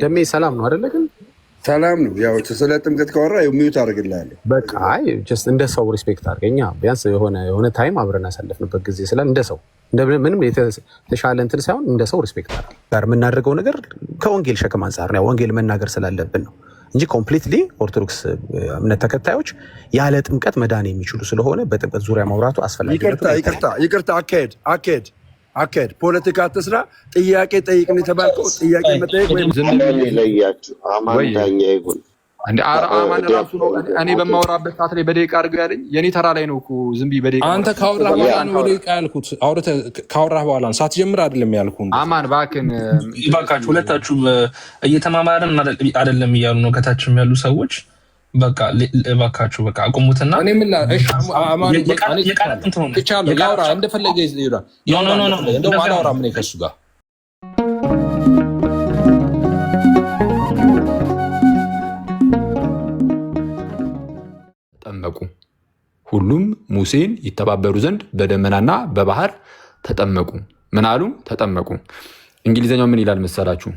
ደሜ ሰላም ነው አይደለ? ግን ሰላም ነው። ያው ስለ ጥምቀት ካወራ ሚዩት አድርግልሃለሁ። በቃ አይ ጀስት እንደ ሰው ሪስፔክት አድርገኛ። ቢያንስ የሆነ ታይም አብረን ያሳለፍንበት ጊዜ ስላል እንደ ሰው ምንም የተሻለ እንትን ሳይሆን እንደ ሰው ሪስፔክት አድርገን ጋር የምናደርገው ነገር ከወንጌል ሸክም አንጻር ነው። ወንጌል መናገር ስላለብን ነው እንጂ ኮምፕሊትሊ ኦርቶዶክስ እምነት ተከታዮች ያለ ጥምቀት መዳን የሚችሉ ስለሆነ በጥምቀት ዙሪያ ማውራቱ አስፈላጊ ነው። ይቅርታ አካሄድ ፖለቲካ አትስራ። ጥያቄ ጠይቅን የተባልከው ጥያቄ መጠየቅ ወይም ዝም ይለያችሁ። አማን ዳኛ ይሁን እንደ አማን ራሱ ነው። እኔ በማወራበት ሰዓት ላይ በደቂቃ አድርገው ያለኝ የኔ ተራ ላይ ነው እኮ ዝም ብዬ በደቂቃ አንተ ካወራህ በኋላ ነው በደቂቃ ያልኩት። አውርተህ ካወራህ በኋላ ነው ሳትጀምር አይደለም ያልኩህ። አማን እባክህን ይባካችሁ፣ ሁለታችሁ እየተማማርን አይደለም እያሉ ነው ከታችም ያሉ ሰዎች። በቃ እባካችሁ በቃ አቁሙትና እኔ ምን እሺ አማን ይቻላል ያውራ እንደፈለገ ይላል። ኖ እንደው አላወራም እኔ ከሱ ጋር ተጠመቁ። ሁሉም ሙሴን ይተባበሩ ዘንድ በደመናና በባህር ተጠመቁ። ምን አሉ? ተጠመቁ። እንግሊዘኛው ምን ይላል መሰላችሁ?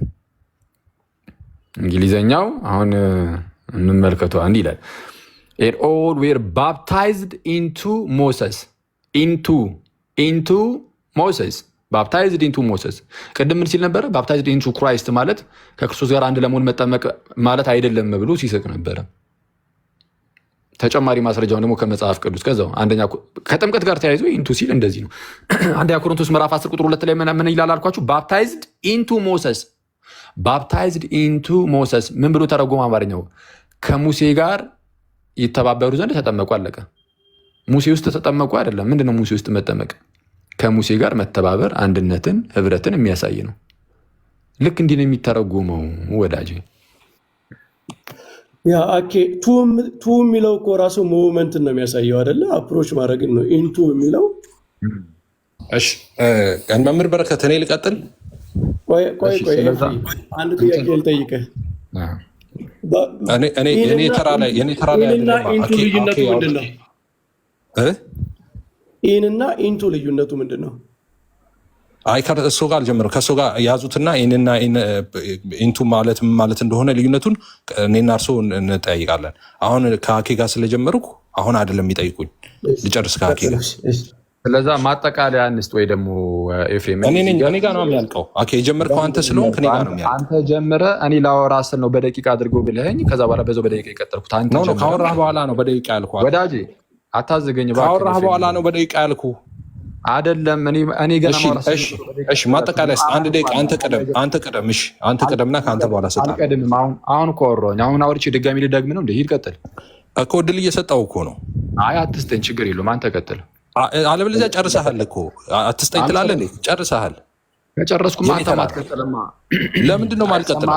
እንግሊዘኛው አሁን እንመልከተው። አንድ ይላል and all were baptized into Moses into Moses baptized into Moses። ቅድም ምን ሲል ነበረ? baptized into Christ ማለት ከክርስቶስ ጋር አንድ ለመሆን መጠመቅ ማለት አይደለም ብሎ ሲስቅ ነበረ። ተጨማሪ ማስረጃውን ደግሞ ከመጽሐፍ ቅዱስ ከዛው አንደኛ ከጥምቀት ጋር ተያይዞ ኢንቱ ሲል እንደዚህ ነው። አንደኛ ቆሮንቶስ ምዕራፍ 10 ቁጥር 2 ላይ ምን ይላል አልኳችሁ? baptized into Moses ባፕታይዝድ ኢንቱ ሞሰስ ምን ብሎ ተረጎመ? አማርኛው ከሙሴ ጋር ይተባበሩ ዘንድ ተጠመቁ። አለቀ። ሙሴ ውስጥ ተጠመቁ አይደለም። ምንድነው ሙሴ ውስጥ መጠመቅ? ከሙሴ ጋር መተባበር፣ አንድነትን፣ ህብረትን የሚያሳይ ነው። ልክ እንዲህ ነው የሚተረጎመው ወዳጄ። ያ ኦኬ ቱ የሚለው እኮ ራሱ ሙቭመንትን ነው የሚያሳየው አይደለ? አፕሮች ማድረግን ነው ኢንቱ የሚለው። እሺ መምህር በረከት እኔ ልቀጥል። ቆይ አንድ ጥያቄ ልጠይቅህ። እኔ ተራ ላይ ኢንቱ ልዩነቱ ምንድን ነው? ኢንና ኢንቱ ልዩነቱ ምንድን ነው? አይ ከእሱ ጋር አልጀምርም። ከእሱ ጋር ያዙትና ኢንና ኢንቱ ማለት እንደሆነ ልዩነቱን እኔና እርሶ እንጠያይቃለን። አሁን ከአኬ ጋር ስለጀመርኩ አሁን አይደለም የሚጠይቁኝ። ልጨርስ ከአኬ ጋር። ስለዛ ማጠቃለያ አንስት ወይ ደግሞ ኤፍሬም እኔ ጋር ነው የሚያልቀው። ኦኬ የጀመርከው አንተ ስለሆንክ እኔ ጋር ነው የሚያልቀው። አንተ ጀምረህ እኔ ላወራ ስል ነው በደቂቃ አድርገው ብለኸኝ ከዛ በኋላ በዛው በደቂቃ የቀጠልኩት። አንተ ነው ካወራህ በኋላ ነው በደቂቃ ያልኩህ። ወዳጄ አታዘገኝ እባክህ። ካወራህ በኋላ ነው በደቂቃ ያልኩህ አይደለም። እኔ ገና ማውራት እሺ ማጠቃለያ አንድ ደቂቃ አንተ ቀደም። እሺ አንተ ቀደምና ከአንተ በኋላ ሰጣ። አሁን እኮ አወራሁኝ። አሁን አውርቼ ድጋሚ ልደግም ነው እንዴ? ሂድ ቀጥል እኮ እድል እየሰጠው እኮ ነው። አይ አትስጠኝ፣ ችግር የለውም አንተ ቀጥል። አለበለዚያ ጨርሰሃል እኮ አትስጠኝ ትላለህ እንዴ? ጨርሰሃል። ከጨረስኩማ አንተ ማትቀጥልማ። ለምንድን ነው ማልቀጥለው?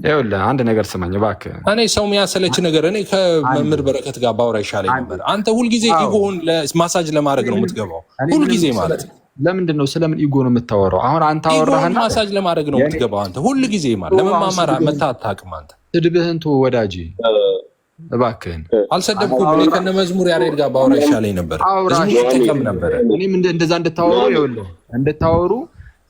ይኸውልህ አንድ ነገር ስማኝ እባክህ። እኔ ሰው የሚያሰለች ነገር እኔ ከመምህር በረከት ጋር ባወራ ይሻለኝ ነበር። አንተ ሁልጊዜ ኢጎን ማሳጅ ለማድረግ ነው የምትገባው። ሁልጊዜ ማለት ለምንድን ነው ስለምን ኢጎ ነው የምታወራው? አሁን አንተ አወራህና ማሳጅ ለማድረግ ነው የምትገባው። አንተ ሁልጊዜ ማለት ለመማማር መተህ አታውቅም። አንተ ስድብህን ተው ወዳጄ እባክህን። አልሰደብኩም። እኔ ከነ መዝሙር ያሬድ ጋር ባወራ ይሻለኝ ነበር። ይጠቀም ነበር። እኔም እንደዛ እንድታወሩ ይኸውልህ እንድታወሩ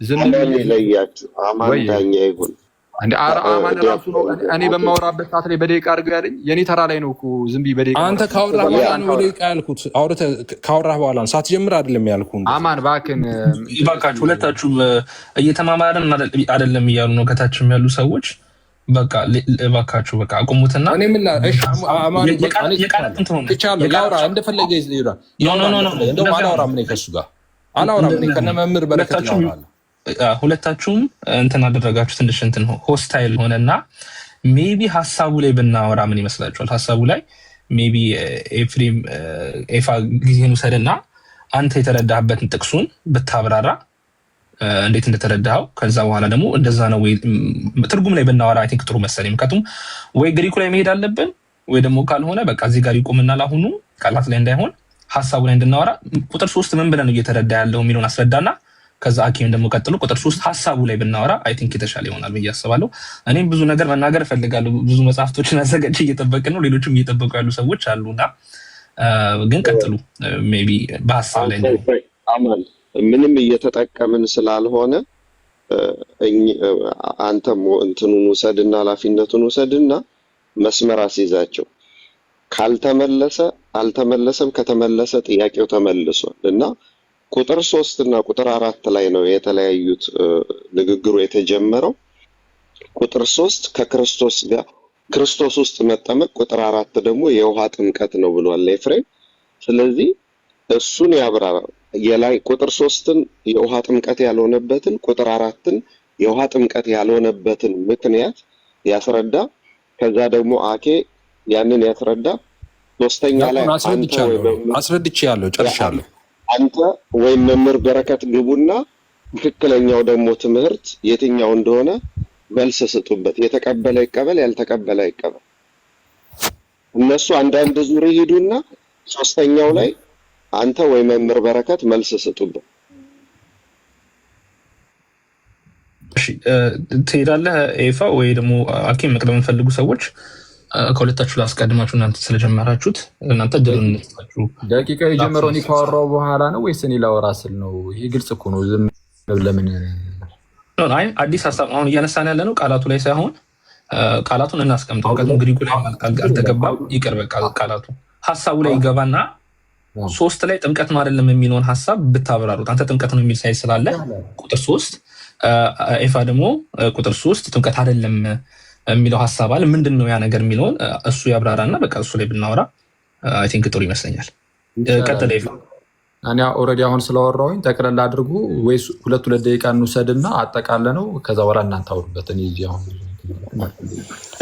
ዝም ይለያችሁ። አማን ዳኛ ይሁን እንደ አማን ራሱ ነው። እኔ በማወራበት ሰዓት ላይ በደቂቃ አድርገው ያለኝ የኔ ተራ ላይ ነው እኮ ዝም ብዬ በደቂቃ። አንተ ካወራህ በኋላ ነው በደቂቃ ያልኩት። አውርተህ ካወራህ በኋላ ነው ሳትጀምር አይደለም ያልኩህ። አማን እባክህን ይባካችሁ፣ ሁለታችሁ እየተማማርን አይደለም እያሉ ነው ከታችም ያሉ ሰዎች። በቃ እባካችሁ በቃ አቁሙትና እኔ ምን እሺ አማን ይቻላል ያውራ እንደፈለገ ይላል። እንደው አላወራም እኔ ከሱ ጋር አላወራም። እኔ ከነ መምህር በረከት ያወራል። ሁለታችሁም እንትን አደረጋችሁ ትንሽ እንትን ሆስታይል ሆነና ሜቢ ሀሳቡ ላይ ብናወራ ምን ይመስላችኋል? ሀሳቡ ላይ ሜቢ ኤፍሬም ኤፋ ጊዜን ውሰድና አንተ የተረዳህበትን ጥቅሱን ብታብራራ እንዴት እንደተረዳኸው። ከዛ በኋላ ደግሞ እንደዛ ነው ወይ ትርጉም ላይ ብናወራ አይ ቲንክ ጥሩ መሰለኝ። ምክንያቱም ወይ ግሪኩ ላይ መሄድ አለብን ወይ ደግሞ ካልሆነ በቃ እዚህ ጋር ይቆምና ለአሁኑ ቃላት ላይ እንዳይሆን ሀሳቡ ላይ እንድናወራ ቁጥር 3 ምን ብለን እየተረዳ ያለው የሚለውን አስረዳና ከዛ አኪም ደግሞ ቀጥሎ ቁጥር 3 ሀሳቡ ላይ ብናወራ አይ ቲንክ የተሻለ ይሆናል ብዬ አስባለሁ። እኔም ብዙ ነገር መናገር እፈልጋለሁ። ብዙ መጽሐፍቶችን አዘጋጅ እየጠበቅን ነው። ሌሎችም እየጠበቁ ያሉ ሰዎች አሉና ግን ቀጥሉ ሜይ ቢ በሀሳብ ላይ ምንም እየተጠቀምን ስላልሆነ አንተም እንትኑን ውሰድና ኃላፊነቱን ውሰድና መስመር አስይዛቸው። ካልተመለሰ አልተመለሰም፣ ከተመለሰ ጥያቄው ተመልሷል እና ቁጥር 3 እና ቁጥር 4 ላይ ነው የተለያዩት። ንግግሩ የተጀመረው ቁጥር 3 ከክርስቶስ ጋር ክርስቶስ ውስጥ መጠመቅ፣ ቁጥር 4 ደግሞ የውሃ ጥምቀት ነው ብሏል ኤፍሬም። ስለዚህ እሱን ያብራራ። የላይ ቁጥር 3ን የውሃ ጥምቀት ያልሆነበትን፣ ቁጥር 4ን የውሃ ጥምቀት ያልሆነበትን ምክንያት ያስረዳ። ከዛ ደግሞ አኬ ያንን ያስረዳ። ሶስተኛ ላይ አስረድቻለሁ፣ ጨርሻለሁ። አንተ ወይም መምህር በረከት ግቡና ትክክለኛው ደግሞ ትምህርት የትኛው እንደሆነ መልስ ስጡበት። የተቀበለ ይቀበል፣ ያልተቀበለ ይቀበል። እነሱ አንዳንድ ዙር ይሄዱና ሶስተኛው ላይ አንተ ወይ መምህር በረከት መልስ ስጡበት። እሺ ትሄዳለህ ኤፋ ወይ ደግሞ አኬም መቅደም የምፈልጉ ሰዎች ከሁለታችሁ ላስቀድማችሁ፣ እናንተ ስለጀመራችሁት እናንተ ድሉን እንስጣችሁ። ደቂቃ የጀመረው እኔ ካወራው በኋላ ነው ወይስ እኔ ላወራ ስል ነው? ይሄ ግልጽ እኮ ነው። ዝም ለምን አይ አዲስ ሀሳብ አሁን እያነሳን ያለ ነው ቃላቱ ላይ ሳይሆን ቃላቱን እናስቀምጠው። ከዚህ ግሪኩ ላይ አልተገባም፣ ይቅር በቃ ቃላቱ ሀሳቡ ላይ ይገባና 3 ላይ ጥምቀት ነው አይደለም የሚለውን ሀሳብ ብታብራሩት። አንተ ጥምቀት ነው የሚል ሳይዝ ስላለ ቁጥር 3 ኤፋ ደግሞ ቁጥር 3 ጥምቀት አይደለም የሚለው ሀሳብ አለ። ምንድን ነው ያ ነገር የሚለውን እሱ ያብራራና በቃ እሱ ላይ ብናወራ አይ ቲንክ ጥሩ ይመስለኛል። ቀጥል ኤፋ። እኔ ኦልሬዲ አሁን ስለወራሁኝ ጠቅለል አድርጉ ወይስ 2 ደቂቃ እንውሰድና አጠቃለ ነው ከዛ በኋላ እናንተ አውሩበት። እኔ አሁን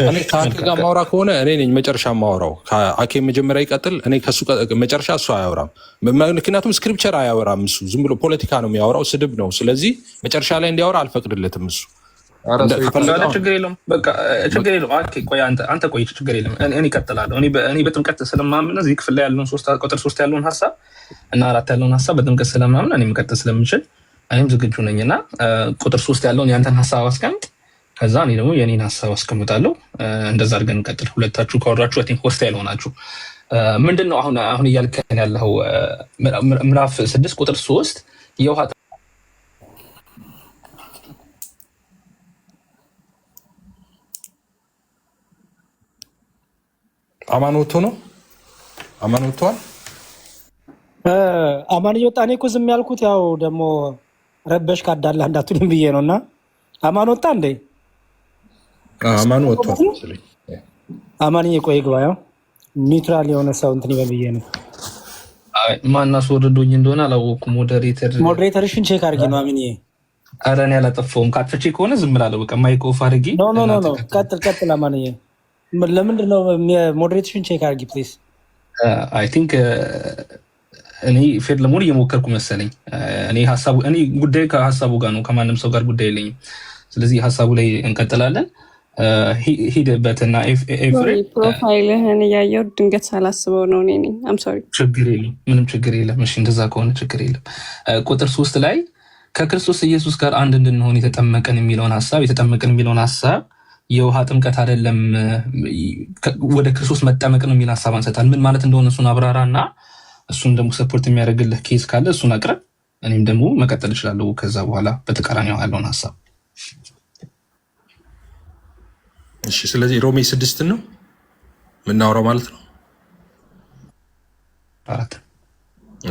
እኔ ከአኬ ጋር ማውራ ከሆነ እኔ ነኝ መጨረሻ ማውራው። ከአኬ መጀመሪያ ይቀጥል፣ እኔ ከሱ መጨረሻ እሱ አያወራም። ምክንያቱም ስክሪፕቸር አያወራም እሱ ዝም ብሎ ፖለቲካ ነው የሚያወራው፣ ስድብ ነው። ስለዚህ መጨረሻ ላይ እንዲያወራ አልፈቅድለትም። እሱ ችግር የለውም በቃ ችግር የለውም። ቆይ አንተ ቆይ ችግር የለም። እኔ እቀጥላለሁ። እኔ በጥምቀት ስለማምን እዚህ ክፍል ላይ ያለውን ቁጥር 3 ያለውን ሀሳብ እና 4 ያለውን ሀሳብ በጥምቀት ስለማምን እኔ መቀጠል ስለምችል እኔም ዝግጁ ነኝ እና ቁጥር 3 ያለውን ያንተን ሀሳብ አስቀምጥ፣ ከዛ እኔ ደግሞ የኔን ሀሳብ አስቀምጣለሁ። እንደዛ አድርገን እንቀጥል። ሁለታችሁ ካወራችሁ አይ ቲንክ ሆስታይል ሆናችሁ ምንድን ነው አሁን እያልከን ያለው ምዕራፍ 6 ቁጥር 3 የውሃ አማን ወጥቶ ነው? አማን ወጥቷል? አማን እየወጣ እኔ እኮ ዝም ያልኩት ያው ደግሞ ረበሽ ካዳላ እንዳትሉም ብዬ ነው። እና አማን ወጣ እንዴ? አማን ወጥቷል። አማን ቆይ ግባ። ያው ኒውትራል የሆነ ሰው እንትን ይበል ብዬ ነው። ማን አስወርዶኝ እንደሆነ አላወኩም። ሞዴሬተርሽን ቼክ አድርጊ ነው አሚን። ኧረ እኔ አላጠፋሁም። ካጥፍቼ ከሆነ ዝም እላለሁ። በቃ ማይክ ኦፍ አድርጊ። ኖ ቀጥል አማን። ለምንድን ነው ሞዴሬሽን ቼክ አድርጊ ፕሊዝ። አይ ቲንክ እኔ ፌር ለመሆን እየሞከርኩ መሰለኝ። እኔ ጉዳይ ከሀሳቡ ጋር ነው፣ ከማንም ሰው ጋር ጉዳይ የለኝም። ስለዚህ ሀሳቡ ላይ እንቀጥላለን። ሂድበትና ፕሮፋይልህን እያየሁ ድንገት ሳላስበው ነው። እኔ አም ሶሪ። ችግር የለም፣ ምንም ችግር የለም። እሺ እንደዛ ከሆነ ችግር የለም። ቁጥር 3 ላይ ከክርስቶስ ኢየሱስ ጋር አንድ እንድንሆን የተጠመቀን የሚለውን ሀሳብ የውሃ ጥምቀት አይደለም ወደ ክርስቶስ መጠመቅ ነው የሚል ሀሳብ አንሰታል። ምን ማለት እንደሆነ እሱን አብራራ እና እሱን ደግሞ ሰፖርት የሚያደርግልህ ኬስ ካለ እሱን አቅርብ። እኔም ደግሞ መቀጠል እችላለሁ ከዛ በኋላ በተቃራኒው ያለውን ሀሳብ። እሺ ስለዚህ ሮሜ 6 ነው የምናወራው ማለት ነው። 4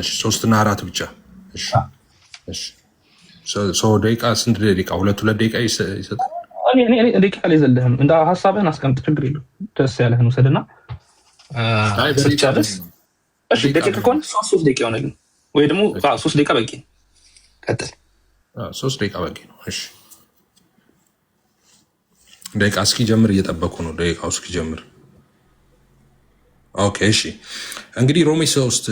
እሺ 3 እና 4 ብቻ። እሺ ሰው ደቂቃ ስንት ደቂቃ? 2 ደቂቃ ይሰጣል። እኔ ደቂቃ ላይ ዘለህም እንደ ሀሳብህን አስቀምጥ፣ ችግር የለውም። ደስ ያለህን ውሰድና ስትጨርስ ደቂቃ ከሆነ 3 ደቂቃ ይሆናል፣ ወይ ደግሞ 3 ደቂቃ በቂ። ቀጥል። 3 ደቂቃ በቂ ነው። እሺ ደቂቃ እስኪጀምር እየጠበኩ ነው። ደቂቃው እስኪጀምር። ኦኬ እሺ እንግዲህ ሮሜ 6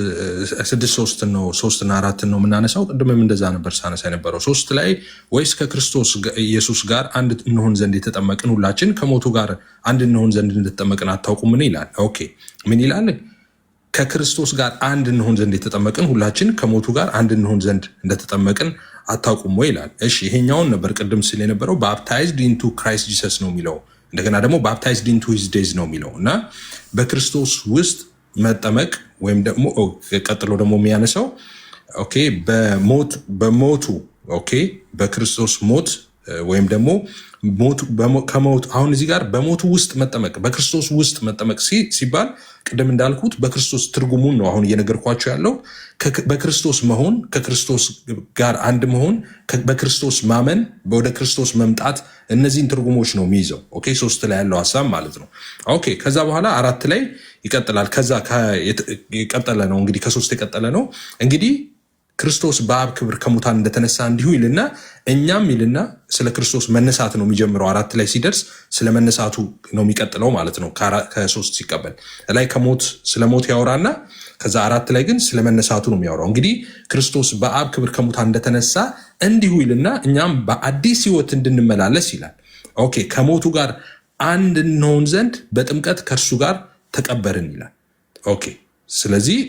ነው 3 እና 4 ነው የምናነሳው። ቅድምም እንደዛ ነበር ሳነሳ የነበረው። 3 ላይ ወይስ ከክርስቶስ ኢየሱስ ጋር አንድ እንሆን ዘንድ የተጠመቅን ሁላችን ከሞቱ ጋር አንድ እንሆን ዘንድ እንደተጠመቅን አታውቁም? ምን ይላል? ኦኬ ምን ይላል? ከክርስቶስ ጋር አንድ እንሆን ዘንድ የተጠመቅን ሁላችን ከሞቱ ጋር አንድ እንሆን ዘንድ እንደተጠመቅን አታውቁም ወይ ይላል። እሺ ይሄኛውን ነበር ቅድም ሲል የነበረው ባፕታይዝድ ኢንቱ ክራይስት ጂሰስ ነው የሚለው። እንደገና ደግሞ ባፕታይዝድ ኢንቱ ሂዝ ዴዝ ነው የሚለው እና በክርስቶስ ውስጥ መጠመቅ ወይም ደግሞ ቀጥሎ ደግሞ የሚያነሳው ኦኬ በሞቱ ኦኬ በክርስቶስ ሞት ወይም ደግሞ ከሞት አሁን እዚህ ጋር በሞቱ ውስጥ መጠመቅ በክርስቶስ ውስጥ መጠመቅ ሲባል ቅድም እንዳልኩት በክርስቶስ ትርጉሙን ነው አሁን እየነገርኳቸው ያለው። በክርስቶስ መሆን፣ ከክርስቶስ ጋር አንድ መሆን፣ በክርስቶስ ማመን፣ ወደ ክርስቶስ መምጣት፣ እነዚህን ትርጉሞች ነው የሚይዘው። ኦኬ 3 ላይ ያለው ሀሳብ ማለት ነው። ኦኬ ከዛ በኋላ 4 ላይ ይቀጥላል። ከዛ የቀጠለ ነው እንግዲህ ከ3 የቀጠለ ነው እንግዲህ ክርስቶስ በአብ ክብር ከሙታን እንደተነሳ እንዲሁ ይልና እኛም ይልና ስለ ክርስቶስ መነሳት ነው የሚጀምረው። 4 ላይ ሲደርስ ስለ መነሳቱ ነው የሚቀጥለው ማለት ነው። ከ3 ሲቀበል ላይ ስለ ሞት ያወራና ከዛ 4 ላይ ግን ስለ መነሳቱ ነው የሚያወራው። እንግዲህ ክርስቶስ በአብ ክብር ከሙታን እንደተነሳ እንዲሁ ይልና እኛም በአዲስ ሕይወት እንድንመላለስ ይላል። ኦኬ ከሞቱ ጋር አንድ እንሆን ዘንድ በጥምቀት ከእርሱ ጋር ተቀበርን ይላል። ኦኬ ስለዚህ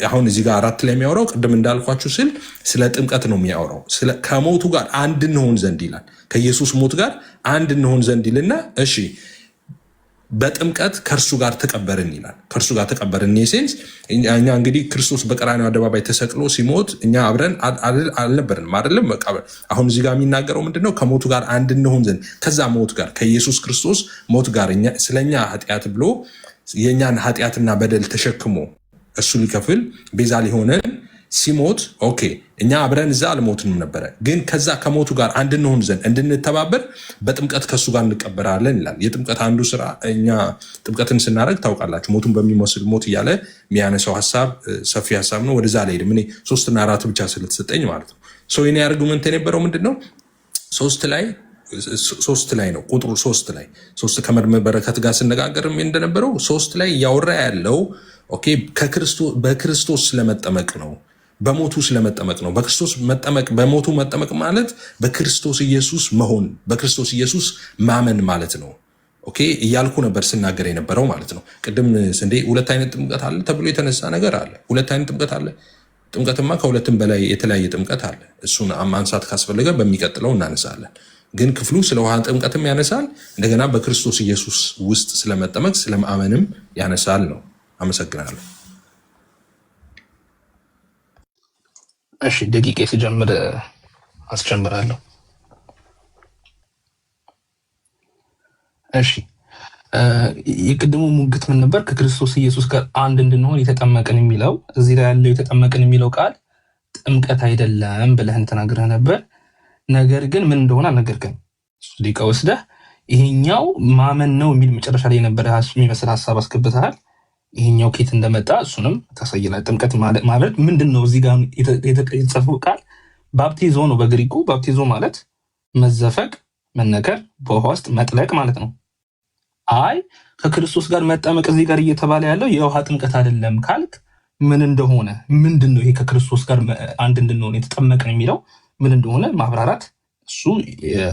አሁን እዚህ ጋር 4 ላይ የሚያወራው ቅድም እንዳልኳችሁ ስለ ጥምቀት ነው የሚያወራው። ከሞቱ ጋር አንድ እንሆን ዘንድ ይላል። ከኢየሱስ ሞት ጋር አንድ እንሆን ዘንድ ይልና እሺ በጥምቀት ከእርሱ ጋር ተቀበርን ይላል። ከእርሱ ጋር ተቀበርን ሴንስ እኛ እንግዲህ ክርስቶስ በቀራንዮ አደባባይ ተሰቅሎ ሲሞት እኛ አብረን አልነበርንም አይደለም። አሁን እዚህ ጋር የሚናገረው ምንድነው? ከሞቱ ጋር አንድ እንሆን ዘንድ ከዛ ሞት ጋር ከኢየሱስ ክርስቶስ ሞት ጋር ስለኛ ኃጢአት ብሎ የእኛን ኃጢአትና በደል ተሸክሞ እሱ ሊከፍል ቤዛ ሊሆነን ሲሞት ኦኬ እኛ አብረን እዛ አልሞትንም ነበረ፣ ግን ከዛ ከሞቱ ጋር አንድ እንሆን ዘንድ እንድንተባበር በጥምቀት ከሱ ጋር እንቀበራለን ይላል። የጥምቀት አንዱ ስራ እኛ ጥምቀትን ስናደርግ ታውቃላችሁ ሞቱን በሚመስል ሞት እያለ የሚያነሳው ሀሳብ ሰፊ ሀሳብ ነው። ወደዛ ላይ ምን 3 እና 4 ብቻ ስለተሰጠኝ ማለት ነው። ሰው የኔ አርጉመንት የነበረው ምንድነው? 3 ላይ ነው ቁጥሩ 3 ላይ 3 ከመድመበረከት ጋር ስነጋገር እንደነበረው 3 ላይ እያወራ ያለው ኦኬ በክርስቶስ ስለመጠመቅ ነው፣ በሞቱ ስለመጠመቅ ነው። በክርስቶስ መጠመቅ በሞቱ መጠመቅ ማለት በክርስቶስ ኢየሱስ መሆን፣ በክርስቶስ ኢየሱስ ማመን ማለት ነው። ኦኬ እያልኩ ነበር ስናገር የነበረው ማለት ነው። ቅድም እንዴ 2 አይነት ጥምቀት አለ ተብሎ የተነሳ ነገር አለ። 2 አይነት ጥምቀት አለ። ጥምቀትማ ከ2ም በላይ የተለያየ ጥምቀት አለ። እሱን ማንሳት ካስፈለገ በሚቀጥለው እናነሳለን። ግን ክፍሉ ስለ ውሃ ጥምቀትም ያነሳል፣ እንደገና በክርስቶስ ኢየሱስ ውስጥ ስለመጠመቅ ስለማመንም ያነሳል ነው። አመሰግናለሁ። እሺ ደቂቄ ሲጀምር አስጀምራለሁ። እሺ የቅድሙ ሙግት ምን ነበር? ከክርስቶስ ኢየሱስ ጋር አንድ እንድንሆን የተጠመቅን የሚለው እዚህ ላይ ያለው የተጠመቅን የሚለው ቃል ጥምቀት አይደለም ብለህን ተናግረህ ነበር። ነገር ግን ምን እንደሆነ አልነገርከንም። ሊቃ ወስደህ ይሄኛው ማመን ነው የሚል መጨረሻ ላይ የነበረ የሚመስል ሀሳብ አስገብተሃል። ይሄኛው ኬት እንደመጣ እሱንም ታሳየናል። ጥምቀት ማለት ምንድን ነው? እዚህ ጋር የተጻፈው ቃል ባፕቲዞ ነው በግሪኩ። ባፕቲዞ ማለት መዘፈቅ፣ መነከር፣ በውሃ ውስጥ መጥለቅ ማለት ነው። አይ ከክርስቶስ ጋር መጠመቅ እዚህ ጋር እየተባለ ያለው የውሃ ጥምቀት አይደለም ካልክ ምን እንደሆነ ምንድን ነው? ይሄ ከክርስቶስ ጋር አንድ እንድንሆን የተጠመቅን የሚለው ምን እንደሆነ ማብራራት፣ እሱ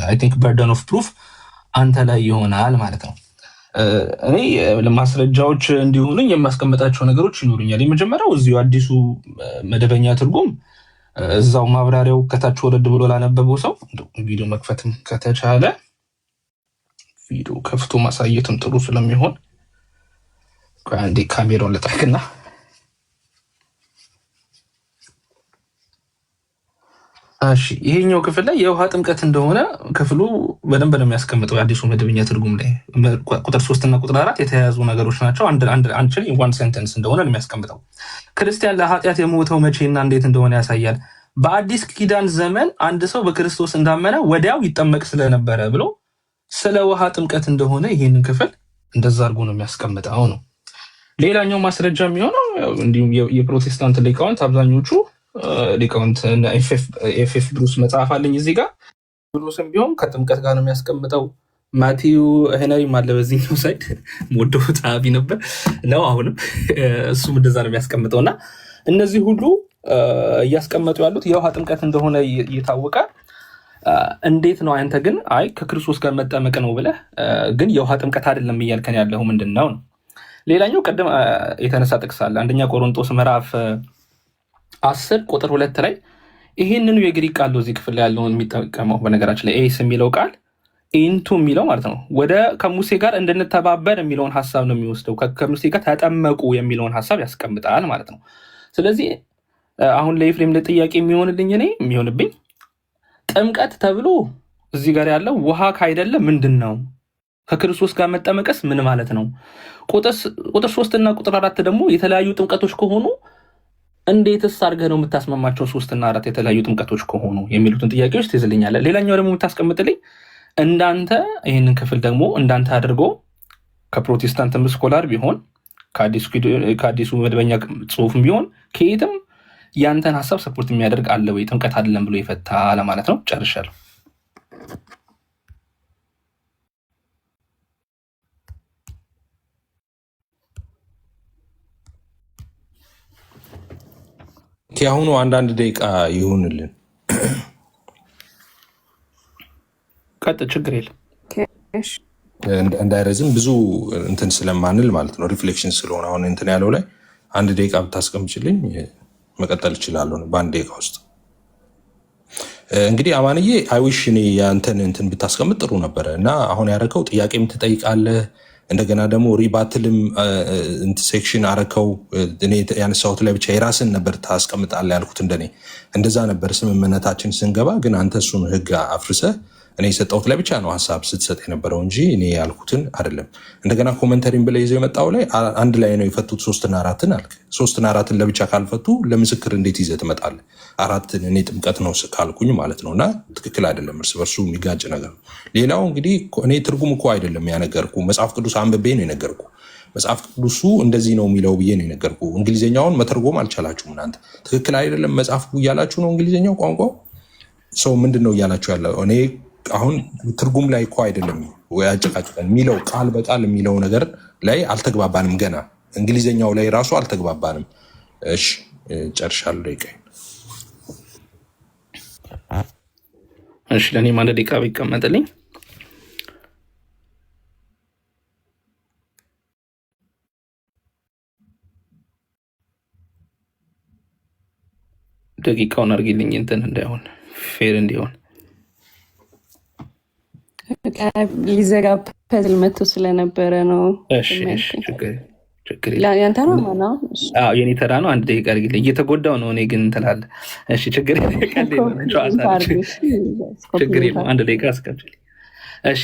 አይ ቲንክ በርደን ኦፍ ፕሩፍ አንተ ላይ ይሆናል ማለት ነው። እኔ ለማስረጃዎች እንዲሆኑኝ የማስቀምጣቸው ነገሮች ይኖሩኛል። የመጀመሪያው እዚሁ አዲሱ መደበኛ ትርጉም እዛው ማብራሪያው ከታች ወረድ ብሎ ላነበበው ሰው ቪዲዮ መክፈትም ከተቻለ ቪዲዮ ከፍቶ ማሳየትም ጥሩ ስለሚሆን አንዴ ካሜራውን ልጠቅና እሺ ይሄኛው ክፍል ላይ የውሃ ጥምቀት እንደሆነ ክፍሉ በደንብ ነው የሚያስቀምጠው። የአዲሱ መደበኛ ትርጉም ላይ ቁጥር 3 እና ቁጥር 4 የተያያዙ ነገሮች ናቸው። አንድ ዋን ሴንተንስ እንደሆነ ነው የሚያስቀምጠው። ክርስቲያን ለኃጢአት የሞተው መቼና እንዴት እንደሆነ ያሳያል። በአዲስ ኪዳን ዘመን አንድ ሰው በክርስቶስ እንዳመነ ወዲያው ይጠመቅ ስለነበረ ብሎ ስለ ውሃ ጥምቀት እንደሆነ ይህንን ክፍል እንደዛ አድርጎ ነው የሚያስቀምጠው ነው። ሌላኛው ማስረጃ የሚሆነው እንዲሁም የፕሮቴስታንት ሊቃውንት አብዛኞቹ ሊቃውንት ኤፍ ብሩስ መጽሐፍ አለኝ እዚህ ጋር ብሩስም ቢሆን ከጥምቀት ጋር ነው የሚያስቀምጠው። ማቲው ሄነሪም አለ በዚህኛው ሳይድ ሞደው ጸሐፊ ነበር ነው አሁንም እሱም እንደዛ ነው የሚያስቀምጠው። እና እነዚህ ሁሉ እያስቀመጡ ያሉት የውሃ ጥምቀት እንደሆነ እየታወቀ እንዴት ነው አንተ ግን አይ ከክርስቶስ ጋር መጠመቅ ነው ብለህ ግን የውሃ ጥምቀት አይደለም እያልከን ያለው ምንድን ነው? ሌላኛው ቀደም የተነሳ ጥቅስ አለ አንደኛ ቆሮንቶስ ምዕራፍ 10 ቁጥር 2 ላይ ይሄንኑ የግሪክ ቃል እዚህ ክፍል ላይ ያለውን የሚጠቀመው በነገራችን ላይ ኤስ የሚለው ቃል ኢንቱ የሚለው ማለት ነው ወደ ከሙሴ ጋር እንድንተባበር የሚለውን ሀሳብ ነው የሚወስደው። ከሙሴ ጋር ተጠመቁ የሚለውን ሀሳብ ያስቀምጣል ማለት ነው። ስለዚህ አሁን ለኤፍሬም ለጥያቄ የሚሆንብኝ ጥምቀት ተብሎ እዚህ ጋር ያለው ውሃ ካይደለ ምንድን ነው? ከክርስቶስ ጋር መጠመቀስ ምን ማለት ነው? ቁጥር 3 እና ቁጥር 4 ደግሞ የተለያዩ ጥምቀቶች ከሆኑ እንዴትስ አድርገህ ነው የምታስማማቸው? 3 እና 4 የተለያዩ ጥምቀቶች ከሆኑ የሚሉትን ጥያቄዎች ትይዝልኛለህ። ሌላኛው ደግሞ የምታስቀምጥልኝ እንዳንተ ይህንን ክፍል ደግሞ እንዳንተ አድርጎ ከፕሮቴስታንትም ስኮላር ቢሆን ከአዲሱ መደበኛ ጽሁፍም ቢሆን ከየትም ያንተን ሀሳብ ሰፖርት የሚያደርግ አለ ወይ? ጥምቀት አይደለም ብሎ የፈታ ለማለት ነው። ጨርሻለሁ። አሁኑ አንዳንድ ደቂቃ ይሁንልን። ቀጥ ችግር የለም እንዳይረዝም ብዙ እንትን ስለማንል ማለት ነው። ሪፍሌክሽን ስለሆነ አሁን እንትን ያለው ላይ አንድ ደቂቃ ብታስቀምጭልኝ መቀጠል እችላለሁ በአንድ ደቂቃ ውስጥ። እንግዲህ አማንዬ አይዊሽ እኔ ያንተን እንትን ብታስቀምጥ ጥሩ ነበረ እና አሁን ያደረከው ጥያቄም ትጠይቃለህ እንደገና ደግሞ ሪባትልም ሴክሽን አረከው። እኔ ያነሳሁት ላይ ብቻ የራስን ነበር ታስቀምጣለህ ያልኩት። እንደዛ ነበር ስምምነታችን ስንገባ፣ ግን አንተ እሱን ህግ አፍርሰህ እኔ የሰጠሁት ላይ ብቻ ነው ሀሳብ ስትሰጥ የነበረው እንጂ እኔ ያልኩትን አይደለም። እንደገና ኮመንተሪን ብለህ ይዘው የመጣው ላይ አንድ ላይ ነው የፈቱት 3 እና 4ን አልክ። 3 እና 4ን ለብቻ ካልፈቱ ለምስክር እንዴት ይዘህ ትመጣለህ? 4ን እኔ ጥምቀት ነው ካልኩኝ ማለት ነው። እና ትክክል አይደለም፣ እርስ በርሱ የሚጋጭ ነገር ነው። ሌላው እንግዲህ እኔ ትርጉም እኮ አይደለም ያነገርኩ፣ መጽሐፍ ቅዱስ አንብቤ ነው የነገርኩ። መጽሐፍ ቅዱሱ እንደዚህ ነው የሚለው ብዬ ነው የነገርኩ። እንግሊዝኛውን መተርጎም አልቻላችሁም እናንተ። ትክክል አይደለም መጽሐፍ እያላችሁ ነው እንግሊዝኛው ቋንቋው ሰው ምንድን ነው እያላችሁ ያለው? እኔ አሁን ትርጉም ላይ እኮ አይደለም ወይ አጨቃጭቀን የሚለው ቃል በቃል የሚለው ነገር ላይ አልተግባባንም። ገና እንግሊዝኛው ላይ ራሱ አልተግባባንም። እሺ ጨርሻለሁ። ደቂቃ እሺ፣ ለእኔም አንድ ደቂቃ ቢቀመጥልኝ። ደቂቃውን አድርጊልኝ እንትን እንዳይሆን ፌር እንዲሆን። ሊዘጋ ፐዝል መቶ ስለነበረ ነው። ያንተ ነው ማነው? የኔ ተራ ነው። አንድ ደቂቃ አድርጊልኝ። እየተጎዳው ነው እኔ ግን ትላለህ። እሺ ችግር የለም። አንድ ደቂቃ አስከፍል። እሺ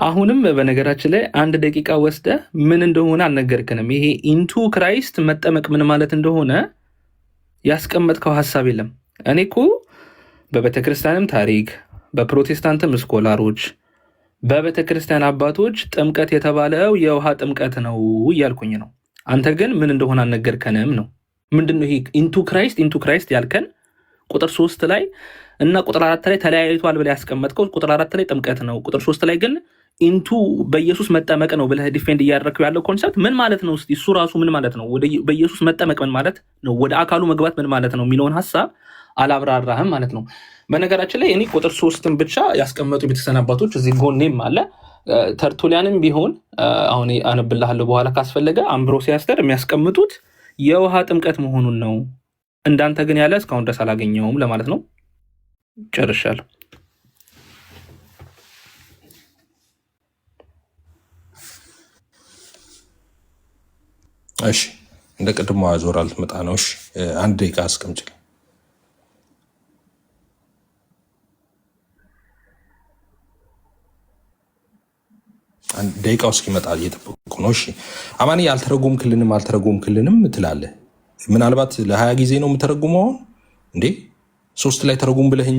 አሁንም በነገራችን ላይ አንድ ደቂቃ ወስደ ምን እንደሆነ አልነገርክንም። ይሄ ኢንቱ ክራይስት መጠመቅ ምን ማለት እንደሆነ ያስቀመጥከው ሀሳብ የለም። እኔ እኮ በቤተክርስቲያንም ታሪክ በፕሮቴስታንትም ስኮላሮች በቤተክርስቲያን አባቶች ጥምቀት የተባለው የውሃ ጥምቀት ነው እያልኩኝ ነው። አንተ ግን ምን እንደሆነ አልነገርከንም ነው። ምንድነው ይሄ ኢንቱ ክራይስት ያልከን? ቁጥር 3 ላይ እና ቁጥር 4 ላይ ተለያይቷል ብለህ ያስቀመጥከው ቁጥር 4 ላይ ጥምቀት ነው፣ ቁጥር 3 ላይ ግን ኢንቱ በኢየሱስ መጠመቅ ነው ብለህ ዲፌንድ እያደረግከው ያለው ኮንሰፕት ምን ማለት ነው? እስኪ እሱ ራሱ ምን ማለት ነው? በኢየሱስ መጠመቅ ምን ማለት ነው? ወደ አካሉ መግባት ምን ማለት ነው የሚለውን ሀሳብ አላብራራህም ማለት ነው። በነገራችን ላይ እኔ ቁጥር 3ን ብቻ ያስቀመጡ ቤተክርስቲያን አባቶች እዚህ ጎኔም አለ። ተርቱሊያንም ቢሆን አሁን አነብልሃለሁ በኋላ ካስፈለገ፣ አምብሮሲያስተር የሚያስቀምጡት የውሃ ጥምቀት መሆኑን ነው። እንዳንተ ግን ያለ እስካሁን ድረስ አላገኘውም ለማለት ነው። ጨርሻለሁ። እሺ እንደ ቅድሞ ዞር አልትመጣ ነው። እሺ አንድ ደቂቃ አስቀምጭልኝ። ደቂቃው እስኪመጣ እየጠበቁ ነው። እሺ አማኒ አልተረጎም ክልንም ትላለህ። ምናልባት ለ20 ጊዜ ነው የምተረጉመው እንዴ? 3 ላይ ተረጉም ብለህኝ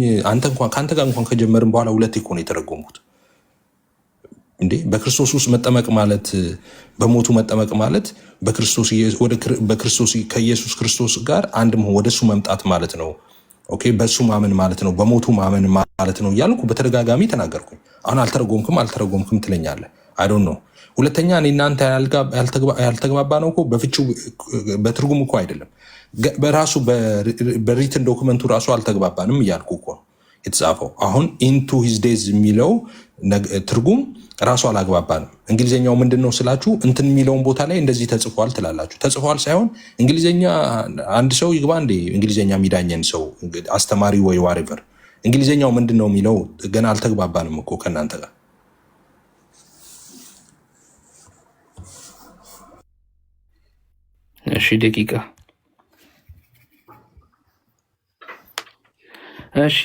ከአንተ ጋር እንኳን ከጀመርን በኋላ 2 እኮ ነው የተረጎምኩት እንዴ። በክርስቶስ ውስጥ መጠመቅ ማለት በሞቱ መጠመቅ ማለት በክርስቶስ ከኢየሱስ ክርስቶስ ጋር አንድ መሆን ወደሱ መምጣት ማለት ነው። ኦኬ በሱ ማመን ማለት ነው፣ በሞቱ ማመን ማለት ነው እያልኩ በተደጋጋሚ ተናገርኩኝ። አሁን አልተረጎምክም ትለኛለህ። አይ ዶንት ኖ። ሁለተኛ እኔ እናንተ ያልተግባባ ነው እኮ በፍቺው በትርጉም እኮ አይደለም፣ በራሱ በሪትን ዶክመንቱ ራሱ አልተግባባንም እያልኩ እኮ ነው የተጻፈው። አሁን ኢንቱ ሂዝ ዴዝ የሚለው ትርጉም ራሱ አላግባባንም። እንግሊዝኛው ምንድን ነው ስላችሁ እንትን የሚለውን ቦታ ላይ እንደዚህ ተጽፏል ትላላችሁ። ተጽፏል ሳይሆን እንግሊዝኛ አንድ ሰው ይግባ እንዴ እንግሊዝኛ የሚዳኘን ሰው አስተማሪ ወይ ዋሬቨር፣ እንግሊዝኛው ምንድን ነው የሚለው ገና አልተግባባንም እኮ ከእናንተ ጋር። እሺ ደቂቃ። እሺ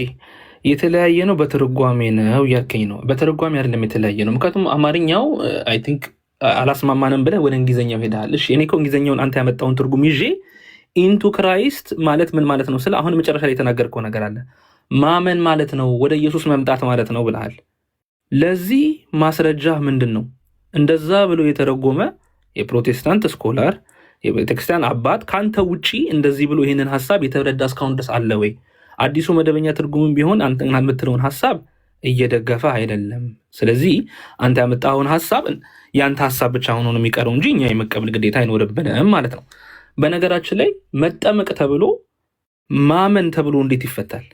የተለያየ ነው በትርጓሜ ነው ያከኝ ነው። በትርጓሜ አይደለም የተለያየ ነው። ምክንያቱም አማርኛው አይ ቲንክ አላስማማንም ብለህ ወደ እንግሊዘኛው ሄደሃል። እሺ እኔ እኮ እንግሊዘኛውን አንተ ያመጣውን ትርጉም ይዤ ኢንቱ ክራይስት ማለት ምን ማለት ነው ስለ አሁን መጨረሻ ላይ የተናገርከው ነገር አለ። ማመን ማለት ነው ወደ ኢየሱስ መምጣት ማለት ነው ብለሃል። ለዚህ ማስረጃ ምንድን ነው? እንደዛ ብሎ የተረጎመ የፕሮቴስታንት ስኮላር የቤተክርስቲያን አባት ከአንተ ውጪ እንደዚህ ብሎ ይህንን ሀሳብ የተረዳ እስካሁን ድረስ አለ ወይ? አዲሱ መደበኛ ትርጉምም ቢሆን አንተ የምትለውን ሀሳብ እየደገፈ አይደለም። ስለዚህ አንተ ያመጣኸውን ሀሳብ የአንተ ሀሳብ ብቻ ሆኖ ነው የሚቀረው እንጂ እኛ የመቀበል ግዴታ አይኖርብንም ማለት ነው። በነገራችን ላይ መጠመቅ ተብሎ ማመን ተብሎ እንዴት ይፈታል?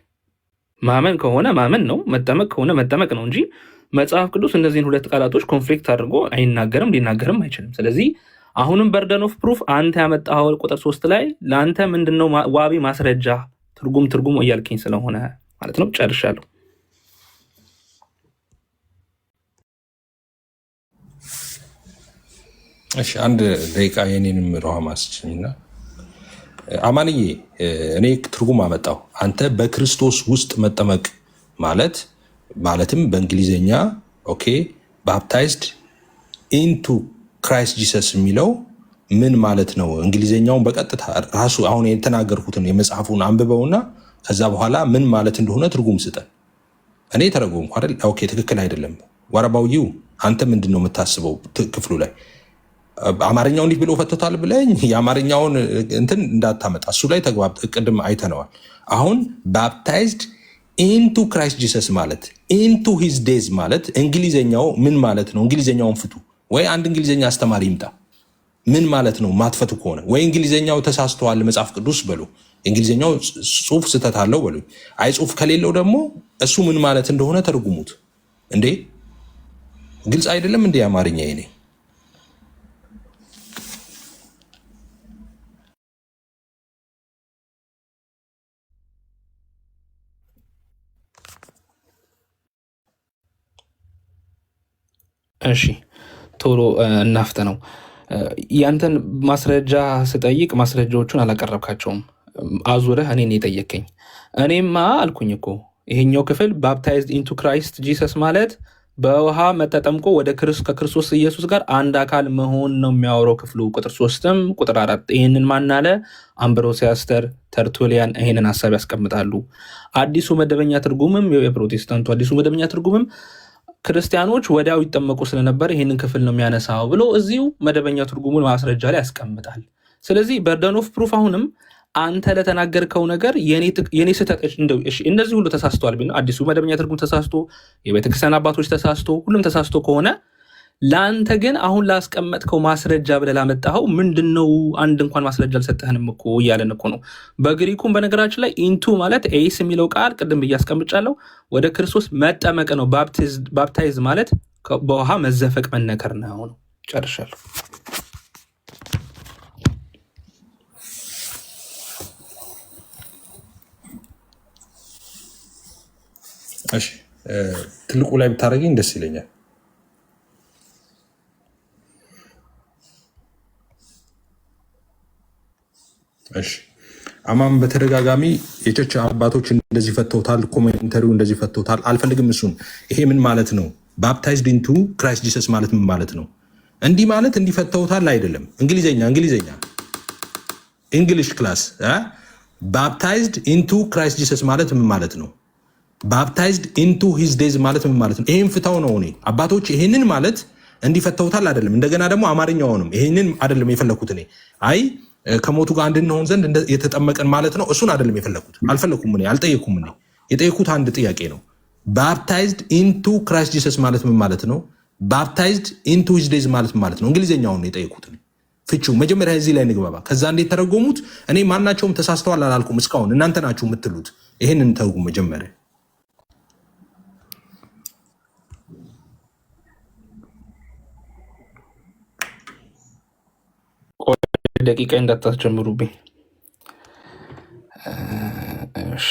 ማመን ከሆነ ማመን ነው፣ መጠመቅ ከሆነ መጠመቅ ነው እንጂ መጽሐፍ ቅዱስ እነዚህን ሁለት ቃላቶች ኮንፍሊክት አድርጎ አይናገርም፣ ሊናገርም አይችልም። ስለዚህ አሁንም በርደን ኦፍ ፕሩፍ አንተ ያመጣኸው ቁጥር 3 ላይ ለአንተ ምንድነው ዋቢ ማስረጃ ትርጉም እያልከኝ ስለሆነ ማለት ነው። ጨርሻለሁ። እሺ አንድ ደቂቃ የኔንም ሮሃ ማስችኝና አማንዬ እኔ ትርጉም አመጣው። አንተ በክርስቶስ ውስጥ መጠመቅ ማለትም በእንግሊዝኛ ኦኬ ባፕታይዝድ ኢንቱ ክራይስት ጂሰስ የሚለው ምን ማለት ነው? እንግሊዝኛውን በቀጥታ ራሱ አሁን የተናገርኩትን የመጽሐፉን አንብበውና ከዛ በኋላ ምን ማለት እንደሆነ ትርጉም ስጠን። እኔ ተረጎምኩ አይደል? ኦኬ ትክክል አይደለም። ወረባውዩ አንተ ምንድን ነው የምታስበው? ክፍሉ ላይ አማርኛው እንዲህ ብሎ ፈቶታል ብለኝ የአማርኛውን እንትን እንዳታመጣ። እሱ ላይ ተግባብ ቅድም አይተነዋል። አሁን ባፕታይዝድ ኢንቱ ክራይስት ጂሰስ ማለት ኢንቱ ሂዝ ዴዝ ማለት እንግሊዝኛው ምን ማለት ነው? እንግሊዝኛውን ፍቱ ወይ አንድ እንግሊዝኛ አስተማሪ ይምጣ። ምን ማለት ነው? ማትፈቱ ከሆነ ወይ እንግሊዝኛው ተሳስተዋል መጽሐፍ ቅዱስ በሉ፣ እንግሊዝኛው ጽሁፍ ስህተት አለው በሉ። አይ ጽሁፍ ከሌለው ደግሞ እሱ ምን ማለት እንደሆነ ተርጉሙት። እንዴ ግልጽ አይደለም እንዴ አማርኛ? ይኔ እሺ ቶሎ እናፍተ ነው። ያንተን ማስረጃ ስጠይቅ ማስረጃዎቹን አላቀረብካቸውም። አዙረህ እኔን የጠየቀኝ እኔማ አልኩኝ እኮ ይሄኛው ክፍል ባፕታይዝድ ኢንቱ ክራይስት ጂሰስ ማለት በውሃ መተጠምቆ ወደ ከክርስቶስ ኢየሱስ ጋር አንድ አካል መሆን ነው የሚያወራው ክፍሉ። ቁጥር 3ም ቁጥር 4 ይህንን ማናለ አምብሮሲያስተር ተርቱሊያን ይህንን ሀሳብ ያስቀምጣሉ። አዲሱ መደበኛ ትርጉምም የፕሮቴስታንቱ አዲሱ መደበኛ ትርጉምም ክርስቲያኖች ወዲያው ይጠመቁ ስለነበር ይህንን ክፍል ነው የሚያነሳው ብሎ እዚሁ መደበኛ ትርጉሙን ማስረጃ ላይ ያስቀምጣል። ስለዚህ በርደን ኦፍ ፕሩፍ አሁንም አንተ ለተናገርከው ነገር የኔ ስህተት እነዚህ ሁሉ ተሳስቷል። አዲሱ መደበኛ ትርጉም ተሳስቶ፣ የቤተክርስቲያን አባቶች ተሳስቶ፣ ሁሉም ተሳስቶ ከሆነ ለአንተ ግን አሁን ላስቀመጥከው ማስረጃ ብለህ ላመጣኸው ምንድን ነው? አንድ እንኳን ማስረጃ አልሰጠህንም እኮ እያለን እኮ ነው። በግሪኩም በነገራችን ላይ ኢንቱ ማለት ኤስ የሚለው ቃል ቅድም ብዬ አስቀምጫለሁ፣ ወደ ክርስቶስ መጠመቅ ነው። ባፕታይዝ ማለት በውሃ መዘፈቅ መነከር ነው። ጨርሻለሁ። እሺ ትልቁ ላይ ብታደርገኝ ደስ ይለኛል። እሺ አማም በተደጋጋሚ የቸርች አባቶች እንደዚህ ፈተውታል፣ ኮሜንተሪው እንደዚህ ፈተውታል። አልፈልግም እሱን። ይሄ ምን ማለት ነው? ባፕታይዝድ ኢንቱ ክራይስት ጂሰስ ማለት ምን ማለት ነው? እንዲህ ማለት እንዲፈተውታል አይደለም። እንግሊዝኛ እንግሊሽ ክላስ ባፕታይዝድ ኢንቱ ክራይስት ጂሰስ ማለት ምን ማለት ነው? ባፕታይዝድ ኢንቱ ሂዝ ዴዝ ማለት ምን ማለት ነው? ይሄን ፍታው ነው። እኔ አባቶች ይሄንን ማለት እንዲፈተውታል አይደለም። እንደገና ደግሞ አማርኛውንም ይሄንን አይደለም የፈለኩት እኔ አይ ከሞቱ ጋር እንድንሆን ዘንድ የተጠመቀን ማለት ነው። እሱን አይደለም የፈለኩት። አልፈለኩም፣ እኔ አልጠየኩም። እኔ የጠየኩት አንድ ጥያቄ ነው። ባፕታይዝድ ኢንቱ ክራይስት ጂሰስ ማለት ምን ማለት ነው? ባፕታይዝድ ኢንቱ ሂዝ ዴዝ ማለት ምን ማለት ነው? እንግሊዝኛውን ነው የጠየኩት። ፍቹ መጀመሪያ እዚህ ላይ ንግባባ። ከዛ እንዴት ተረጎሙት? እኔ ማናቸውም ተሳስተዋል አላልኩም እስካሁን። እናንተ ናችሁ የምትሉት። ይሄንን ተርጉም መጀመሪያ። ደቂቃ እንዳታስጀምሩብኝ እሺ።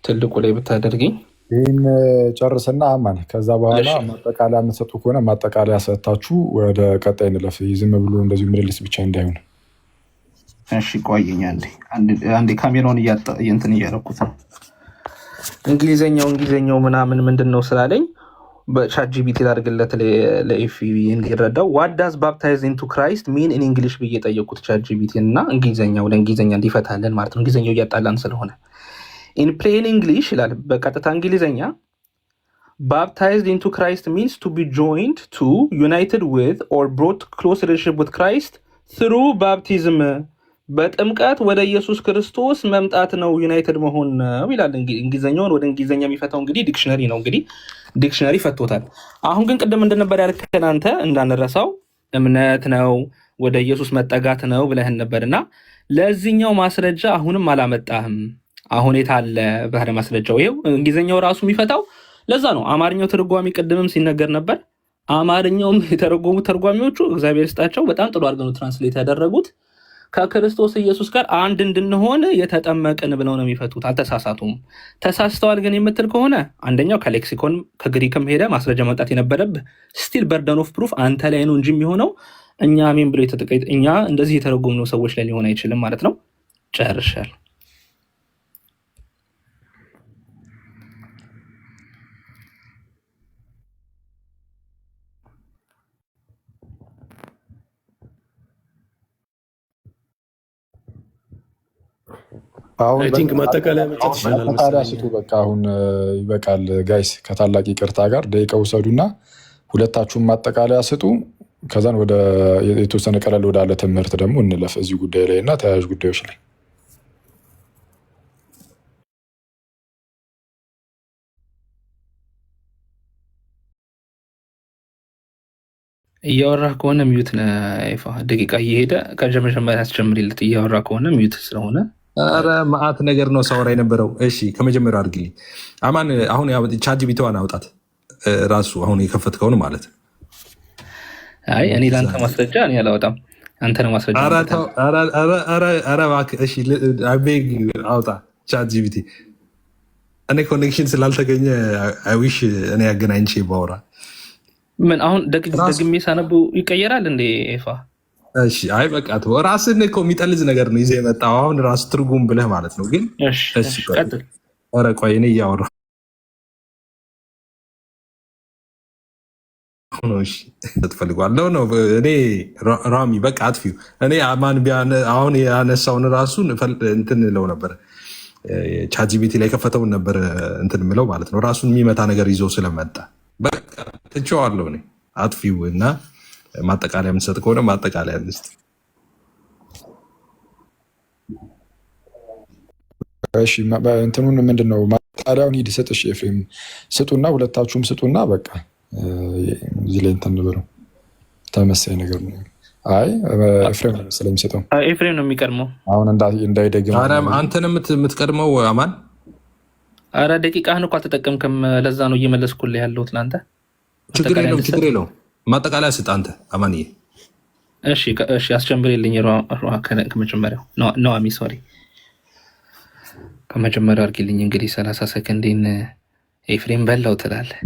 ትልቁ ላይ ብታደርገኝ ይህን ጨርስና አማን ከዛ በኋላ ማጠቃለያ የምትሰጡ ከሆነ ማጠቃለያ ሰጥታችሁ ወደ ቀጣይ እንለፍ። ዝም ብሎ እንደዚሁ ምልልስ ብቻ እንዳይሆን። እሺ ቆየኝ አንዴ ካሜራውን እንትን እያደረኩት ነው። እንግሊዘኛው ምናምን ምንድን ነው ስላለኝ በቻት ጂፒቲ ላድርግለት ለኤፊ እንዲረዳው ዋት ዳዝ ባፕታይዝ ኢንቱ ክራይስት ሚን ኢን እንግሊሽ ብዬ ጠየቁት ቻት ጂፒቲ እና እንግሊዘኛው ለእንግሊዘኛ እንዲፈታለን ማለት ነው። እንግሊዘኛው እያጣላን ስለሆነ ኢን ፕሌን እንግሊሽ ይላል በቀጥታ እንግሊዘኛ ባፕታይዝድ ኢንቱ ክራይስት ሚንስ ቱ ቢ ጆይንድ ቱ ዩናይትድ ዊዝ ኦር ብሮት ክሎዝ ሪሌሽንሺፕ ዊዝ ክራይስት ትሩ ባፕቲዝም በጥምቀት ወደ ኢየሱስ ክርስቶስ መምጣት ነው፣ ዩናይትድ መሆን ነው ይላል። እንግሊዝኛውን ወደ እንግሊዝኛ የሚፈታው እንግዲህ ዲክሽነሪ ነው። እንግዲህ ዲክሽነሪ ፈቶታል። አሁን ግን ቅድም እንደነበር ያልከን አንተ እንዳንረሳው እምነት ነው ወደ ኢየሱስ መጠጋት ነው ብለህን ነበርና ለዚህኛው ማስረጃ አሁንም አላመጣህም። አሁን የታለ ባህረ ማስረጃው? ይኸው እንግሊዝኛው ራሱ የሚፈታው ለዛ ነው። አማርኛው ተርጓሚ ቅድምም ሲነገር ነበር። አማርኛውም የተረጎሙ ተርጓሚዎቹ እግዚአብሔር ይስጣቸው በጣም ጥሩ አድርገው ነው ትራንስሌት ያደረጉት። ከክርስቶስ ኢየሱስ ጋር አንድ እንድንሆን የተጠመቅን ብለው ነው የሚፈቱት። አልተሳሳቱም። ተሳስተዋል ግን የምትል ከሆነ አንደኛው ከሌክሲኮን ከግሪክም ሄደ ማስረጃ መምጣት የነበረብህ ስቲል በርደን ኦፍ ፕሩፍ አንተ ላይ ነው እንጂ የሚሆነው እኛ አሜን ብሎ እኛ እንደዚህ የተረጎምነው ሰዎች ላይ ሊሆን አይችልም ማለት ነው። ጨርሻል። ማጠቃለያ ስጡ። በቃ አሁን ይበቃል ጋይስ። ከታላቅ ይቅርታ ጋር ደቂቃ ውሰዱና ሁለታችሁም ማጠቃለያ ስጡ። ከዛን ወደ የተወሰነ ቀለል ወዳለ ትምህርት ደግሞ እንለፍ እዚህ ጉዳይ ላይ እና ተያያዥ ጉዳዮች ላይ። እያወራህ ከሆነ ሚዩት ነህ። ደቂቃ እየሄደ ከመጀመሪያ አስጀምሪለት። እያወራህ ከሆነ ሚዩት ስለሆነ ኧረ መዓት ነገር ነው ሳወራ የነበረው። እሺ ከመጀመሪያው አድርግልኝ አማን። አሁን ቻት ጂፒቲዋን አውጣት ራሱ አሁን የከፈትከውን ማለት ነው። አይ እኔ ለአንተ ማስረጃ እኔ አላወጣም፣ አንተ ነው ማስረጃ። ኧረ እባክህ እሺ፣ ቤግ አውጣ ቻት ጂፒቲ። እኔ ኮኔክሽን ስላልተገኘ አይዊሽ እኔ ያገናኝቼ ባወራ። ምን አሁን ደግሜ ሳነቡ ይቀየራል እንዴ ኤፋ? እሺ አይ በቃ ተው። ራስን እኮ የሚጠልዝ ነገር ነው ይዘህ የመጣው አሁን ራሱ ትርጉም ብለህ ማለት ነው። ግን እሺ ኧረ ቆይ እኔ እያወራሁ ነው። እሺ ትፈልጓለሁ ነው እኔ ራሚ በቃ አጥፊው እኔ አማን አሁን ያነሳውን ራሱን እንትን ለው ነበር ቻት ጂፒቲ ላይ ከፈተውን ነበር እንትን ምለው ማለት ነው። ራሱን የሚመታ ነገር ይዞ ስለመጣ በቃ ትቼዋለሁ እኔ አጥፊው እና ማጠቃለያ የምንሰጥ ከሆነ ማጠቃለያ እንስጥ። እሺ እንትኑን ምንድን ነው ማጠቃለያውን ሂድ ስጥ። እሺ ኤፍሬም ስጡና ሁለታችሁም ስጡና በቃ እዚህ ላይ እንትን ብለው ተመሳይ ነገር ነው። አይ ኤፍሬም ነው ስለሚሰጠው ኤፍሬም ነው የሚቀድመው። አሁን እንዳይደግም አንተን የምትቀድመው አማን። አረ ደቂቃህን እኮ አልተጠቀምክም። ለዛ ነው እየመለስኩልህ ያለሁት ለአንተ። ችግር የለውም ማጠቃለያ ስጥ አንተ አማንዬ። እሺ አስጀምሪልኝ። ከመጀመሪያው ነዋሚ ሶሪ ከመጀመሪያው አድርጊልኝ። እንግዲህ 30 ሰከንዴን ኤፍሬም በላው ትላለህ።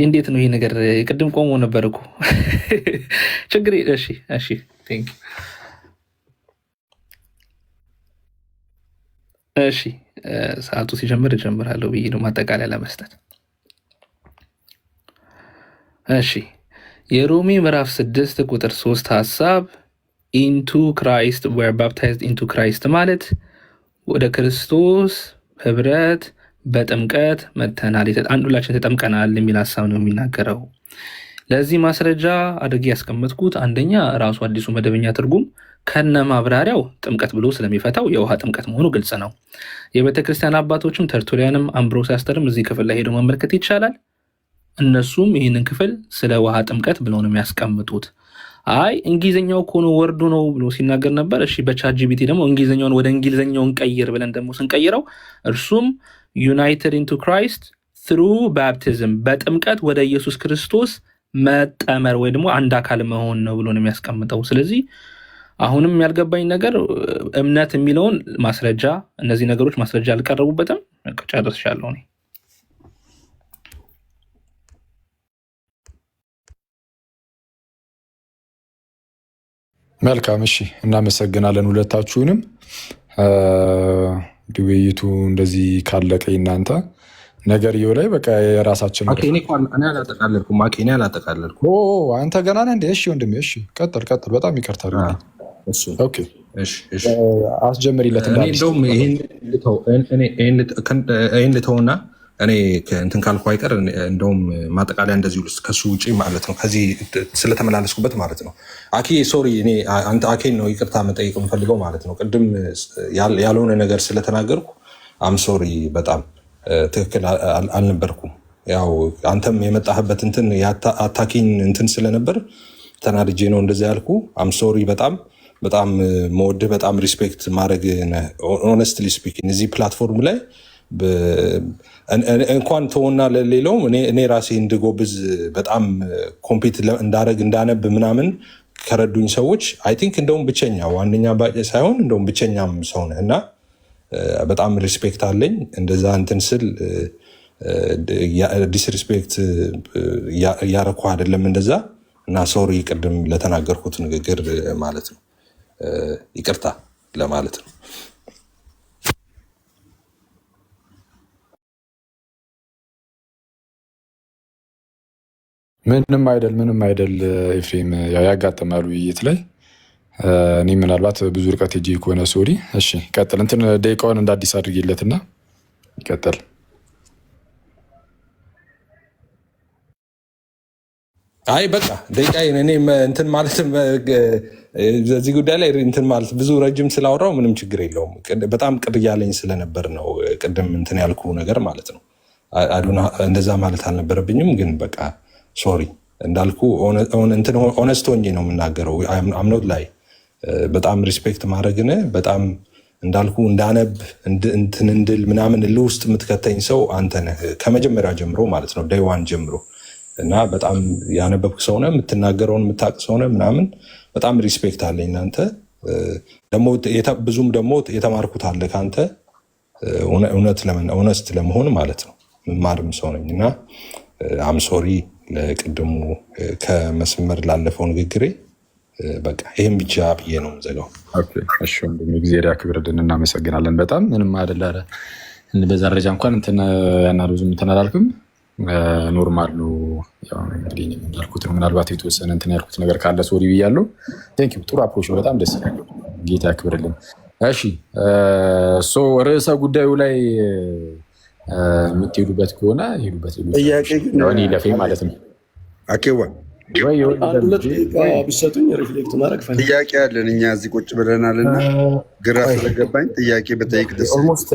እንዴት ነው ይሄ ነገር? ቅድም ቆሞ ነበር እኮ ችግር። እሺ ቴንክ እሺ ሰዓቱ ሲጀምር እጀምራለሁ ብዬ ነው ማጠቃለያ ለመስጠት። እሺ የሮሜ ምዕራፍ 6 ቁጥር 3 ሀሳብ ኢንቱ ክራይስት ዌር ባፕታይዝድ ኢንቱ ክራይስት ማለት ወደ ክርስቶስ ህብረት በጥምቀት መተናል፣ ሁላችን ተጠምቀናል የሚል ሀሳብ ነው የሚናገረው። ለዚህ ማስረጃ አድርጌ ያስቀመጥኩት አንደኛ ራሱ አዲሱ መደበኛ ትርጉም ከነ ማብራሪያው ጥምቀት ብሎ ስለሚፈታው የውሃ ጥምቀት መሆኑ ግልጽ ነው። የቤተክርስቲያን አባቶችም ተርቱሊያንም አምብሮሲያስተርም እዚህ ክፍል ላይ ሄዶ መመልከት ይቻላል። እነሱም ይህንን ክፍል ስለ ውሃ ጥምቀት ብለው ነው የሚያስቀምጡት። አይ እንግሊዝኛው እኮ ነው ወርዱ ነው ብሎ ሲናገር ነበር። እሺ በቻት ጂፒቲ ደግሞ እንግሊዝኛውን ወደ እንግሊዝኛውን ቀይር ብለን ደግሞ ስንቀይረው እርሱም ዩናይትድ ኢንቱ ክራይስት ትሩ ባፕቲዝም በጥምቀት ወደ ኢየሱስ ክርስቶስ መጠመር ወይ ደግሞ አንድ አካል መሆን ነው ብሎ ነው የሚያስቀምጠው። ስለዚህ አሁንም ያልገባኝ ነገር እምነት የሚለውን ማስረጃ፣ እነዚህ ነገሮች ማስረጃ አልቀረቡበትም። ጨርሻለሁ እኔ። መልካም እሺ፣ እናመሰግናለን ሁለታችሁንም። ውይይቱ እንደዚህ ካለቀ እናንተ ነገርየው ላይ በቃ የራሳችን እኔ አላጠቃለልኩም። አንተ ገና ነህ እንዴ? እሺ ወንድሜ፣ እሺ ቀጥል። በጣም ይቅርታ አስጀምሪለት። እንደውም ይህን ልተውና እኔ እንትን ካልኩ አይቀር እንደውም ማጠቃለያ እንደዚህ ውስጥ ከሱ ውጭ ማለት ነው ከዚህ ስለተመላለስኩበት ማለት ነው። አኬ ሶሪ፣ እኔ አኬን ነው ይቅርታ መጠየቅ የምፈልገው ማለት ነው። ቅድም ያልሆነ ነገር ስለተናገርኩ አም ሶሪ፣ በጣም ትክክል አልነበርኩም። ያው አንተም የመጣህበት እንትን አታኪኝ እንትን ስለነበር ተናድጄ ነው እንደዛ ያልኩ። አም ሶሪ፣ በጣም መወድህ፣ በጣም ሪስፔክት ማድረግ ሆነስትሊ ስፒኪንግ እዚህ ፕላትፎርም ላይ እንኳን ተወና ለሌለው እኔ ራሴ እንድጎብዝ በጣም ኮምፒት እንዳረግ እንዳነብ ምናምን ከረዱኝ ሰዎች አይ ቲንክ እንደውም ብቸኛ ዋነኛ ሳይሆን እንደውም ብቸኛም ሰው ነህ እና በጣም ሪስፔክት አለኝ። እንደዛ እንትን ስል ዲስሪስፔክት እያረኩ አይደለም እንደዛ እና ሶሪ ቅድም ለተናገርኩት ንግግር ማለት ነው ይቅርታ ለማለት ነው። ምንም አይደል ኤፍሬም፣ ያጋጥማሉ ውይይት ላይ እኔ ምናልባት ብዙ ርቀት ሄጄ ከሆነ ሶሪ። እሺ ቀጥል። እንትን ደቂቃውን እንደ አዲስ አድርጌለትና ይቀጥል። አይ በቃ ደቂቃ እኔ እንትን ማለት በዚህ ጉዳይ ላይ እንትን ማለት ብዙ ረጅም ስላወራው ምንም ችግር የለውም። በጣም ቅር እያለኝ ስለነበር ነው ቅድም እንትን ያልኩ ነገር ማለት ነው። እንደዛ ማለት አልነበረብኝም፣ ግን በቃ ሶሪ እንዳልኩ ኦነስት ሆኜ ነው የምናገረው። አምኖት ላይ በጣም ሪስፔክት ማድረግን በጣም እንዳልኩ እንዳነብ እንትን እንድል ምናምን ውስጥ የምትከተኝ ሰው አንተ ነህ ከመጀመሪያ ጀምሮ ማለት ነው፣ ዴይ ዋን ጀምሮ እና በጣም ያነበብክ ሰውነ የምትናገረውን የምታውቅ ሰውነ ምናምን በጣም ሪስፔክት አለኝ። እናንተ ደግሞ ብዙም ደግሞ የተማርኩት አለ ከአንተ ኦነስት ለመሆን ማለት ነው። ምማርም ሰው ነኝ እና አም ሶሪ ለቅድሙ ከመስመር ላለፈው ንግግሬ። በቃ ይህም ብቻ ብዬ ነው ዘጋው። ጊዜ ያክብርልን፣ እናመሰግናለን። በጣም ምንም አይደለ። በዛ ደረጃ እንኳን ያናሉ እንትን አላልክም። ኖርማል ነው። እንግዲህ እንዳልኩት ነው። ምናልባት የተወሰነ እንትን ያልኩት ነገር ካለ ሶሪ ብያለሁ። ቴንኪው። ጥሩ አፕሮች ነው። በጣም ደስ ይላል። ጌታ ያክብርልን። እሺ ርዕሰ ጉዳዩ ላይ የምትሄዱበት ከሆነ ሄዱበት። ለፌ ማለት ነው። አኬዋ ቢሰጡኝ ሪፍሌክት ማድረግ ጥያቄ አለን እኛ እዚህ ቁጭ ብለናል እና ግራ ስለገባኝ ጥያቄ በጠይቅ ደስ ኦልሞስት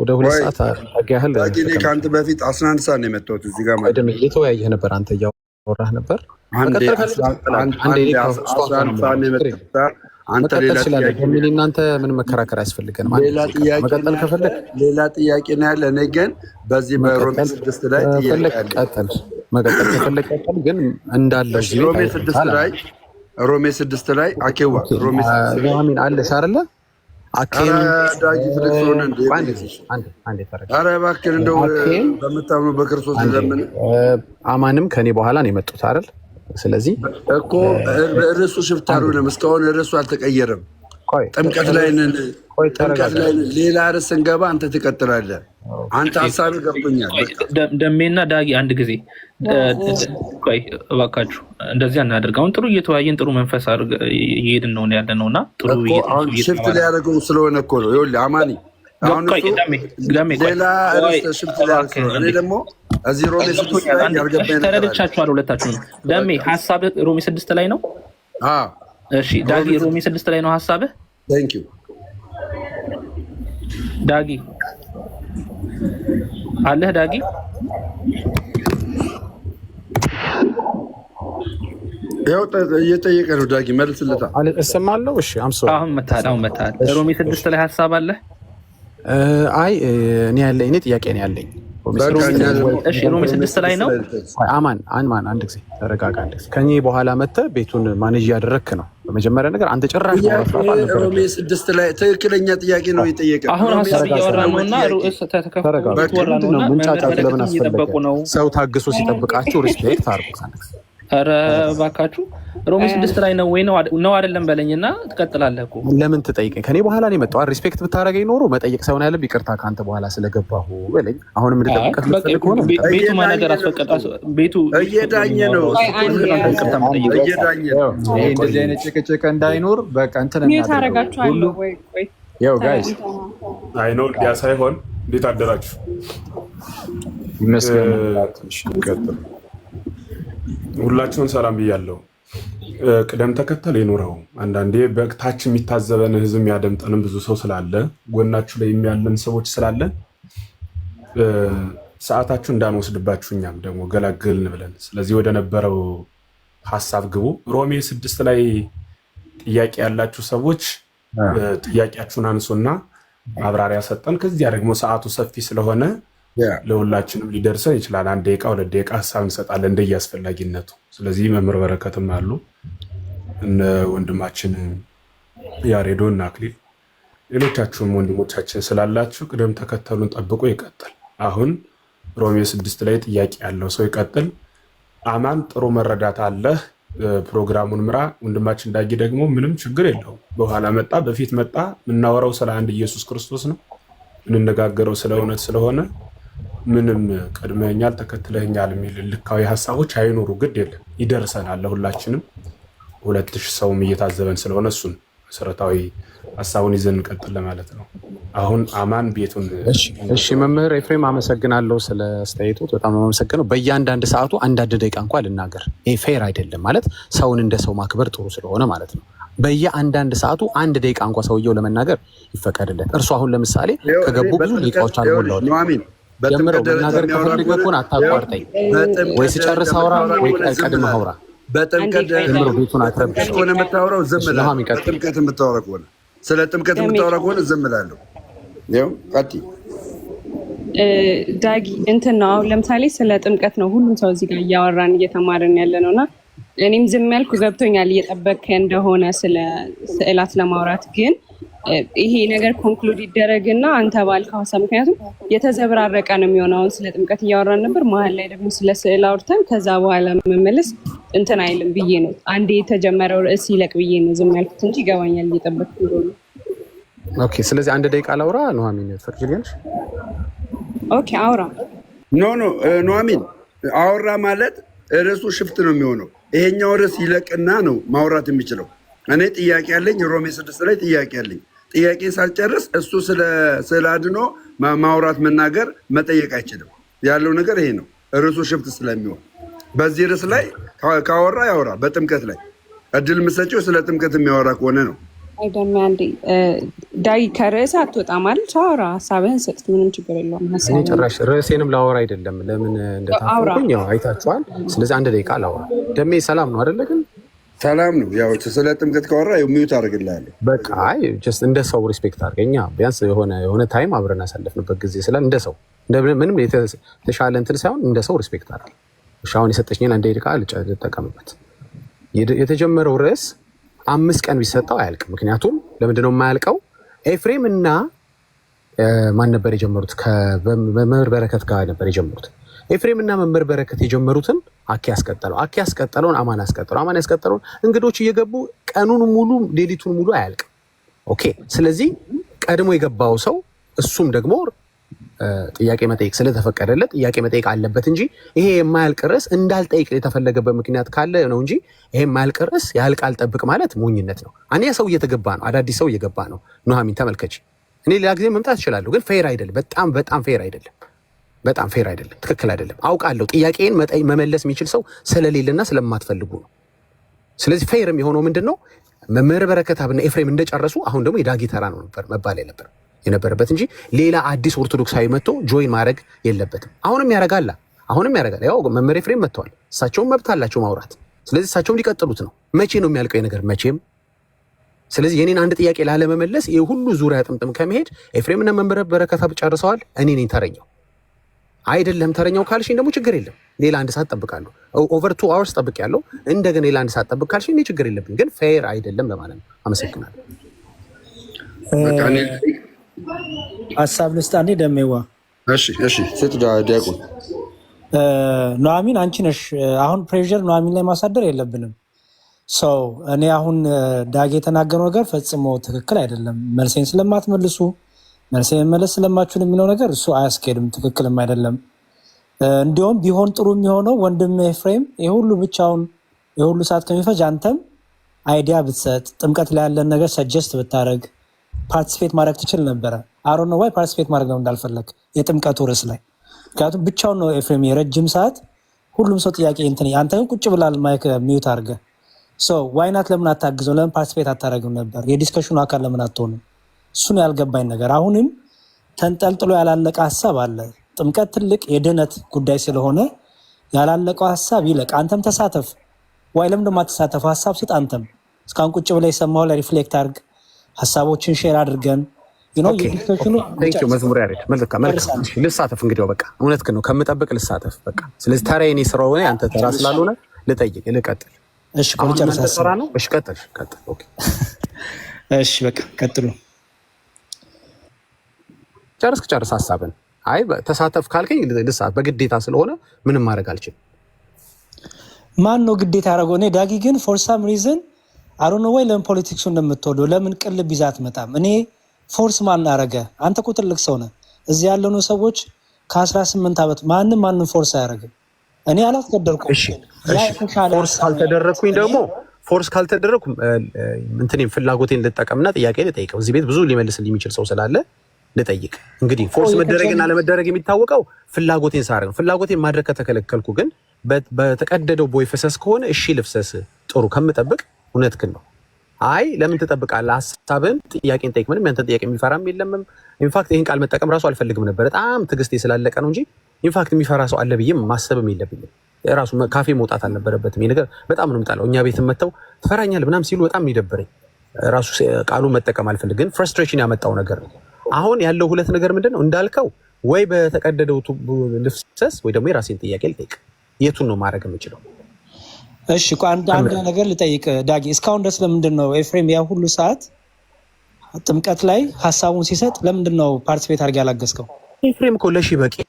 ወደ 2 ሰዓት ያህል እኔ ከአንተ በፊት 11 ሰዓት ነው የመጣሁት እዚህ ጋር ማለት ነው። እየተወያየህ ነበር አንተ እያወራህ ነበር። አንተ እናንተ ምን መከራከር አያስፈልገንም። መቀጠል ከፈለግ ሌላ ጥያቄ ነው ያለ። እኔ ግን በዚህ በሮሜ 6 ላይ መቀጠል ከፈለግ ቀጠል። ግን እንዳለ ሮሜ 6 ላይ አኬዋ ሮሜ 6 አሚን አለሽ አይደለ? ዳጊ ፍልክስ ሆነ ኧረ እባክህን እንደው በምታምኑ በክርስቶስ ለምን አማንም ከኔ በኋላ ነው የመጡት አይደል? ስለዚህ እኮ ርዕሱ ሽፍታ ነው። እስካሁን ርዕሱ አልተቀየረም። ጥምቀት ላይ ነን። ሌላ ርዕስ ስንገባ አንተ ትቀጥላለህ። አንተ ሀሳብ ገብቶኛል። ደሜና ዳጊ አንድ ጊዜ ቆይ እባካችሁ፣ እንደዚህ አናደርግ። አሁን ጥሩ እየተወያየን ጥሩ መንፈስ እየሄድን ነው ያለ ነው እና ጥሩ ሽፍት ሊያደርገው ስለሆነ እኮ ነው። ይኸውልህ አማኒ አሁን ሌላ ርዕስ ሽፍት ሊያደርግ ነው። እኔ ደግሞ እዚህ ሮሜ 6 ላይ ያልገባኝ ተረድቻችኋል ሁለታችሁ። ደሜ ሀሳብ ሮሜ 6 ላይ ነው። እሺ ዳጊ ሮሜ 6 ላይ ነው ሀሳብህ። ቴንክ ዩ ዳጊ አለህ? ዳጊ ያው እየጠየቀ ነው። ዳጊ መልስለታ እሰማለሁ። እሺ አሁን መታል ሮሜ 6 ላይ ሀሳብ አለ? አይ እኔ ጥያቄ ነው ያለኝ። እሺ ሮሜ 6 ላይ ነው። አማን አንድ ጊዜ ተረጋጋ። ከኔ በኋላ መተህ ቤቱን ማኔጅ ያደረክ ነው። በመጀመሪያ ነገር አንተ ጭራሽ ሮሜ 6 ላይ ትክክለኛ ጥያቄ ነው የጠየቀ። አሁን ሀሳብ እያወራን ነውና ርዕስ ተከፈተ ምንጫጫት ለምን አስፈለገ? ሰው ታግሶ ሲጠብቃችሁ ሪስፔክት አድርጉ። ኧረ እባካችሁ ሮሜ 6 ላይ ነው ወይ ነው አይደለም በለኝና ትቀጥላለህ እኮ። ለምን ትጠይቀኝ? ከኔ በኋላ ነው የመጣው። ሪስፔክት ብታደርገኝ ኖሮ መጠየቅ ሳይሆን ያለብህ ይቅርታ ከአንተ በኋላ ስለገባሁ በለኝ። አሁንም ልጠብቅህ የምትፈልግ ከሆነ ቤቱ ማናገር አስፈቀደ። ቤቱ እየዳኘ ነው። ይቅርታ መጠየቅ እየዳኘ ነው። ይሄ እንደዚህ አይነት ጭቅጭቅ እንዳይኖር በቃ እንትን ታረጋችኋለሁ ወይ? ቆይ ያው ጋይስ አይ ነው ያ ሳይሆን እንዴት አደራችሁ? ይመስገን። ሁላችሁን ሰላም ብያለሁ። ቅደም ተከተል ይኖረው። አንዳንዴ በታች የሚታዘበን ህዝብ የሚያደምጠንም ብዙ ሰው ስላለ ጎናችሁ ላይ የሚያለን ሰዎች ስላለ ሰዓታችሁ እንዳንወስድባችሁ እኛም ደግሞ ገላገልን ብለን ስለዚህ ወደ ነበረው ሀሳብ ግቡ። ሮሜ 6 ላይ ጥያቄ ያላችሁ ሰዎች ጥያቄያችሁን አንሱና ማብራሪያ ሰጠን። ከዚያ ደግሞ ሰዓቱ ሰፊ ስለሆነ ለሁላችንም ሊደርሰን ይችላል። 1 ደቂቃ 2 ደቂቃ ሀሳብ እንሰጣለን እንደየአስፈላጊነቱ። ስለዚህ መምህር በረከትም አሉ እነ ወንድማችን ያሬዶ እና አክሊል ሌሎቻችሁም ወንድሞቻችን ስላላችሁ ቅደም ተከተሉን ጠብቆ ይቀጥል። አሁን ሮሜ 6 ላይ ጥያቄ ያለው ሰው ይቀጥል። አማን ጥሩ መረዳት አለህ፣ ፕሮግራሙን ምራ። ወንድማችን ዳጊ ደግሞ ምንም ችግር የለውም። በኋላ መጣ በፊት መጣ። የምናወራው ስለ አንድ ኢየሱስ ክርስቶስ ነው። የምንነጋገረው ስለ እውነት ስለሆነ ምንም ቀድመኛል ተከትለኛል የሚል ልካዊ ሀሳቦች አይኖሩ። ግድ የለም ይደርሰናል። ለሁላችንም 2000 ሰውም እየታዘበን ስለሆነ እሱን መሰረታዊ ሀሳቡን ይዘን እንቀጥል ለማለት ነው። አሁን አማን ቤቱን። እሺ መምህር ኤፍሬም አመሰግናለሁ ስለ አስተያየቶት፣ በጣም አመሰግናለሁ። በእያንዳንድ ሰዓቱ 1 ደቂቃ እንኳን ልናገር። ይሄ ፌር አይደለም ማለት ሰውን እንደ ሰው ማክበር ጥሩ ስለሆነ ማለት ነው። በየአንዳንድ ሰዓቱ 1 ደቂቃ እንኳን ሰውየው ለመናገር ይፈቀድለት። እርሱ አሁን ለምሳሌ ከገቡ ብዙ ደቂቃዎች አልሞላው ጀምረው መናገር ከፈልገ ከሆነ አታቋርጠኝ። ወይ ስጨርስ አውራ ወይ ቀድመህ አውራ። በጥምቀት ቤቱን አትረብሽ ከሆነ የምታወራው ዝም እላለሁ። ጥምቀት የምታወራ ከሆነ ስለ ጥምቀት የምታወራ ከሆነ ዝም እላለሁ። ያው ቀጥይ ዳጊ እንትን ነው። አሁን ለምሳሌ ስለ ጥምቀት ነው ሁሉም ሰው እዚህ ጋር እያወራን እየተማርን ያለ ነው እና እኔም ዝም ያልኩ ገብቶኛል እየጠበቅከ እንደሆነ ስለ ስዕላት ለማውራት ግን ይሄ ነገር ኮንክሉድ ይደረግና አንተ ባልከው ሀሳብ፣ ምክንያቱም የተዘበራረቀ ነው የሚሆነው። አሁን ስለ ጥምቀት እያወራን ነበር፣ መሀል ላይ ደግሞ ስለ ስዕል አውርተን ከዛ በኋላ መመለስ እንትን አይልም ብዬ ነው። አንዴ የተጀመረው ርዕስ ይለቅ ብዬ ነው ዝም ያልኩት እንጂ ይገባኛል እየጠበቅኩ እንደሆነ። ኦኬ፣ ስለዚህ 1 ደቂቃ ላውራ። ኑሐሚን ፈቅጂልኛለሽ? ኦኬ አውራ። ኖ ኑሐሚን አወራ ማለት ርዕሱ ሽፍት ነው የሚሆነው። ይሄኛው ርዕስ ይለቅና ነው ማውራት የሚችለው። እኔ ጥያቄ ያለኝ ሮሜ 6 ላይ ጥያቄ ያለኝ ጥያቄ ሳልጨርስ እሱ ስለ አድኖ ማውራት መናገር መጠየቅ አይችልም። ያለው ነገር ይሄ ነው። ርዕሱ ሽፍት ስለሚሆን በዚህ ርዕስ ላይ ካወራ ያወራ። በጥምቀት ላይ እድል የምትሰጪው ስለ ጥምቀት የሚያወራ ከሆነ ነው። አይደለም አንዴ ዳይ ከርዕስ አትወጣ ማለት አውራ፣ ሀሳብህን ሰጥ፣ ምንም ችግር የለውም። እኔ ጭራሽ ርዕሴንም ላወራ አይደለም ለምን እንደታፈኩኝ ያው አይታችኋል። ስለዚህ 1 ደቂቃ ላወራ። ደሜ ሰላም ነው አይደለ? ግን ሰላም ነው። ያው ስለ ጥምቀት ካወራ ሚዩት አድርግልሃለሁ። በቃ አይ ጀስት እንደ ሰው ሪስፔክት አድርገኛ። ቢያንስ የሆነ ታይም አብረን ያሳለፍንበት ጊዜ ስላል እንደ ሰው ምንም የተሻለ እንትን ሳይሆን እንደ ሰው ሪስፔክት አድርግ። እሺ አሁን የሰጠችኝን 1 ደቂቃ ልጠቀምበት። የተጀመረው ርዕስ 5 ቀን ቢሰጠው አያልቅም። ምክንያቱም ለምንድነው የማያልቀው? ኤፍሬም እና ማን ነበር የጀመሩት? ከመምህር በረከት ጋር ነበር የጀመሩት። ኤፍሬም እና መምህር በረከት የጀመሩትን አኬ ያስቀጠለውን አማን ያስቀጠለውን እንግዶች እየገቡ ቀኑን ሙሉ ሌሊቱን ሙሉ አያልቅም። ኦኬ፣ ስለዚህ ቀድሞ የገባው ሰው እሱም ደግሞ ጥያቄ መጠየቅ ስለተፈቀደለት ጥያቄ መጠየቅ አለበት እንጂ ይሄ የማያልቅ ርዕስ እንዳልጠይቅ የተፈለገበት ምክንያት ካለ ነው እንጂ ይሄ የማያልቅ ርዕስ ያልቃል ጠብቅ ማለት ሞኝነት ነው። አንያ ሰው እየተገባ ነው፣ አዳዲስ ሰው እየገባ ነው። ኑሐሚን ተመልከች። እኔ ሌላ ጊዜ መምጣት እችላለሁ፣ ግን ፌር አይደለም። በጣም ፌር አይደለም። በጣም ፌር አይደለም። ትክክል አይደለም። አውቃለሁ። ጥያቄን መመለስ የሚችል ሰው ስለሌለና ስለማትፈልጉ ነው። ስለዚህ ፌር የሚሆነው ምንድን ነው? መምህር በረከት አብና ኤፍሬም እንደጨረሱ አሁን ደግሞ የዳጊ ተራ ነው ነበር መባል የነበረበት እንጂ ሌላ አዲስ ኦርቶዶክሳዊ መጥቶ ጆይን ማድረግ የለበትም። አሁንም ያረጋል። ያው መምህር ኤፍሬም መጥተዋል። እሳቸውም መብት አላቸው ማውራት። ስለዚህ እሳቸውም ሊቀጥሉት ነው። መቼ ነው የሚያልቀው ነገር? መቼም። ስለዚህ የኔን አንድ ጥያቄ ላለመመለስ ይህ ሁሉ ዙሪያ ጥምጥም ከመሄድ ኤፍሬምና መምህር በረከት ጨርሰዋል። እኔ ነኝ ተረኛው። አይደለም ተረኛው ካልሽኝ ደግሞ ችግር የለም። ሌላ 1 ሰዓት ጠብቃለሁ። ኦቨር 2 hours ጠብቄያለሁ። እንደገና ሌላ 1 ሰዓት ጠብቅ ካልሽኝ እኔ ችግር የለብኝ። ግን ፌር አይደለም ለማለት ነው። አመሰግናለሁ። ሀሳብ ልስጣኔ ደሜዋ። እሺ ሴት ዲያቆን ኑሐሚን አንቺ ነሽ አሁን ፕሬዠር ኑሐሚን ላይ ማሳደር የለብንም። ሰው እኔ አሁን ዳጊ የተናገረው ነገር ፈጽሞ ትክክል አይደለም። መልሴን ስለማትመልሱ መልሴን መመለስ ስለማችሁን የሚለው ነገር እሱ አያስኬድም፣ ትክክልም አይደለም። እንዲሁም ቢሆን ጥሩ የሚሆነው ወንድም ኤፍሬም የሁሉ ብቻውን የሁሉ ሰዓት ከሚፈጅ አንተም አይዲያ ብትሰጥ ጥምቀት ላይ ያለን ነገር ሰጀስት ብታደረግ ፓርቲስፔት ማድረግ ትችል ነበረ። አሮ ነው ዋይ ፓርቲስፔት ማድረግ ነው እንዳልፈለግ የጥምቀቱ ርዕስ ላይ ምክንያቱም ብቻውን ነው ኤፍሬም የረጅም ሰዓት ሁሉም ሰው ጥያቄ እንትን አንተ ግን ቁጭ ብላል ማይክ ሚዩት አድርገ ዋይናት ለምን አታግዘው? ለምን ፓርቲስፔት አታደረግም ነበር? የዲስከሽኑ አካል ለምን አትሆንም? እሱን ያልገባኝ ነገር አሁንም ተንጠልጥሎ ያላለቀ ሀሳብ አለ። ጥምቀት ትልቅ የድህነት ጉዳይ ስለሆነ ያላለቀው ሀሳብ ይለቅ። አንተም ተሳተፍ። ዋይ ለምን ደሞ አትሳተፍ? ሀሳብ ስጥ። አንተም እስካሁን ቁጭ ብላ የሰማው ላይ ሪፍሌክት አድርግ፣ ሀሳቦችን ሼር አድርገን መዝሙር ያሬድ መልካም ልሳተፍ። እንግዲህ በቃ እውነት ነው ከምጠብቅ ልሳተፍ። በቃ ስለዚህ ተራ የኔ ስራ ሆነ አንተ ተራ ስላልሆነ ልጠይቅ ልቀጥል። እሺ ቆልጨርሳ ነው። እሺ ቀጥል። ኦኬ እሺ በቃ ቀጥሉ። ጨርስ ሀሳብን። አይ ተሳተፍ ካልከኝ ልሳተፍ በግዴታ ስለሆነ ምንም ማድረግ አልችልም። ማን ነው ግዴታ ያደረገው? እኔ ዳጊ ግን ፎር ሳም ሪዝን አሮ ነው ወይ ለምን ፖለቲክሱ እንደምትወደው ለምን ቅልብ ይዛት መጣም? እኔ ፎርስ ማን አረገ? አንተ እኮ ትልቅ ሰው ነህ። እዚህ ያለነው ሰዎች ከ18 ዓመት ማንም ፎርስ አያደርግም። እኔ አላስገደልኩም። ፎርስ ካልተደረኩ እንትኔም ፍላጎቴን ልጠቀምና ጥያቄ ልጠይቀው። እዚህ ቤት ብዙ ሊመልስልኝ የሚችል ሰው ስላለ ልጠይቅ። እንግዲህ ፎርስ መደረግና ለመደረግ የሚታወቀው ፍላጎቴን ሳደርግ ነው። ፍላጎቴን ማድረግ ከተከለከልኩ ግን በተቀደደው ቦይ ፈሰስ ከሆነ እሺ ልፍሰስ ጥሩ ከምጠብቅ እውነትህን ነው። አይ ለምን ትጠብቃለህ? ሀሳብን ጥያቄን ጠይቅ። ምንም ያንተን ጥያቄ የሚፈራም የለም። ኢንፋክት ይህን ቃል መጠቀም ራሱ አልፈልግም ነበር። በጣም ትዕግስቴ ስላለቀ ነው እንጂ ኢንፋክት የሚፈራ ሰው አለ ብዬም ማሰብም የለብኝም። ራሱ ካፌ መውጣት አልነበረበትም። ይህ ነገር በጣም ነው የምጣለው። እኛ ቤት መጥተው ትፈራኛል ምናም ሲሉ በጣም ይደበረኝ። ራሱ ቃሉ መጠቀም አልፈልግ፣ ግን ፍረስትሬሽን ያመጣው ነገር ነው። አሁን ያለው ሁለት ነገር ምንድን ነው እንዳልከው፣ ወይ በተቀደደው ልፍሰስ ወይ ደግሞ የራሴን ጥያቄ ልጠይቅ። የቱን ነው ማድረግ የምችለው? እሺ አንድ ነገር ልጠይቅ ዳጊ። እስካሁን ድረስ ለምንድን ነው ኤፍሬም ያ ሁሉ ሰዓት ጥምቀት ላይ ሀሳቡን ሲሰጥ ለምንድን ነው ፓርቲስፔት አድርጌ ያላገዝከው? ኤፍሬም እኮ ለሺ በቂ ነው።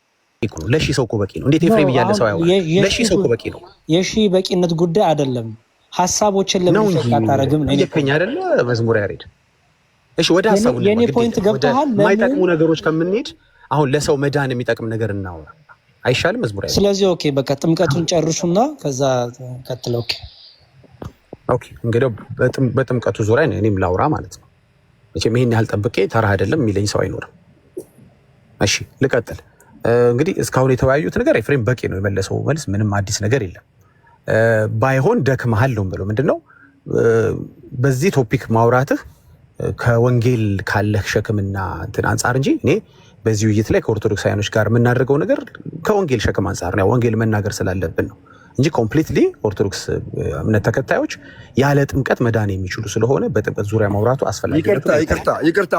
ለሺ ሰው እኮ በቂ ነው። እንዴት ኤፍሬም እያለ ሰው ያወራል? ለሺ ሰው እኮ በቂ ነው። የሺ በቂነት ጉዳይ አይደለም። ሀሳቦችን ለምን አታረግም? ነው ይከኛ አይደለ መዝሙር ያሬድ። እሺ ወደ ሀሳቡ የኔ ፖይንት ገብቶሃል? የማይጠቅሙ ነገሮች ከምንሄድ አሁን ለሰው መዳን የሚጠቅም ነገር እናወራ አይሻልም? መዝሙር ያሬድ። ስለዚህ ኦኬ በቃ ጥምቀቱን ጨርሱና ከዛ ቀጥለው። ኦኬ እንግዲህ በጥምቀቱ ዙሪያ እኔም ላውራ ማለት ነው። መቼም ይሄን ያህል ጠብቄ ተራ አይደለም የሚለኝ ሰው አይኖርም። እሺ ልቀጥል። እንግዲህ እስካሁን የተወያዩት ነገር ኤፍሬም በቂ ነው። የመለሰው መልስ ምንም አዲስ ነገር የለም። ባይሆን ደክመሃል ነው የምለው። ምንድነው በዚህ ቶፒክ ማውራትህ ከወንጌል ካለህ ሸክምና እንትን አንጻር እንጂ እኔ በዚህ ውይይት ላይ ከኦርቶዶክሳውያኖች ጋር የምናደርገው ነገር ከወንጌል ሸክም አንጻር ነው። ወንጌል መናገር ስላለብን ነው እንጂ ኮምፕሊትሊ ኦርቶዶክስ እምነት ተከታዮች ያለ ጥምቀት መዳን የሚችሉ ስለሆነ በጥምቀት ዙሪያ ማውራቱ አስፈላጊ ነው። ይቅርታ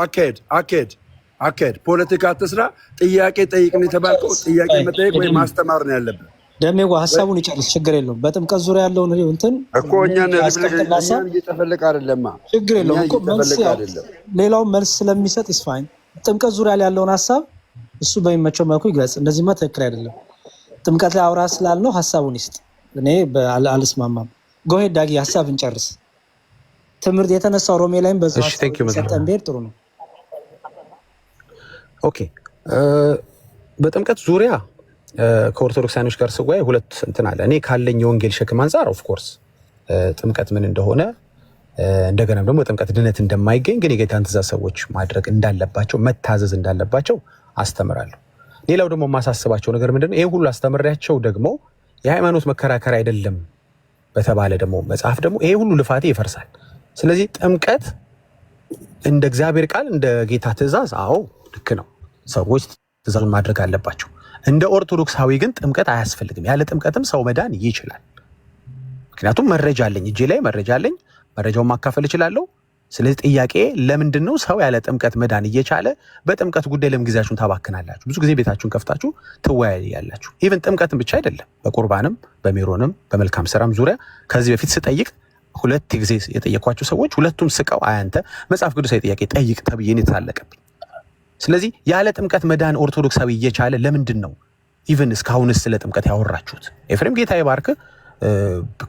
አካሄድ ፖለቲካ አትስራ። ጥያቄ ጠይቅ ነው የተባልከው። ጥያቄ መጠየቅ ወይ ማስተማር ነው ያለብን። ደሜዋ ሀሳቡን ይጨርስ፣ ችግር የለውም። በጥምቀት ዙሪያ ያለውን እንትን እኮ እኛን እየተፈለቀ አይደለም፣ ችግር የለውም እኮ ሌላውን መልስ ስለሚሰጥ ይስፋኝ። ጥምቀት ዙሪያ ላይ ያለውን ሀሳብ እሱ በሚመቸው መልኩ ይግለጽ። እንደዚህማ ትክክል አይደለም። ጥምቀት ላይ አውራ ስላልነው ሀሳቡን ይስጥ። እኔ አልስማማም። ጎሄድ ዳጊ ሀሳብን ጨርስ። ትምህርት የተነሳው ሮሜ ላይም በዛ ሰጠን ብሄድ ጥሩ ነው። ኦኬ በጥምቀት ዙሪያ ከኦርቶዶክሳኖች ጋር ስወያይ ሁለት እንትን አለ። እኔ ካለኝ የወንጌል ሸክም አንጻር ኦፍኮርስ ጥምቀት ምን እንደሆነ እንደገናም ደግሞ ጥምቀት ድነት እንደማይገኝ ግን የጌታን ትእዛዝ ሰዎች ማድረግ እንዳለባቸው መታዘዝ እንዳለባቸው አስተምራለሁ። ሌላው ደግሞ የማሳስባቸው ነገር ምንድነው፣ ይሄ ሁሉ አስተምሪያቸው ደግሞ የሃይማኖት መከራከር አይደለም በተባለ ደግሞ መጽሐፍ ደግሞ ይሄ ሁሉ ልፋቴ ይፈርሳል። ስለዚህ ጥምቀት እንደ እግዚአብሔር ቃል እንደ ጌታ ትእዛዝ አዎ ልክ ነው፣ ሰዎች ትእዛዙን ማድረግ አለባቸው። እንደ ኦርቶዶክሳዊ ግን ጥምቀት አያስፈልግም። ያለ ጥምቀትም ሰው መዳን ይችላል። ምክንያቱም መረጃ አለኝ፣ እጄ ላይ መረጃ አለኝ፣ መረጃውን ማካፈል እችላለሁ። ስለዚህ ጥያቄ ለምንድን ነው ሰው ያለ ጥምቀት መዳን እየቻለ በጥምቀት ጉዳይ ለምን ጊዜያችሁን ታባክናላችሁ? ብዙ ጊዜ ቤታችሁን ከፍታችሁ ትወያያላችሁ። ኢቨን ጥምቀትን ብቻ አይደለም፣ በቁርባንም በሜሮንም በመልካም ስራም ዙሪያ ከዚህ በፊት ስጠይቅ ሁለት ጊዜ የጠየኳቸው ሰዎች ሁለቱም ስቀው አያንተ መጽሐፍ ቅዱሳዊ ጥያቄ ጠይቅ ተብዬ ነው የተሳለቀብኝ። ስለዚህ ያለ ጥምቀት መዳን ኦርቶዶክሳዊ እየቻለ ለምንድን ነው ኢቨን እስካሁንስ ስለ ጥምቀት ያወራችሁት? ኤፍሬም ጌታ ይባርክ፣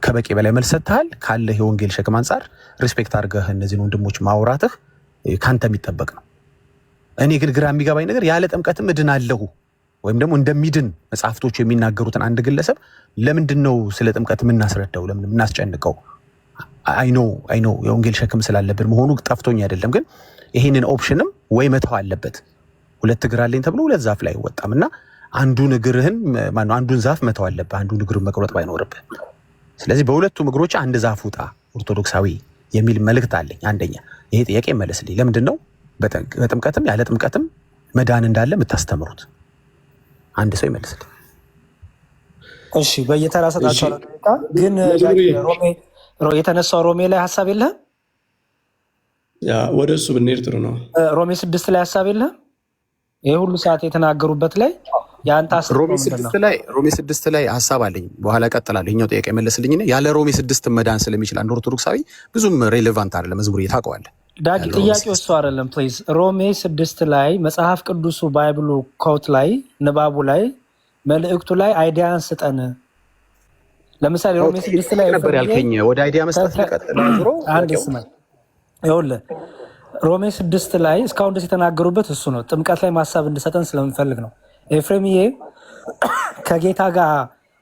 ከበቂ በላይ መልስ ሰጥተሃል። ካለህ የወንጌል ሸክም አንጻር ሪስፔክት አድርገህ እነዚህን ወንድሞች ማውራትህ ካንተ የሚጠበቅ ነው። እኔ ግን ግራ የሚገባኝ ነገር ያለ ጥምቀትም እድናለሁ ወይም ደግሞ እንደሚድን መጽሐፍቶቹ የሚናገሩትን አንድ ግለሰብ ለምንድን ነው ስለ ጥምቀት የምናስረዳው? ለምን የምናስጨንቀው? አይኖ የወንጌል ሸክም ስላለብን መሆኑ ጠፍቶኝ አይደለም። ግን ይህንን ኦፕሽንም ወይ መተው አለበት። ሁለት እግር አለኝ ተብሎ ሁለት ዛፍ ላይ አይወጣም እና አንዱን ዛፍ መተው አለብህ፣ አንዱን እግርን መቁረጥ ባይኖርብህ። ስለዚህ በሁለቱም እግሮች አንድ ዛፍ ውጣ ኦርቶዶክሳዊ የሚል መልእክት አለኝ። አንደኛ ይሄ ጥያቄ መለስልኝ። ለምንድን ነው በጥምቀትም ያለ ጥምቀትም መዳን እንዳለ የምታስተምሩት? አንድ ሰው ይመልስልኝ። እሺ በየተራ ሰጣቸዋለሁ። ግን የተነሳው ሮሜ ላይ ሀሳብ የለህም? ወደ እሱ ብንሄድ ጥሩ ነው። ሮሜ 6 ላይ ሀሳብ የለህም? ይህ ሁሉ ሰዓት የተናገሩበት ላይ የአንተ ሮሜ 6 ላይ ሀሳብ አለኝ። በኋላ እቀጥላለሁ። ይኸኛው ጥያቄ መለስልኝ። ያለ ሮሜ 6 መዳን ስለሚችል አንድ ኦርቶዶክሳዊ ብዙም ሬሌቫንት አይደለም። መዝሙር ታውቀዋለህ ዳጊ። ጥያቄው እሱ አይደለም ፕሊዝ። ሮሜ 6 ላይ መጽሐፍ ቅዱሱ ባይብሉ ኮት ላይ ንባቡ ላይ መልእክቱ ላይ አይዲያን ስጠን። ለምሳሌ ሮሜ 6 ላይ ነበር ያልከኝ። ወደ አይዲያ መስጠት ይቀጥላል። አንድ ስማኝ፣ ይኸውልህ ሮሜ 6 ላይ እስካሁን ድረስ የተናገሩበት እሱ ነው። ጥምቀት ላይ ማሳብ እንድሰጠን ስለምንፈልግ ነው። ኤፍሬምዬ ከጌታ ጋር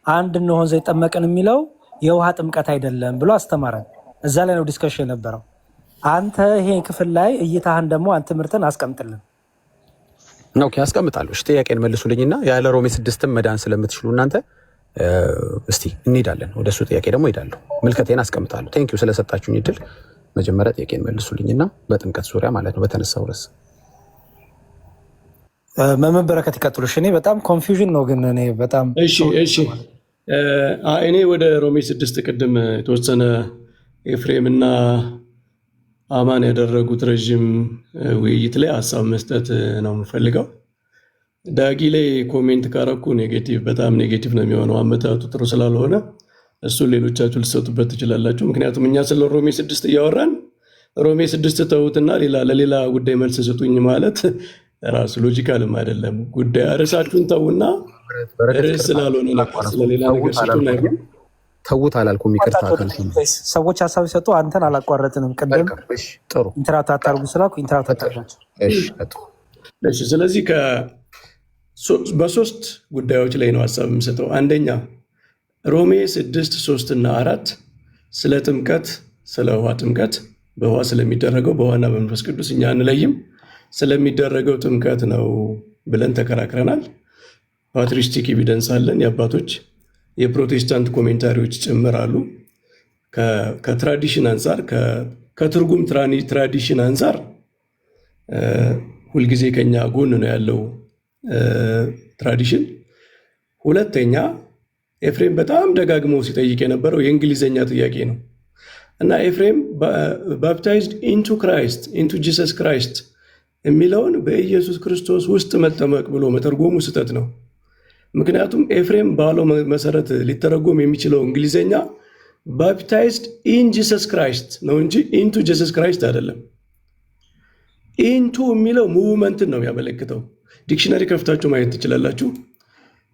አንድ እንሆን ዘንድ ጠመቅን የሚለው የውሃ ጥምቀት አይደለም ብሎ አስተማረን። እዛ ላይ ነው ዲስከሽን የነበረው። አንተ ይሄ ክፍል ላይ እይታህን ደግሞ አንተ ትምህርትን አስቀምጥልን። ኦኬ አስቀምጣለሁ። እሺ ጥያቄን መልሱልኝና ያለ ሮሜ 6 መዳን ስለምትችሉ እናንተ እስቲ እንሄዳለን። ወደ እሱ ጥያቄ ደግሞ እሄዳለሁ። ምልከቴን አስቀምጣለሁ። ቴንኪዩ ስለሰጣችሁኝ እድል። መጀመሪያ ጥያቄን መልሱልኝና በጥምቀት ዙሪያ ማለት ነው በተነሳው ርዕስ መምህር በረከት ይቀጥሉሽ። እኔ በጣም ኮንፊውዥን ነው ግን እኔ በጣም እሺ እኔ ወደ ሮሜ 6 ቅድም የተወሰነ ኤፍሬምና አማን ያደረጉት ረዥም ውይይት ላይ ሀሳብ መስጠት ነው የምፈልገው። ዳጊ ላይ ኮሜንት ካረኩ በጣም ኔጌቲቭ ነው የሚሆነው፣ አመጣጡ ጥሩ ስላልሆነ እሱን ሌሎቻችሁ ልትሰጡበት ትችላላችሁ። ምክንያቱም እኛ ስለ ሮሜ 6 እያወራን ሮሜ 6 ተውትና ለሌላ ጉዳይ መልስ ስጡኝ ማለት ራሱ ሎጂካልም አይደለም። ጉዳይ ርዕሳችሁን ተውና ርዕስ ስላልሆነ ስለሌላ ነገር ስጡን። ተውት አላልኩም፣ ይቅርታ አልኩኝ። ሰዎች ሀሳብ ሲሰጡ አንተን አላቋረጥንም። ቅድም ኢንተራክት አታርጉ ስላልኩ ኢንተራክት አታርጋችሁ። እሺ ስለዚህ በሶስት ጉዳዮች ላይ ነው ሀሳብ የምሰጠው። አንደኛ ሮሜ 6 3 እና 4 ስለ ጥምቀት፣ ስለ ውሃ ጥምቀት በውሃ ስለሚደረገው በውሃና በመንፈስ ቅዱስ እኛ አንለይም ስለሚደረገው ጥምቀት ነው ብለን ተከራክረናል። ፓትሪስቲክ ኤቪደንስ አለን። የአባቶች የፕሮቴስታንት ኮሜንታሪዎች ጭምር አሉ። ከትራዲሽን አንጻር ከትርጉም ትራዲሽን አንጻር ሁልጊዜ ከኛ ጎን ነው ያለው ትራዲሽን። ሁለተኛ ኤፍሬም በጣም ደጋግሞ ሲጠይቅ የነበረው የእንግሊዝኛ ጥያቄ ነው እና ኤፍሬም ባፕታይዝድ ኢንቱ ክራይስት ኢንቱ ጂሰስ ክራይስት የሚለውን በኢየሱስ ክርስቶስ ውስጥ መጠመቅ ብሎ መተርጎሙ ስህተት ነው። ምክንያቱም ኤፍሬም ባለው መሰረት ሊተረጎም የሚችለው እንግሊዝኛ ባፕታይዝድ ኢን ጂሰስ ክራይስት ነው እንጂ ኢንቱ ጂሰስ ክራይስት አይደለም። ኢንቱ የሚለው ሙቭመንትን ነው የሚያመለክተው። ዲክሽነሪ ከፍታችሁ ማየት ትችላላችሁ።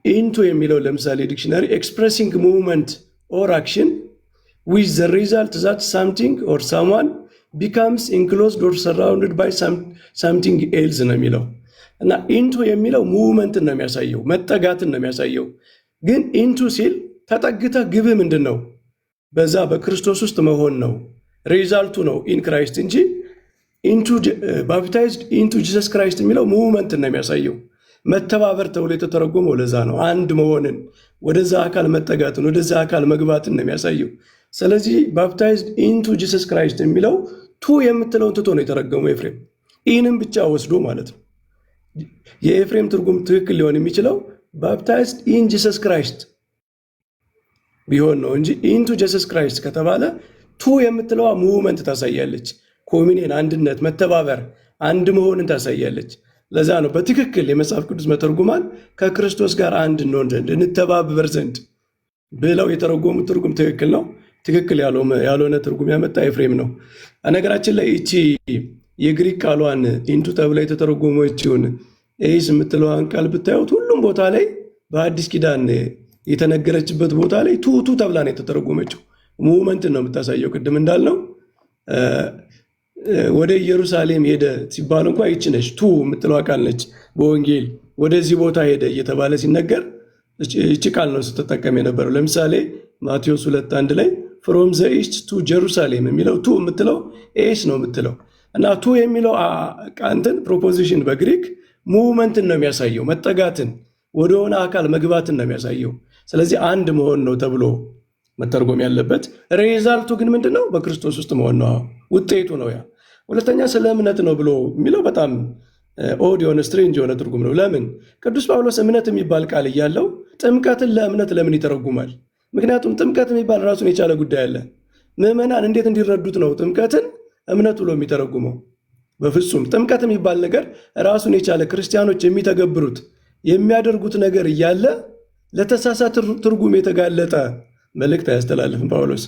ኢንቱ የሚለው ለምሳሌ ዲክሽነሪ ኤክስፕሬሲንግ ሙቭመንት ኦር አክሽን ዊዝ ዘ ሪዛልት ዛት ሳምቲንግ ኦር ሳምዋን ቢካምስ ኢንክሎዝድ ኦር ሰራውንድድ ባይ ሳምቲንግ ኤልስ ነው የሚለው እና ኢንቱ የሚለው ሙቭመንትን ነው የሚያሳየው፣ መጠጋትን ነው የሚያሳየው። ግን ኢንቱ ሲል ተጠግተህ ግብህ ምንድን ነው? በዛ በክርስቶስ ውስጥ መሆን ነው። ሪዛልቱ ነው ኢን ክራይስት እንጂ ባፕታይዝድ ኢንቱ ጂሰስ ክራይስት የሚለው ሙቭመንትን ነው የሚያሳየው። መተባበር ተብሎ የተተረጎመው ለዛ ነው። አንድ መሆንን፣ ወደዛ አካል መጠጋትን፣ ወደዛ አካል መግባትን ነው የሚያሳየው። ስለዚህ ባፕታይዝድ ኢንቱ ጂሰስ ክራይስት የሚለው ቱ የምትለውን ትቶ ነው የተረገመው ኤፍሬም። ኢንም ብቻ ወስዶ ማለት ነው። የኤፍሬም ትርጉም ትክክል ሊሆን የሚችለው ባፕታይዝድ ኢን ጂሰስ ክራይስት ቢሆን ነው እንጂ ኢንቱ ጂሰስ ክራይስት ከተባለ ቱ የምትለዋ ሙቭመንት ታሳያለች። ኮሚኒየን፣ አንድነት፣ መተባበር፣ አንድ መሆንን ታሳያለች። ለዛ ነው በትክክል የመጽሐፍ ቅዱስ መተርጉማን ከክርስቶስ ጋር አንድ እንሆን ዘንድ እንተባበር ዘንድ ብለው የተረጎሙት ትርጉም ትክክል ነው። ትክክል ያልሆነ ትርጉም ያመጣ ኤፍሬም ነው። ነገራችን ላይ እቺ የግሪክ ቃሏን ኢንቱ ተብላ የተተረጎመችውን ኤይስ የምትለዋን ቃል ብታዩት ሁሉም ቦታ ላይ በአዲስ ኪዳን የተነገረችበት ቦታ ላይ ቱ ተብላ ነው የተተረጎመችው። ሙቭመንትን ነው የምታሳየው። ቅድም እንዳልነው ወደ ኢየሩሳሌም ሄደ ሲባል እንኳ ይች ነች ቱ የምትለው ቃል ነች። በወንጌል ወደዚህ ቦታ ሄደ እየተባለ ሲነገር ይቺ ቃል ነው ስትጠቀም የነበረው። ለምሳሌ ማቴዎስ 2:1 ላይ ፍሮም ዘ ኢስት ቱ ጀሩሳሌም የሚለው ቱ የምትለው ኤስ ነው የምትለው እና ቱ የሚለው ቃንትን ፕሮፖዚሽን በግሪክ ሙቭመንትን ነው የሚያሳየው፣ መጠጋትን፣ ወደሆነ አካል መግባትን ነው የሚያሳየው። ስለዚህ አንድ መሆን ነው ተብሎ መተርጎም ያለበት። ሬዛልቱ ግን ምንድን ነው? በክርስቶስ ውስጥ መሆን ነው፣ ውጤቱ ነው ያ። ሁለተኛ ስለ እምነት ነው ብሎ የሚለው በጣም ኦድ የሆነ ስትሬንጅ የሆነ ትርጉም ነው። ለምን ቅዱስ ጳውሎስ እምነት የሚባል ቃል እያለው ጥምቀትን ለእምነት ለምን ይተረጉማል? ምክንያቱም ጥምቀት የሚባል ራሱን የቻለ ጉዳይ አለ። ምዕመናን እንዴት እንዲረዱት ነው ጥምቀትን እምነት ብሎ የሚተረጉመው? በፍጹም ጥምቀት የሚባል ነገር ራሱን የቻለ ክርስቲያኖች የሚተገብሩት የሚያደርጉት ነገር እያለ ለተሳሳተ ትርጉም የተጋለጠ መልእክት አያስተላልፍም ጳውሎስ።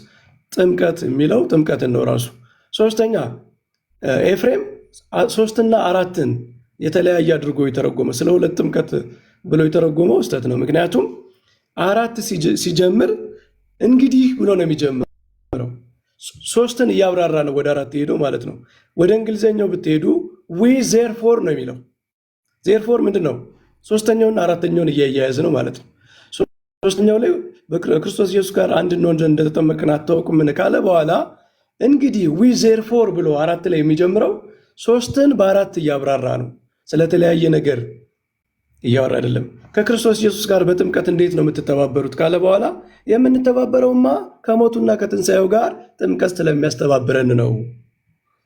ጥምቀት የሚለው ጥምቀትን ነው ራሱ። ሶስተኛ ኤፍሬም 3ና 4ን የተለያየ አድርጎ የተረጎመ ስለ ሁለት ጥምቀት ብሎ የተረጎመው ስህተት ነው። ምክንያቱም 4 ሲጀምር እንግዲህ ብሎ ነው የሚጀምረው። 3ን እያብራራ ነው ወደ 4 ሄደው ማለት ነው። ወደ እንግሊዘኛው ብትሄዱ ዊ ዜርፎር ነው የሚለው። ዜርፎር ምንድን ነው? 3ኛውና 4ኛውን እያያያዝ ነው ማለት ነው። 3ኛው ላይ በክርስቶስ ኢየሱስ ጋር አንድ እንሆን ዘንድ እንደተጠመቅን አታውቁምን ካለ በኋላ እንግዲህ ዊ ዜርፎር ብሎ 4 ላይ የሚጀምረው 3ን በ4 እያብራራ ነው። ስለተለያየ ነገር እያወራ አይደለም። ከክርስቶስ ኢየሱስ ጋር በጥምቀት እንዴት ነው የምትተባበሩት ካለ በኋላ የምንተባበረውማ ከሞቱና ከትንሣኤው ጋር ጥምቀት ስለሚያስተባብረን ነው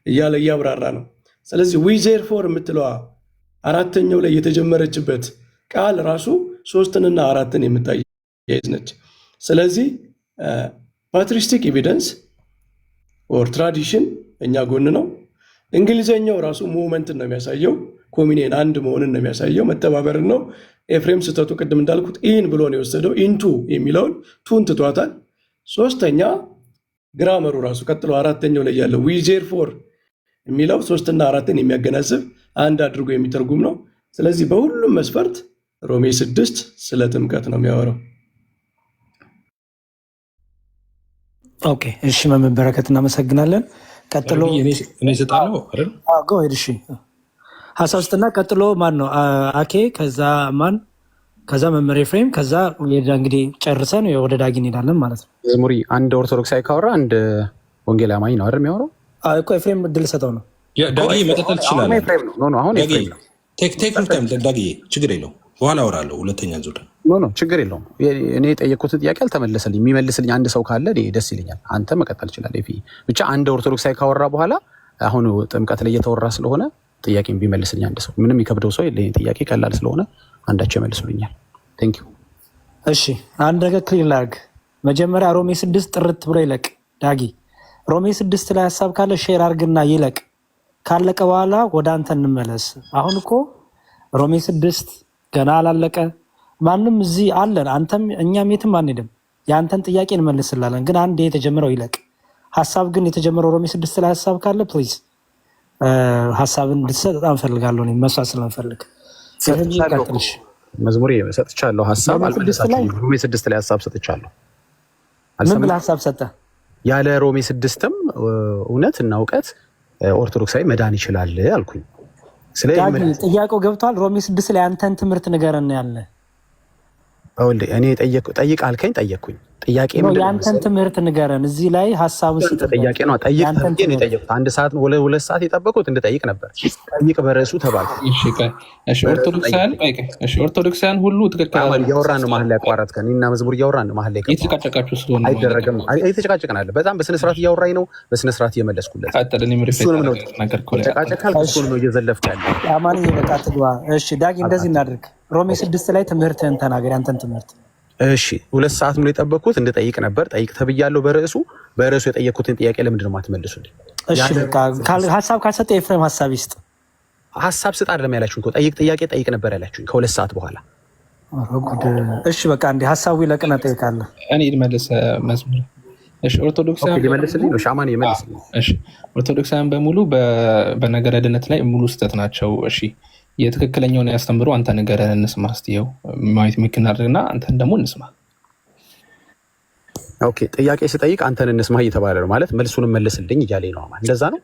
እያለ እያብራራ ነው። ስለዚህ ዊ ዜርፎር የምትለዋ 4ኛው ላይ የተጀመረችበት ቃል ራሱ 3ንና 4ን የምታያይዝ ነች። ስለዚህ ፓትሪስቲክ ኤቪደንስ ኦር ትራዲሽን እኛ ጎን ነው። እንግሊዘኛው ራሱ ሙቭመንትን ነው የሚያሳየው፣ ኮሚኒየን አንድ መሆንን ነው የሚያሳየው፣ መተባበርን ነው። ኤፍሬም ስህተቱ ቅድም እንዳልኩት ኢን ብሎ ነው የወሰደው። ኢንቱ የሚለውን ቱን ትቷታል። 3ኛ ግራመሩ ራሱ ቀጥሎ 4ኛው ላይ ያለው ዊ ዜርፎር የሚለው 3ና 4ን የሚያገናዝብ አንድ አድርጎ የሚተርጉም ነው። ስለዚህ በሁሉም መስፈርት ሮሜ 6 ስለ ጥምቀት ነው የሚያወራው። ኦኬ እሺ፣ መምህር በረከት እናመሰግናለን። ቀጥሎ እኔ እሰጣለሁ አይደል? ጎ ሄድ። እሺ ሀሳብ ስጥና ቀጥሎ ማን ነው? አኬ፣ ከዛ ማን፣ ከዛ መምህር ኤፍሬም፣ ከዛ እንግዲህ ጨርሰን ወደ ዳጊ እንሄዳለን ማለት ነው። መዝሙሪ አንድ ኦርቶዶክሳዊ ካወራ አንድ ወንጌል አማኝ ነው አይደል የሚያወራው? እኮ ኤፍሬም እድል ሰጠው ነው። ዳጊ መቀጠል ትችላለህ። አሁን ኤፍሬም ነው። ቴክ ታይም ዳጊ፣ ችግር የለውም። በኋላ አወራለሁ። ሁለተኛ ዙር ችግር የለውም። እኔ የጠየቅኩትን ጥያቄ አልተመለሰልኝ። የሚመልስልኝ አንድ ሰው ካለ ደስ ይለኛል። አንተ መቀጠል ይችላል። ብቻ አንድ ኦርቶዶክሳዊ ካወራ በኋላ አሁን ጥምቀት ላይ እየተወራ ስለሆነ ጥያቄ ቢመልስልኝ አንድ ሰው፣ ምንም የሚከብደው ሰው ጥያቄ ቀላል ስለሆነ አንዳቸው ይመልሱልኛል። ቴንክ ዩ። እሺ አንድ ነገር ክሊር ላድርግ። መጀመሪያ ሮሜ 6 ጥርት ብሎ ይለቅ። ዳጊ ሮሜ 6 ላይ ሀሳብ ካለ ሼር አድርግና ይለቅ። ካለቀ በኋላ ወደ አንተ እንመለስ። አሁን እኮ ሮሜ 6 ገና አላለቀ። ማንም እዚህ አለን፣ አንተም እኛም የትም አንሄድም። የአንተን ጥያቄ እንመልስላለን። ግን አንድ የተጀመረው ይለቅ። ሀሳብ ግን የተጀመረው ሮሜ 6 ላይ ሀሳብ ካለ ፕሊዝ ሀሳብን እንድትሰጥ በጣም ፈልጋለሁ። መስራት ስለምፈልግ ቀጥልሽ። መዝሙሬ ሰጥቻለሁ። ሀሳብ ሮሜ 6 ላይ ሀሳብ ሰጥቻለሁ። ምን ብለህ ሀሳብ ሰጠ? ያለ ሮሜ 6ም እውነት እና እውቀት ኦርቶዶክሳዊ መዳን ይችላል አልኩኝ። ጥያቄው ገብቷል። ሮሜ 6 ላይ አንተን ትምህርት ንገረን ያለ እኔ ጠይቅ አልከኝ፣ ጠየቅኩኝ። ጥያቄ የአንተን ትምህርት ንገረን። እዚህ ላይ ሀሳቡን ጥያቄ ነው። ጠይቅ። 1 ሰዓት 2 ሰዓት የጠበቁት እንድጠይቅ ነበር። ጠይቅ በርዕሱ ተባልኩ። ኦርቶዶክሳውያን ሁሉ ትክክል እያወራን ነው። መሀል ላይ አቋረጥከን። እኔና መዝሙር እያወራን ነው። መሀል ላይ የተጨቃጨቃችሁ ስለሆነ አይደረግም። እየተጨቃጨቅን አለ። በጣም በስነስርዓት እያወራኝ ነው። በስነስርዓት እየመለስኩለት እሱንም ነው እየዘለፍክ ያለ። አማን በቃ ትግባ። እሺ ዳጊ እንደዚህ እናድርግ። ሮሜ 6 ላይ ትምህርትህን ተናገር፣ ያንተን ትምህርት። እሺ 2 ሰዓት ሙሉ የጠበቅኩት እንድጠይቅ ነበር። ጠይቅ ተብያለሁ። በርዕሱ የጠየቅኩትን ጥያቄ ለምንድን ነው የማትመልሱልኝ? እሺ በቃ ሀሳብ ካልሰጠ ኤፍሬም ሀሳብ ይስጥ። ሀሳብ ስጥ አይደለም ያላችሁኝ። ጠይቅ ጥያቄ ጠይቅ ነበር ያላችሁኝ ከ2 ሰዓት በኋላ። እሺ በቃ እንደ ሀሳቡ ይለቅና ጠይቃለሁ። እኔ ልመልስ መዝሙር። እሺ ሊመልስልኝ ነው ሻማን ይመልስልኝ። እሺ ኦርቶዶክሳውያን በሙሉ በነገረ ድነት ላይ ሙሉ ስህተት ናቸው። እሺ የትክክለኛውን ያስተምሩ አንተ ንገረን እንስማ። ስትየው ማየት የሚክናድርግና አንተን ደግሞ እንስማ። ኦኬ ጥያቄ ስጠይቅ አንተን እንስማ እየተባለ ነው ማለት መልሱን መልስልኝ እያለኝ ነው። እንደዛ ነው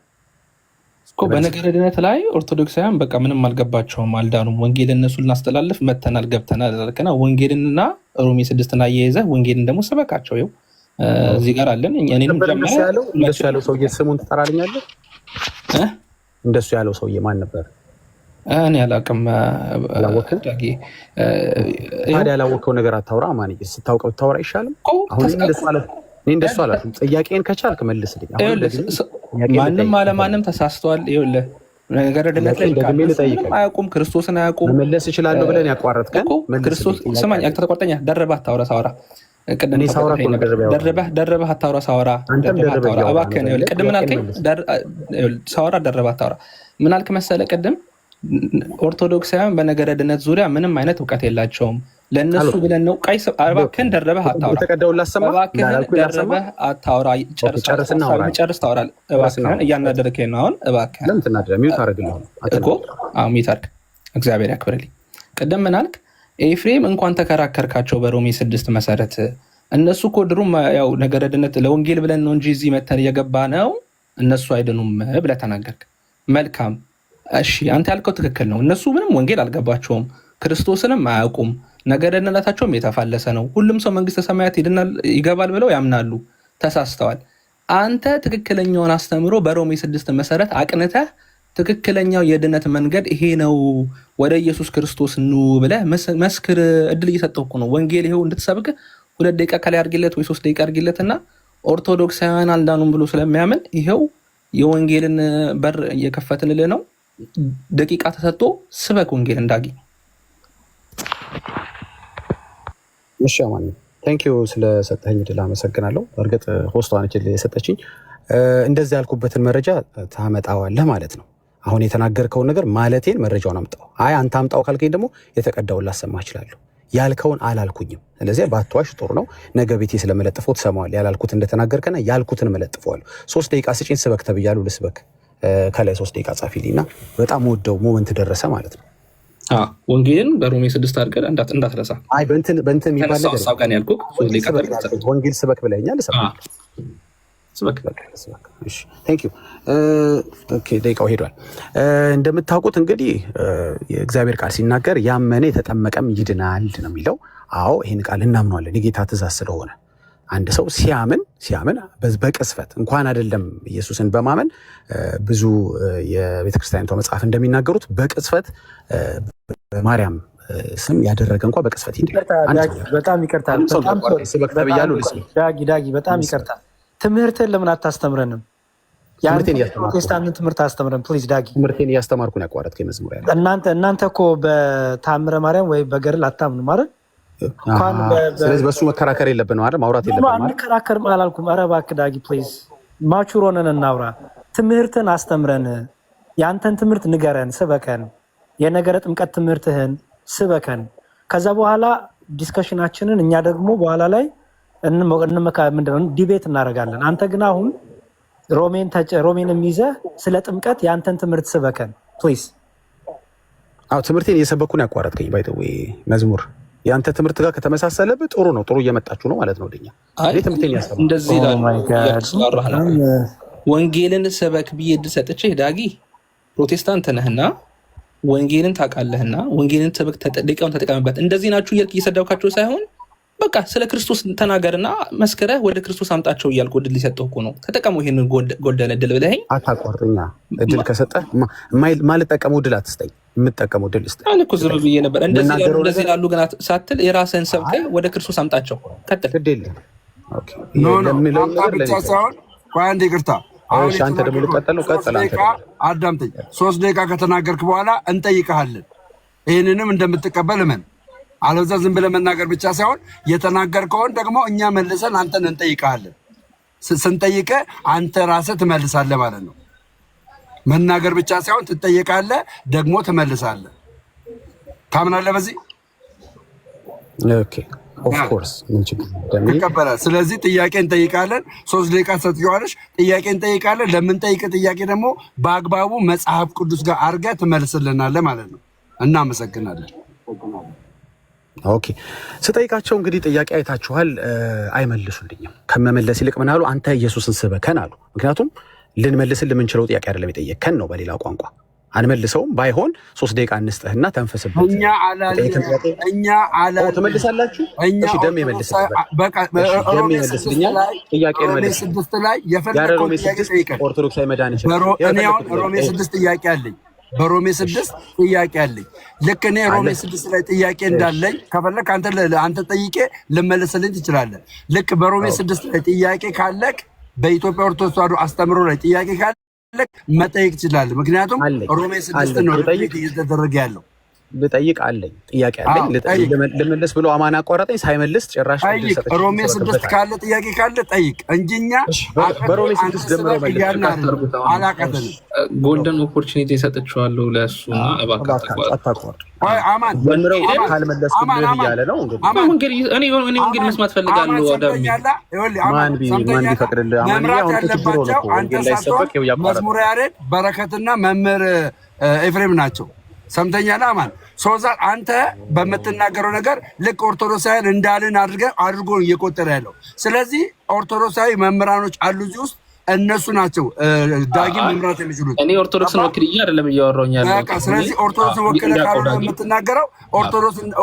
እኮ በነገረ ድነት ላይ ኦርቶዶክሳውያን በቃ ምንም አልገባቸውም፣ አልዳኑም። ወንጌል እነሱ ልናስተላልፍ መተናል ገብተናል አልከና ወንጌልንና ሮሜ 6ን አያይዘህ ወንጌልን ደግሞ ስበካቸው። ይኸው እዚህ ጋር አለን። እኔንም እንደሱ ያለው ሰውዬ ስሙን ትጠራልኛለህ? እንደሱ ያለው ሰውዬ ማን ነበር? እኔ አላውቅም። ታዲያ ያላወቀው ነገር አታውራ። ማን ስታውቀው ታውራ አይሻልም? አሁን እንደሱ አላልኩም። ጥያቄን ከቻልክ መልስልኝ። ማንም አለማንም ተሳስተዋል። ይኸውልህ ነገረ ድነት ላይ አያውቁም፣ ክርስቶስን አያውቁም። መመለስ እችላለሁ ብለን ያቋረጥከን ክርስቶስ ስማኝ፣ አታቋርጠኛ። ደረበህ አታውራ ሳወራ ደረበህ አታውራ ሳወራ እባክህን። ቅድም ምን አልከኝ? ሳወራ ደረበህ አታውራ። ምን አልክ መሰለህ ቅድም? ኦርቶዶክሳውያን በነገረ ድነት ዙሪያ ምንም አይነት እውቀት የላቸውም። ለእነሱ ብለን ነው። እባክህን ደረበህ አታውራ፣ ደረበህ አታውራ። ጨርስ ታወራለህ። እባክህን እያናደርከኝ ነው አሁን። እባክህን ሚውት አድርግ። እግዚአብሔር ያክብርልኝ። ቅድም ምን አልክ? ኤፍሬም እንኳን ተከራከርካቸው በሮሜ 6 መሰረት እነሱ እኮ ድሩም ያው ነገረ ድነት ለወንጌል ብለን ነው እንጂ እዚህ መተን እየገባ ነው እነሱ አይደኑም ብለህ ተናገርክ። መልካም እሺ፣ አንተ ያልከው ትክክል ነው። እነሱ ምንም ወንጌል አልገባቸውም፣ ክርስቶስንም አያውቁም፣ ነገረ ድነታቸውም የተፋለሰ ነው። ሁሉም ሰው መንግስተ ሰማያት ይገባል ብለው ያምናሉ። ተሳስተዋል። አንተ ትክክለኛውን አስተምሮ በሮሜ 6 መሰረት አቅንተህ ትክክለኛው የድነት መንገድ ይሄ ነው፣ ወደ ኢየሱስ ክርስቶስ ኑ ብለህ መስክር። እድል እየሰጠው እኮ ነው። ወንጌል ይሄው እንድትሰብክ 2 ደቂቃ ከላይ አድርጊለት ወይ 3 ደቂቃ አድርጊለት እና ኦርቶዶክሳውያን አልዳኑም ብሎ ስለሚያምን ይሄው የወንጌልን በር እየከፈትንልህ ነው። ደቂቃ ተሰጥቶ ስበክ ወንጌል እንዳገኝ። እሺ አማን ቴንክ ዩ ስለሰጠኝ እድል አመሰግናለሁ። እርግጥ ሆስቷ ነች የሰጠችኝ። እንደዚህ ያልኩበትን መረጃ ታመጣዋለህ ማለት ነው። አሁን የተናገርከውን ነገር ማለቴን መረጃውን አምጣው። አይ አንተ አምጣው ካልከኝ ደግሞ የተቀዳውን ላሰማህ እችላለሁ። ያልከውን አላልኩኝም። ስለዚህ ባትዋሽ ጥሩ ነው። ነገ ቤቴ ስለመለጥፈው ትሰማዋለህ። ያላልኩት እንደተናገርከና ያልኩትን መለጥፈዋለሁ። 3 ደቂቃ ስጪኝ ስበክ ተብያለሁ። ልስበክ ከላይ 3 ደቂቃ ጻፊልኝና በጣም ወደው ሞመንት ደረሰ ማለት ነው። ወንጌልን በሮሜ 6 አድርገህ እንዳትረሳ። አይ በእንትን የሚባል ነገር ወንጌል ስበክ ብለኸኛል። ደቂቃው ሄዷል። እንደምታውቁት እንግዲህ የእግዚአብሔር ቃል ሲናገር ያመነ የተጠመቀም ይድናል ነው የሚለው። አዎ ይህን ቃል እናምነዋለን፣ የጌታ ትእዛዝ ስለሆነ። አንድ ሰው ሲያምን በቅስፈት እንኳን አይደለም ኢየሱስን በማመን ብዙ የቤተክርስቲያኒቷ መጽሐፍ እንደሚናገሩት በቅስፈት በማርያም ስም ያደረገ እንኳን በቅስፈት ይድናል። በጣም ይቅርታል። ዳጊ በጣም ይቅርታል። ትምህርትን ለምን አታስተምረንም? ፕሮቴስታንትን ትምህርት አስተምረን ፕሊዝ ዳጊ። ትምህርቴን እያስተማርኩ ነው ያቋረጥከኝ መዝሙር ያለ። እናንተ እኮ በተአምረ ማርያም ወይ በገድል አታምኑ ማለት። ስለዚህ በእሱ መከራከር የለብንም አይደል? ማውራት የለብንም አይደል? አንከራከርም አላልኩም። ኧረ እባክህ ዳጊ ፕሊዝ፣ ማቹር ሆነን እናውራ። ትምህርትን አስተምረን፣ የአንተን ትምህርት ንገረን፣ ስበከን። የነገረ ጥምቀት ትምህርትህን ስበከን። ከዛ በኋላ ዲስከሽናችንን እኛ ደግሞ በኋላ ላይ ምንድነው ዲቤት እናደርጋለን። አንተ ግን አሁን ሮሜንም ይዘህ ስለ ጥምቀት የአንተን ትምህርት ስበከን ፕሊዝ። አዎ ትምህርቴን እየሰበኩ ነው ያቋረጥከኝ። ባይ ዘ ዌይ መዝሙር የአንተ ትምህርት ጋር ከተመሳሰለብህ ጥሩ ነው፣ ጥሩ እየመጣችሁ ነው ማለት ነው ወደኛ። ትምህርቴን ያስተማርኩ እንደዚህ ወንጌልን ስበክ ብዬ እድል ሰጥቼህ ዳጊ ፕሮቴስታንት ነህና ወንጌልን ታውቃለህና ወንጌልን ስበክ ደቂቃውን ተጠቀምበት። እንደዚህ ናችሁ እያልክ እየሰደብካቸው ሳይሆን በቃ ስለ ክርስቶስ ተናገርና መስከረህ ወደ ክርስቶስ አምጣቸው እያልኩ እድል ሊሰጠው እኮ ነው። ተጠቀመው ይሄንን ጎልደን እድል ብለኸኝ አታቋርጠኛ። እድል ከሰጠህ ማልጠቀመው እድል አትስጠኝ፣ የምጠቀመው እድል ስጠኝ። እኔ እኮ ዝም ብዬ ነበር። እንደዚህ ላሉ ግን ሳትል የራስህን ሰብከህ ወደ ክርስቶስ አምጣቸው። ቀጥል። ግድ የለም ብቻ ሳይሆን አንድ ይቅርታ፣ አንተ ደግሞ ልቀጠለው። ቀጥል። አዳምጠኝ። 3 ደቂቃ ከተናገርክ በኋላ እንጠይቀሃለን። ይህንንም እንደምትቀበል እመን። አለዛ ዝም ብለህ መናገር ብቻ ሳይሆን የተናገርከውን ደግሞ እኛ መልሰን አንተን እንጠይቃለን። ስንጠይቅህ አንተ ራስህ ትመልሳለህ ማለት ነው። መናገር ብቻ ሳይሆን ትጠይቃለህ፣ ደግሞ ትመልሳለህ። ታምናለህ በዚህ? ኦኬ ኦፍ ኮርስ ምን ችግር ይቀበላል። ስለዚህ ጥያቄ እንጠይቃለን። 3 ደቂቃ ሰጥቼዋለሽ። ጥያቄ እንጠይቃለን። ለምንጠይቅ ጥያቄ ደግሞ በአግባቡ መጽሐፍ ቅዱስ ጋር አድርገህ ትመልስልናለህ ማለት ነው። እናመሰግናለን። ኦኬ ስጠይቃቸው እንግዲህ ጥያቄ አይታችኋል፣ አይመልሱልኝም። ከመመለስ ይልቅ ምን አሉ? አንተ ኢየሱስን ስበከን አሉ። ምክንያቱም ልንመልስን የምንችለው ጥያቄ አይደለም የጠየቅከን ነው። በሌላ ቋንቋ አንመልሰውም። ባይሆን 3 ደቂቃ እንስጥህና ተንፈስበት። ትመልሳላችሁ። እሺ ደም ይመልስልኛል። ጥያቄ ሮሜ 6 ኦርቶዶክሳዊ መዳን ይችላል። ሮሜ 6 ጥያቄ አለኝ። በሮሜ 6 ጥያቄ አለኝ። ልክ እኔ ሮሜ 6 ላይ ጥያቄ እንዳለኝ ከፈለክ አንተ ጠይቄ ልመልስልኝ ትችላለህ። ልክ በሮሜ 6 ላይ ጥያቄ ካለክ በኢትዮጵያ ኦርቶዶክስ ተዋሕዶ አስተምሮ ላይ ጥያቄ ካለክ መጠየቅ ትችላለህ። ምክንያቱም ሮሜ 6 ነው እየተደረገ ያለው። ልጠይቅ አለኝ፣ ጥያቄ አለኝ። ልመልስ ብሎ አማን አቋረጠኝ። ሳይመልስ ጭራሽ ሮሜ 6 ካለ ጥያቄ ካለ ጠይቅ እንጂ እኛ በሮሜ 6 ደምረው አላቀተንም። ጎልደን ኦፖርቹኒቲ ሰጥቼዋለሁ ለእሱና እባክህ አታቋርጥ። አማን ደምረው ካልመለስኩ እያለ ነው። እንግዲህ እኔ ወንጌል መስማት ፈልጋለሁ። ማን ቢፈቅድልህ? አማን አሁን ችግሩ ነው። ወንጌል ላይ ሰበክ መዝሙረ ያሬድ በረከትና መምህር ኤፍሬም ናቸው። ሰምተኛል አማን ሶዛር አንተ በምትናገረው ነገር ልክ ኦርቶዶክሳውያን እንዳልን አድርጎ እየቆጠረ ያለው። ስለዚህ ኦርቶዶክሳዊ መምህራኖች አሉ እዚህ ውስጥ፣ እነሱ ናቸው ዳጊም መምራት የሚችሉት። እኔ ኦርቶዶክስን ወክልዬ አይደለም እያወራሁኝ ያለው። ስለዚህ ኦርቶዶክስን ወክለ ካልሆነ የምትናገረው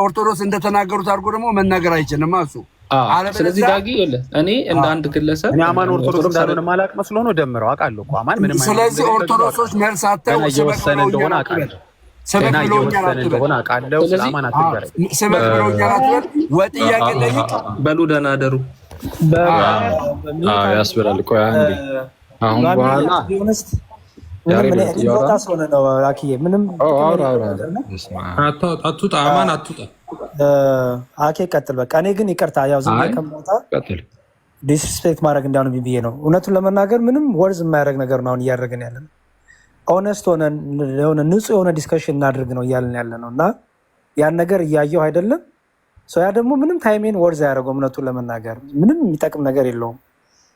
ኦርቶዶክስ እንደተናገሩት አድርጎ ደግሞ መናገር አይችልም እሱ። ስለዚህ ዳጊ እኔ እንደ አንድ ግለሰብ እኔ አማን ኦርቶዶክስ እንዳልሆነ ማላቅ መስሎ ነው ደምረው አውቃለሁ እኮ አማን ምንም። ስለዚህ ኦርቶዶክሶች መልስ አተው እየወሰነ እንደሆነ አውቃለሁ። ስበክ ብሎኛል እንደሆነ አውቃለሁ። ስለማን አትገረኝ። ስበክ ብሎኛል አትበል። ወጥያቄ ጠይቅ። በሉ ደህና አደሩ ያስብላል። ቆይ አንዴ አሁን በኋላ አትውጣ፣ አማን አትውጣ። አኬ ቀጥል። በቃ እኔ ግን ይቅርታ፣ ያው ዝም ከመውጣ ዲስሪስፔክት ማድረግ እንዳሉ ብዬ ነው። እውነቱን ለመናገር ምንም ወርዝ የማያደርግ ነገር ነው አሁን እያደረግን ያለ ነው። ኦነስት ሆነን የሆነ ንጹህ የሆነ ዲስከሽን እናድርግ ነው እያልን ያለ ነው። እና ያን ነገር እያየው አይደለም ሰው። ያ ደግሞ ምንም ታይሜን ወርዝ አያደርገው። እውነቱን ለመናገር ምንም የሚጠቅም ነገር የለውም።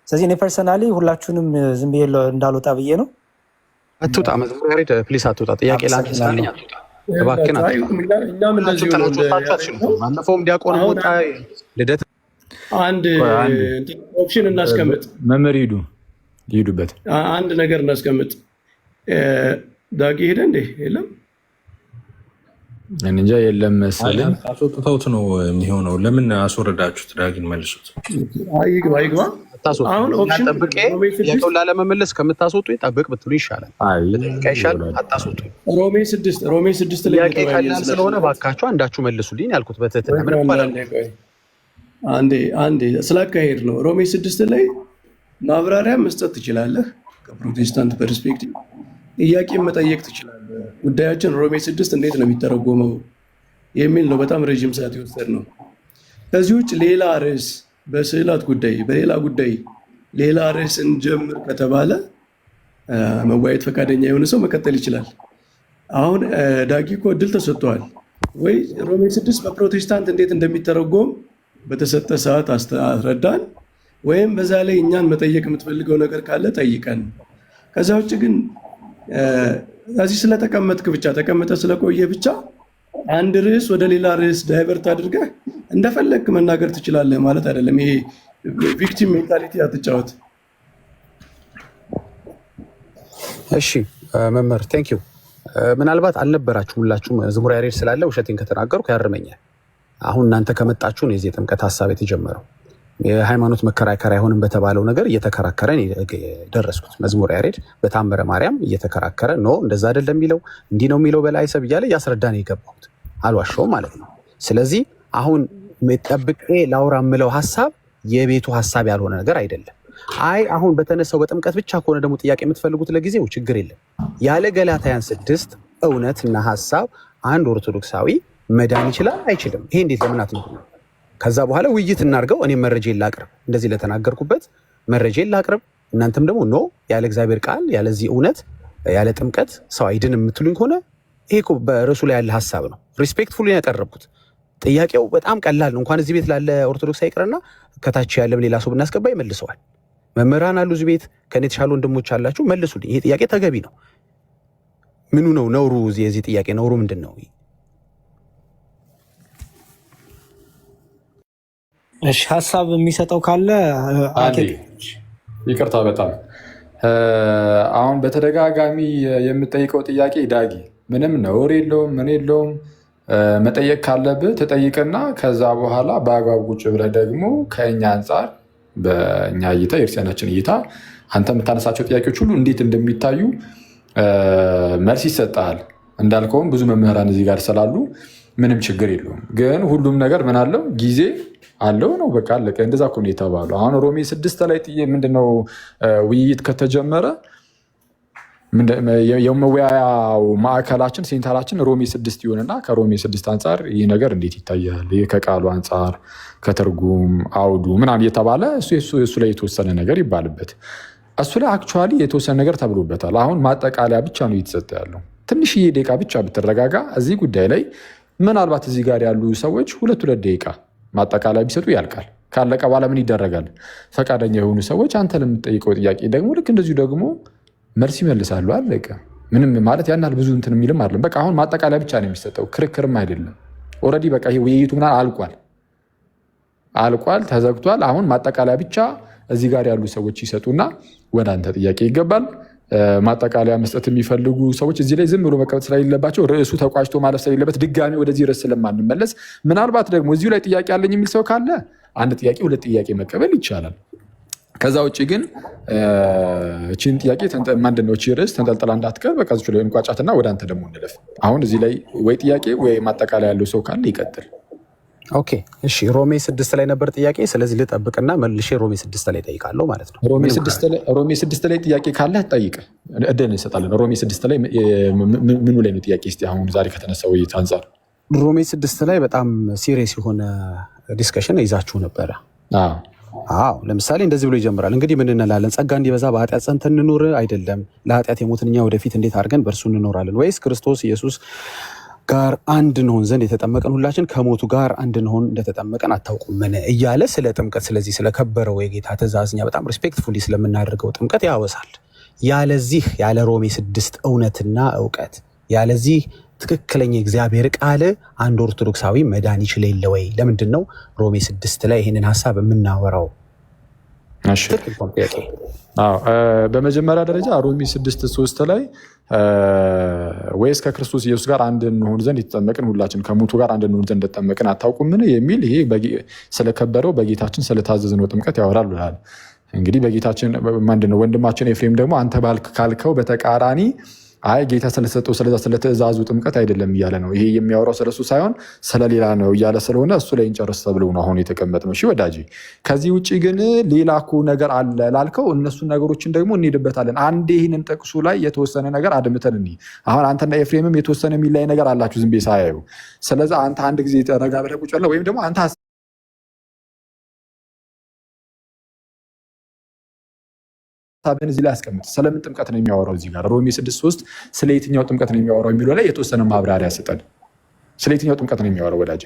ስለዚህ እኔ ፐርሰናሊ ሁላችሁንም ዝም ብዬ እንዳልወጣ ብዬ ነው። አትውጣ፣ መዝሙር ያሬድ ፕሊስ አትውጣ። ጥያቄ ላንተ ስላለኝ አትውጣ እባክህን። ባለፈውም ዲያቆን ወጣ። ልደት አንድ ኦፕሽን እናስቀምጥ። መምህር ይሄዱበት አንድ ነገር እናስቀምጥ። ዳጊ ሄደ እንዴ? የለም እንጃ የለም መሰለኝ። አስወጥተውት ነው የሚሆነው። ለምን አስወረዳችሁት? ዳጊን መልሱት። አይግባ። አሁን ኦፕሽን ጠብቄ የቀውላ ለመመለስ ከምታስወጡ ጠብቅ ብትሉ ይሻላል። ይሻል። አታስወጡ። ሮሜ 6 ላይ ጥያቄ ቀላል ስለሆነ ባካችሁ አንዳችሁ መልሱልኝ ያልኩት በትህትና አንዴ ስላካሄድ ነው። ሮሜ 6 ላይ ማብራሪያ መስጠት ትችላለህ። ከፕሮቴስታንት ፐርስፔክቲቭ ጥያቄ መጠየቅ ትችላለህ። ጉዳያችን ሮሜ 6 እንዴት ነው የሚተረጎመው የሚል ነው። በጣም ረዥም ሰዓት የወሰድ ነው። ከዚህ ውጭ ሌላ ርዕስ በስዕላት ጉዳይ በሌላ ጉዳይ ሌላ ርዕስ እንጀምር ከተባለ መወያየት ፈቃደኛ የሆነ ሰው መቀጠል ይችላል። አሁን ዳጊ እኮ እድል ተሰጥቷል ወይ? ሮሜ 6 በፕሮቴስታንት እንዴት እንደሚተረጎም በተሰጠ ሰዓት አስረዳን፣ ወይም በዛ ላይ እኛን መጠየቅ የምትፈልገው ነገር ካለ ጠይቀን። ከዛ ውጭ ግን እዚህ ስለተቀመጥክ ብቻ ተቀምጠ ስለቆየ ብቻ አንድ ርዕስ ወደ ሌላ ርዕስ ዳይቨርት አድርገህ እንደፈለግክ መናገር ትችላለህ ማለት አይደለም። ይሄ ቪክቲም ሜንታሊቲ አትጫወት። እሺ መምህር ቴንክ ዩ። ምናልባት አልነበራችሁም ሁላችሁም። መዝሙረ ያሬድ ስላለ ውሸቴን ከተናገርኩ ያርመኛል። አሁን እናንተ ከመጣችሁ ነው የዚህ የጥምቀት ሀሳብ የተጀመረው። የሃይማኖት መከራከሪያ አይሆንም በተባለው ነገር እየተከራከረ ደረስኩት። መዝሙረ ያሬድ በታምረ ማርያም እየተከራከረ ኖ እንደዛ አይደለም የሚለው እንዲህ ነው የሚለው በላይ ሰብ እያለ እያስረዳ ነው የገባሁት። አልዋሸውም ማለት ነው። ስለዚህ አሁን ጠብቄ ላውራ የምለው ሀሳብ የቤቱ ሀሳብ ያልሆነ ነገር አይደለም። አይ አሁን በተነሳው በጥምቀት ብቻ ከሆነ ደግሞ ጥያቄ የምትፈልጉት ለጊዜው ችግር የለም። ያለ ገላትያን 6 እውነትና ሀሳብ አንድ ኦርቶዶክሳዊ መዳን ይችላል አይችልም? ይሄ እንዴት ለምን አትነው? ከዛ በኋላ ውይይት እናርገው። እኔም መረጃ ላቅርብ፣ እንደዚህ ለተናገርኩበት መረጃ ላቅርብ። እናንተም ደግሞ ኖ ያለ እግዚአብሔር ቃል ያለዚህ እውነት ያለ ጥምቀት ሰው አይድን የምትሉኝ ከሆነ ይሄ እኮ በርዕሱ ላይ ያለ ሀሳብ ነው። ሪስፔክትፉሊ ያቀረብኩት ጥያቄው በጣም ቀላል ነው። እንኳን እዚህ ቤት ላለ ኦርቶዶክስ አይቅርና ከታች ያለም ሌላ ሰው ብናስገባ ይመልሰዋል። መምህራን አሉ እዚህ ቤት ከኔ የተሻሉ ወንድሞች አላችሁ፣ መልሱልኝ። ይሄ ጥያቄ ተገቢ ነው። ምኑ ነው ነውሩ? የዚህ ጥያቄ ነውሩ ምንድን ነው? እሺ ሀሳብ የሚሰጠው ካለ ይቅርታ በጣም አሁን በተደጋጋሚ የምጠይቀው ጥያቄ ዳጊ ምንም ነውር የለውም ምን የለውም። መጠየቅ ካለብህ ተጠይቅና ከዛ በኋላ በአግባብ ቁጭ ብለህ ደግሞ ከእኛ አንጻር በእኛ እይታ የእርሲያናችን እይታ አንተ የምታነሳቸው ጥያቄዎች ሁሉ እንዴት እንደሚታዩ መልስ ይሰጣል። እንዳልከውም ብዙ መምህራን እዚህ ጋር ስላሉ ምንም ችግር የለውም። ግን ሁሉም ነገር ምን አለው ጊዜ አለው ነው። በቃ አለቀ። እንደዛ እኮ ነው የተባለው። አሁን ሮሜ 6 ላይ ምንድነው ውይይት ከተጀመረ የመወያያው ማዕከላችን ሴንተራችን ሮሜ 6 ይሆንና ከሮሜ 6 አንጻር ይህ ነገር እንዴት ይታያል፣ ይህ ከቃሉ አንጻር ከትርጉም አውዱ ምናምን እየተባለ እሱ ላይ የተወሰነ ነገር ይባልበት። እሱ ላይ አክቹዋሊ የተወሰነ ነገር ተብሎበታል። አሁን ማጠቃለያ ብቻ ነው እየተሰጠ ያለው። ትንሽዬ ደቂቃ ብቻ ብትረጋጋ እዚህ ጉዳይ ላይ ምናልባት እዚህ ጋር ያሉ ሰዎች ሁለት ደቂቃ ማጠቃለያ ቢሰጡ ያልቃል። ካለቀ በኋላ ምን ይደረጋል? ፈቃደኛ የሆኑ ሰዎች አንተ ለምትጠይቀው ጥያቄ ደግሞ ልክ እንደዚሁ ደግሞ መልስ ይመልሳሉ። አለቀ። ምንም ማለት ያን ያህል ብዙ እንትን የሚልም አይደለም። በቃ አሁን ማጠቃለያ ብቻ ነው የሚሰጠው፣ ክርክርም አይደለም። ኦልሬዲ በቃ ይሄ ውይይቱ ምናምን አልቋል፣ ተዘግቷል። አሁን ማጠቃለያ ብቻ እዚህ ጋር ያሉ ሰዎች ይሰጡና ወደ አንተ ጥያቄ ይገባል። ማጠቃለያ መስጠት የሚፈልጉ ሰዎች እዚህ ላይ ዝም ብሎ መቀመጥ ስለሌለባቸው ርዕሱ ተቋጭቶ ማለፍ ስለሌለበት ድጋሚ ወደዚህ ርዕስ ስለማንመለስ ምናልባት ደግሞ እዚሁ ላይ ጥያቄ አለኝ የሚል ሰው ካለ አንድ ጥያቄ ሁለት ጥያቄ መቀበል ይቻላል። ከዛ ውጭ ግን እቺን ጥያቄ ማንድነው እቺ ርዕስ ተንጠልጥላ እንዳትቀር በቃ እዚሁ ላይ እንቋጫትና ወደ አንተ ደግሞ እንለፍ። አሁን እዚህ ላይ ወይ ጥያቄ ወይ ማጠቃለያ ያለው ሰው ካለ ይቀጥል። ኦኬ እሺ። ሮሜ 6 ላይ ነበር ጥያቄ። ስለዚህ ልጠብቅና መልሼ ሮሜ 6 ላይ ጠይቃለሁ ማለት ነው። ሮሜ 6 ላይ ጥያቄ ካለ ጠይቅ፣ እድል እንሰጣለን። ሮሜ 6 ላይ ምኑ ላይ ነው ጥያቄ? እስኪ አሁን ዛሬ ከተነሳው ውይይት አንጻር ሮሜ 6 ላይ በጣም ሲሪየስ የሆነ ዲስከሽን ይዛችሁ ነበረ። አዎ ለምሳሌ እንደዚህ ብሎ ይጀምራል። እንግዲህ ምን እንላለን? ጸጋ እንዲበዛ በኃጢአት ጸንተን እንኑር? አይደለም። ለኃጢአት የሞትን እኛ ወደፊት እንዴት አድርገን በእርሱ እንኖራለን? ወይስ ክርስቶስ ኢየሱስ ጋር አንድ እንሆን ዘንድ የተጠመቀን ሁላችን ከሞቱ ጋር አንድ እንሆን እንደተጠመቀን አታውቁምን? እያለ ስለ ጥምቀት፣ ስለዚህ ስለከበረው የጌታ ትእዛዝ እኛ በጣም ሪስፔክትፉሊ ስለምናደርገው ጥምቀት ያወሳል። ያለዚህ ያለ ሮሜ 6 እውነትና እውቀት ያለዚህ ትክክለኛ እግዚአብሔር ቃል አንድ ኦርቶዶክሳዊ መዳን ይችል የለ ወይ? ለምንድን ነው ሮሜ 6 ላይ ይህንን ሀሳብ የምናወራው? በመጀመሪያ ደረጃ ሮሜ 6:3 ላይ ወይስ ከክርስቶስ ኢየሱስ ጋር አንድ እንሆን ዘንድ የተጠመቅን ሁላችን ከሞቱ ጋር አንድ እንሆን ዘንድ እንደተጠመቅን አታውቁምን? የሚል ይሄ ስለከበረው በጌታችን ስለታዘዝነው ጥምቀት ያወራል ብሏል። እንግዲህ በጌታችን ምንድነው ወንድማችን ኤፍሬም ደግሞ አንተ ካልከው በተቃራኒ አይ ጌታ ስለሰጠው ስለዛ ስለተዛዙ ጥምቀት አይደለም እያለ ነው። ይሄ የሚያወራው ስለሱ ሳይሆን ስለሌላ ነው እያለ ስለሆነ እሱ ላይ እንጨርስ ተብሎ ነው አሁን የተቀመጥነው። እሺ ወዳጄ፣ ከዚህ ውጭ ግን ሌላ እኮ ነገር አለ ላልከው እነሱን ነገሮችን ደግሞ እንሄድበታለን። አንዴ ይህንን ጥቅሱ ላይ የተወሰነ ነገር አድምተን እንሂድ። አሁን አንተና ኤፍሬምም የተወሰነ የሚላይ ነገር አላችሁ ዝም ብዬ ሳያዩ። ስለዚህ አንተ አንድ ጊዜ ረጋ ብለህ ቁጭ ብለህ ወይም ደግሞ አንተ ሀሳብህን እዚህ ላይ አስቀምጥ። ስለምን ጥምቀት ነው የሚያወራው? እዚህ ጋር ሮሜ 6:3 ስለ የትኛው ጥምቀት ነው የሚያወራው የሚለው ላይ የተወሰነ ማብራሪያ ስጠን። ስለ የትኛው ጥምቀት ነው የሚያወራው ወዳጄ?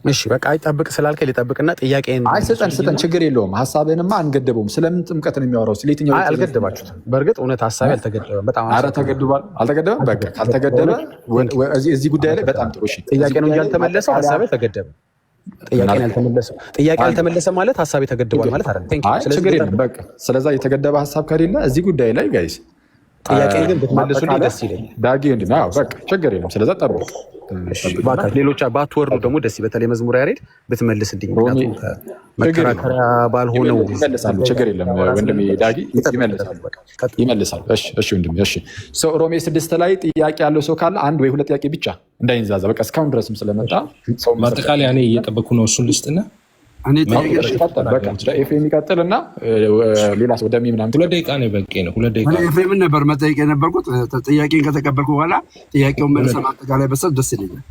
እሺ በቃ አይጠብቅ ስላልከኝ ልጠብቅና ጥያቄን ስጠን፣ ችግር የለውም። ሀሳብህንማ አንገደበውም። ስለምን ጥምቀት ነው የሚያወራው? ስለ የትኛው አልገደባችሁትም። በእርግጥ እውነት ሀሳቤ አልተገደበም። በጣም ኧረ ተገድቧል። አልተገደበም። በቃ ካልተገደበ እዚህ ጉዳይ ላይ በጣም ጥሩ። እሺ ጥያቄ ነው እንጂ ያልተመለሰው ሀሳቤ ተገደበ። ጥያቄ ያልተመለሰ ማለት ሀሳቤ ተገድቧል ማለት አይደለም። ችግር የለም። በቃ ስለዛ የተገደበ ሀሳብ ከሌለ እዚህ ጉዳይ ላይ ጋይስ ጥያቄ ግን ብትመልሱልኝ ደስ ይለኛል። ዳጊ በቃ ችግር የለም። ስለዛ ጠብቅ። ሌሎች ባትወርዱ ደግሞ ደስ በተለይ መዝሙር ያሬድ ብትመልስልኝ፣ ምክንያቱም መከራከሪያ ባልሆነው ይመልሳሉ። ችግር የለም ወንድሜ ዳጊ ይመልሳሉ። እሺ ወንድሜ እሺ። ሮሜ 6 ላይ ጥያቄ ያለው ሰው ካለ አንድ ወይ ሁለት ጥያቄ ብቻ እንዳይንዛዛ። በቃ እስካሁን ድረስም ስለመጣ ማጠቃለያ እኔ እየጠበኩ ነው። እሱን ልስጥና ኤፍሬም ይቀጥል እና ሌላ ሰው ደሜ ምናምን 2 ደቂቃ ነው በቂ ነው። 2 ደቂቃ ኤፍሬምን ነበር መጠየቅ የነበርኩት። ጥያቄን ከተቀበልኩ በኋላ ጥያቄውን መልሰህ ማጠቃለያ በሰጥ ደስ ይለኛል።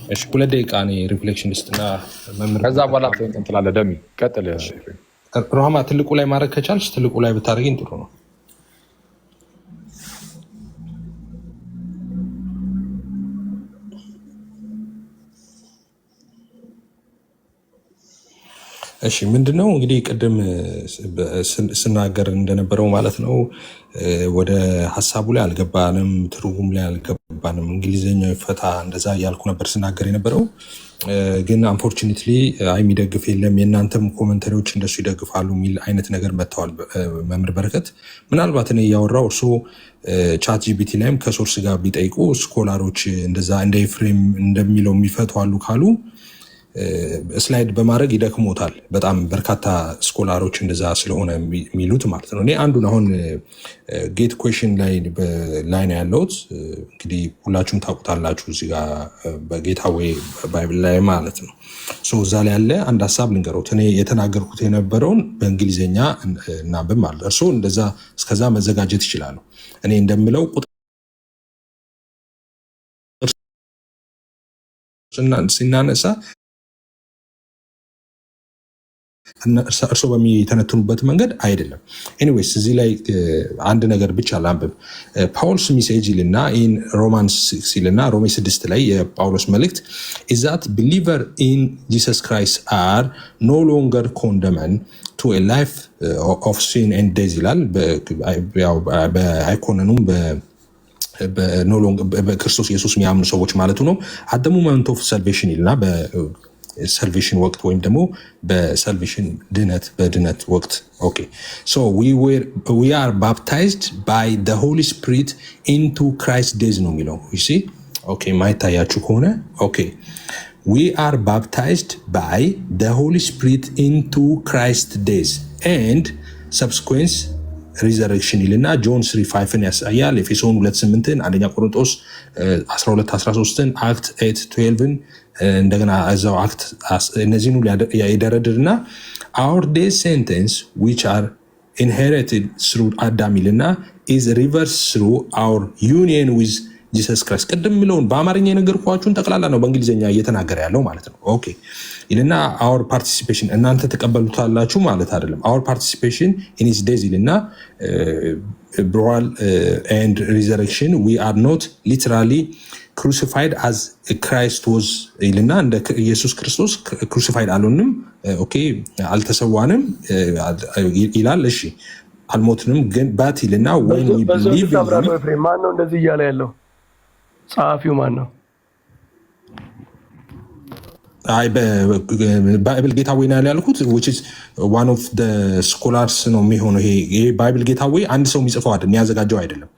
እሺ 2 ደቂቃ ነው ሪፍሌክሽን ልስጥና መምህር፣ ከዛ በኋላ እንትን ትላለህ። ደሜ ቀጥል። ሮሃማ ትልቁ ላይ ማድረግ ከቻልሽ ትልቁ ላይ ብታደርጊኝ ጥሩ ነው። እሺ ምንድነው እንግዲህ ቅድም ስናገር እንደነበረው ማለት ነው፣ ወደ ሀሳቡ ላይ አልገባንም፣ ትርጉም ላይ አልገባንም። እንግሊዝኛው ይፈታ እንደዛ እያልኩ ነበር ስናገር የነበረው። ግን አንፎርቹኔትሊ የሚደግፍ የለም የእናንተም ኮመንተሪዎች እንደሱ ይደግፋሉ የሚል አይነት ነገር መጥተዋል። መምህር በረከት ምናልባት እኔ እያወራው እርስዎ ቻት ጂቢቲ ላይም ከሶርስ ጋር ቢጠይቁ ስኮላሮች እንደዛ እንደ ኤፍሬም እንደሚለው የሚፈቱ አሉ ካሉ ስላይድ በማድረግ ይደክሞታል። በጣም በርካታ ስኮላሮች እንደዛ ስለሆነ የሚሉት ማለት ነው። እኔ አንዱን አሁን ጌት ኩዌሽን ላይ ነው ያለሁት። እንግዲህ ሁላችሁም ታውቁታላችሁ እዚህ ጋር በጌታዌይ ባይብል ላይ ማለት ነው። እዛ ላይ ያለ አንድ ሀሳብ ልንገረውት። እኔ የተናገርኩት የነበረውን በእንግሊዝኛ እናንብብ ማለት እርስዎ እንደዛ እስከዛ መዘጋጀት ይችላሉ። እኔ እንደምለው ቁጥር ሲናነሳ እርሶ በሚተነትኑበት መንገድ አይደለም። ኤኒዌይስ እዚህ ላይ አንድ ነገር ብቻ ላንብብ። ፓውልስ ሚሴጅ ይልና ኢን ሮማንስ ሲልና ሮሜ 6 ላይ የጳውሎስ መልእክት ኢዛት ቢሊቨር ኢን ጂሰስ ክራይስት አር ኖ ሎንገር ኮንደመን ቱ ኤ ላይፍ ኦፍ ሲን ኤንድ ዴዝ ይላል። አይኮነኑም በክርስቶስ ኢየሱስ የሚያምኑ ሰዎች ማለቱ ነው። አት ዘ ሞመንት ኦፍ ሰልቬሽን ይልና ሰልቬሽን ወቅት ወይም ደግሞ በሰልቬሽን በድነት ወቅት ኦኬ ሶ ዊ አር ባፕታይዝድ ባይ ዘ ሆሊ ስፒሪት ኢንቱ ክራይስት ዴዝ ነው የሚለው ሲ ኦኬ ማይታያችሁ ከሆነ ኦኬ ዊ አር ባፕታይዝድ ባይ ዘ ሆሊ ስፒሪት ኢንቱ ክራይስት ዴዝ ኤንድ ሰብስኩዌንስ ሪዘረክሽን ይልና ጆን 3:5 ያሳያል። ኤፌሶን 2:8 አንደኛ ቆሮንቶስ 12:13 አክት 8:12 እንደገና እዛው አክት እነዚህን ሁሉ ይደረድርና our day sentence which are inherited through Adam ይልና is reversed through our union with Jesus Christ። ቅድም የሚለውን በአማርኛ የነገርኳችሁን ጠቅላላ ነው በእንግሊዝኛ እየተናገረ ያለው ማለት ነው። ኦኬ ይልና our participation እናንተ ተቀበሉታላችሁ ማለት አይደለም። our participation in his days ይልና burial and resurrection we are not literally crucified as Christ was ይልና እንደ ኢየሱስ ክርስቶስ ክሩሲፋይድ አልሆንም። ኦኬ አልተሰዋንም ይላል። እሺ አልሞትንም ግን ባት ይልና when we believe ማን ነው እንደዚህ እያለ ያለው? ጸሐፊው ማን ነው? አይ ባይብል ጌታዌይ ነው ያልኩት which is one of the scholars ነው የሚሆነው። ይሄ ባይብል ጌታዌይ አንድ ሰው የሚጽፈው አይደለም የሚያዘጋጀው አይደለም።